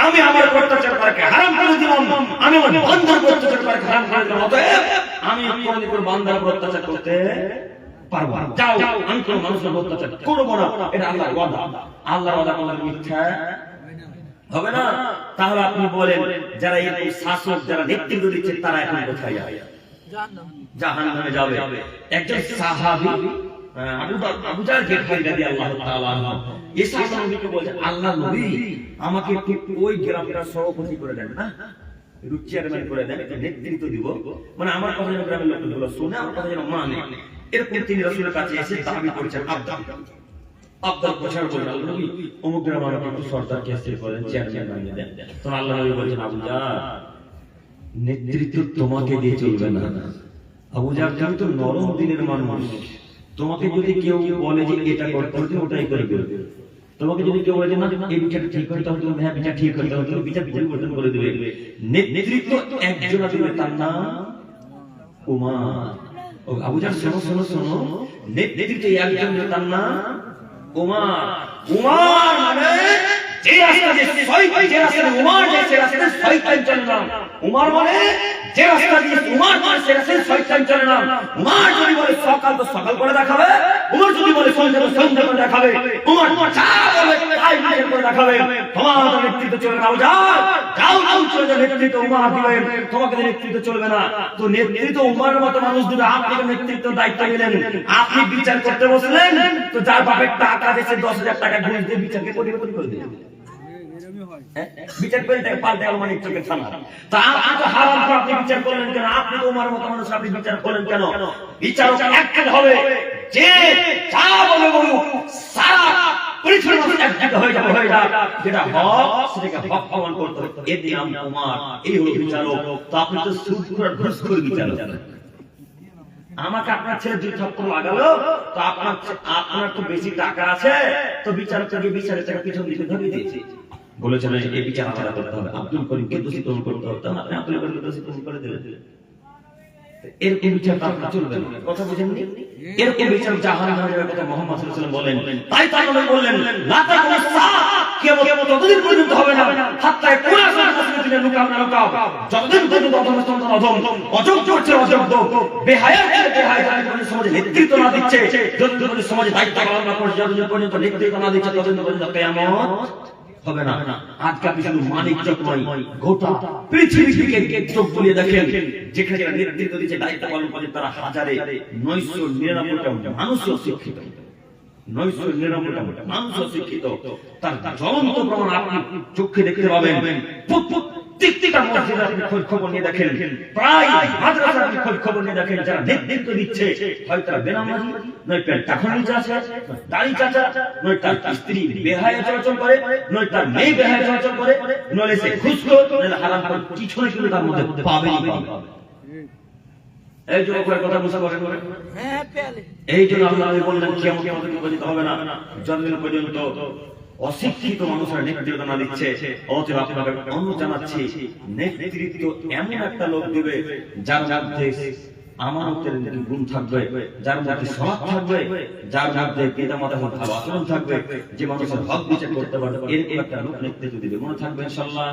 আমি আমার অত্যাচার করাকে হারাম করে দিলাম, আমি আমার বান্দার অত্যাচার করাকে হারাম করে দিলাম, অতএব আমি কোনদিন কোনো বান্দার উপর অত্যাচার করতে পারবো না। যাও, আমি কোনো মানুষের উপর অত্যাচার করবো না, এটা আল্লাহর ওয়াদা। আল্লাহর ওয়াদা কোনদিন মিথ্যা হবে না। তাহলে আপনি বলেন যারা এই শাসক যারা নেতৃত্ব দিচ্ছে তারা এখন কোথায় যাবে? জাহান্নামে যাবে। একজন সাহাবী আবু জাহল গিরফতারি রাদিয়াল্লাহু তাআলা আনহু ঈসা নবীকে বলছে আল্লাহ নবী আমাকে একটু ওই গ্রামটা সভাপতি করে দেন না, একটু চেয়ারম্যান করে দেন, একটু নেতৃত্ব দিব, মানে আমার কথা যেন গ্রামের লোকগুলো শুনে, আমার কথা যেন মানে। এরকম তিনি রাসূলের কাছে এসে দাবি করেছেন আব্দুল বশর বলেন আল্লাহ নবী অমুক গ্রামে আমাকে একটু সরদার কেসে করেন, চেয়ারম্যান বানিয়ে দেন। তো আল্লাহ নবী বলেছেন আবু জাহল নেতৃত্ব তোমাকে দিয়ে চলবে না। আবু জাহল তুমি তো নরম দিনের মানুষ, তোমাকে যদি কেউ বলে যে এটা করতে হবে ওটাই করে দেবে, তোমাকে যদি কেউ বলে যে না এই বিচারটা ঠিক করতে হবে তুমি হ্যাঁ বিচার ঠিক করতে হবে তুমি বিচার পরিবর্তন করে দেবে। নেতৃত্ব একজন আছে তার নাম উমার। ও আবু জাহল শোনো শোনো শোনো, নেতৃত্ব একজন তার নাম উমার। উমার মানে যে রাস্তা দিয়ে শয়তান, যে রাস্তা দিয়ে উমার যায় সে রাস্তা দিয়ে শয়তান চলে না। উমার মানে যে রাস্তা দিয়ে উমার যায় সে রাস্তা দিয়ে শয়তান চলে না। উমার যদি বলে সকাল তো সকাল করে দেখাবে, উমার যদি বলে সন্ধ্যা তো সন্ধ্যা করে দেখাবে, উমার যা বলে তাই নিজের করে দেখাবে। তোমার নেতৃত্ব চলবে না, যাও যাও যাও চলে যাও, নেতৃত্ব উমার দিবেন, তোমাকে নেতৃত্ব চলবে না। তো নেতৃত্ব উমারের মতো মানুষ দিবে, আপনি নেতৃত্ব দায়িত্ব নিলেন, আপনি বিচার করতে বসলেন, তো যার বাপের টাকা দিয়েছে 10,000 টাকা ঘুষ দিয়ে বিচারকে পরিবর্তন করে দিলেন। বিচার করে তাকে পাল্টে আলমানি চোখে থানা। তা আপনি তো হারাম করে আপনি বিচার করলেন কেন? আপনি তো উমার মতো মানুষ, আপনি বিচার করলেন কেন? বিচারক একটা হবে যে যা বলে বলুক সারা পৃথিবীর মানুষ একজোট হয়ে যাবে, হয়ে যাক, যেটা হক সেটাকে হক প্রমাণ করতে হবে। এর নাম উমার, এই হলো বিচারক। তো আপনি তো সুদখোর ঘুষখোর বিচারক। আমাকে আপনার ছেলে 2 থাপ্পড় লাগালো, তো আপনার তো বেশি টাকা আছে, তো বিচারককে বিচারের টাকা পিছন দিকে ধরিয়ে দিয়েছি, বলেছেন এই বিচার আলাদা করতে হবে, আব্দুল করিমকে দোষী প্রমাণ করতে হবে, আপনি আব্দুল করিমকে দোষী প্রমাণ করে দিলেন। এরকম বিচার আপনার চলবে না, কথা বুঝেননি? এরকম বিচার জাহান্নামে যাবে কথা মুহাম্মদ সাল্লাল্লাহু আলাইহি ওয়াসাল্লাম বলেন। তাই তো আল্লাহ বললেন লা তাকুমুস সাআ, কিয়ামত ততদিন পর্যন্ত হবে না হাত্তা কুরাসুল মুসলিমিনের লুকাও না লুকাও, যতদিন পর্যন্ত অধম অযোগ্য হচ্ছে অযোগ্য, বেহায়া হচ্ছে বেহায়া, যতদিন সমাজে নেতৃত্ব না দিচ্ছে, যতদিন সমাজে দায়িত্ব পালন না করছে, যতদিন পর্যন্ত নেতৃত্ব না দিচ্ছে, ততদিন পর্যন্ত কিয়ামত হবে না। আজকে আপনি শুধু মানিক চোখ নয়, গোটা পৃথিবী থেকে চোখ বুলিয়ে দেখেন, যেখানে যারা নেতৃত্ব দিচ্ছে দায়িত্ব পালন করে তারা হাজারে 999টা মানুষ অশিক্ষিত, 999টা মানুষ অশিক্ষিত। তার জ্বলন্ত প্রমাণ আপনি চোখে দেখতে পাবেন। প্রত্যেকটা মসজিদে আপনি খোঁজ খবর নিয়ে দেখেন, প্রায় মাদ্রাসায় আপনি খোঁজ খবর নিয়ে দেখেন, যারা নেতৃত্ব দিচ্ছে হয় তারা বেনামাজি, নয় তার টাকার নিচে আছে, দাড়ি চাচা, নয় তার স্ত্রী বেহায়া চলাচল করে, নয় তার মেয়ে বেহায়া চলাচল করে, নয় সে ঘুষখোর, নয় হারাম করে, কিছু না কিছু তার মধ্যে পাবেই পাবে। এই জন্য কথা বুঝতে পারেন, এই জন্য আল্লাহ বললেন কিয়ামত পর্যন্ত হবে না যতদিন পর্যন্ত অশিক্ষিত মানুষরা নেতৃত্ব না দিচ্ছে। অতএব আপনাকে অনুরোধ জানাচ্ছি, নেতৃত্ব এমন একটা লোক দেবে যার মধ্যে আমানতের গুণ থাকবে, যার মধ্যে সৎ থাকবে, যার মধ্যে পিতামাতার ভালো আচরণ থাকবে, যে মানুষের হক বিচার করতে পারবে, এরকম একটা লোক নেতৃত্ব দিবে। মনে থাকবে ইনশাআল্লাহ।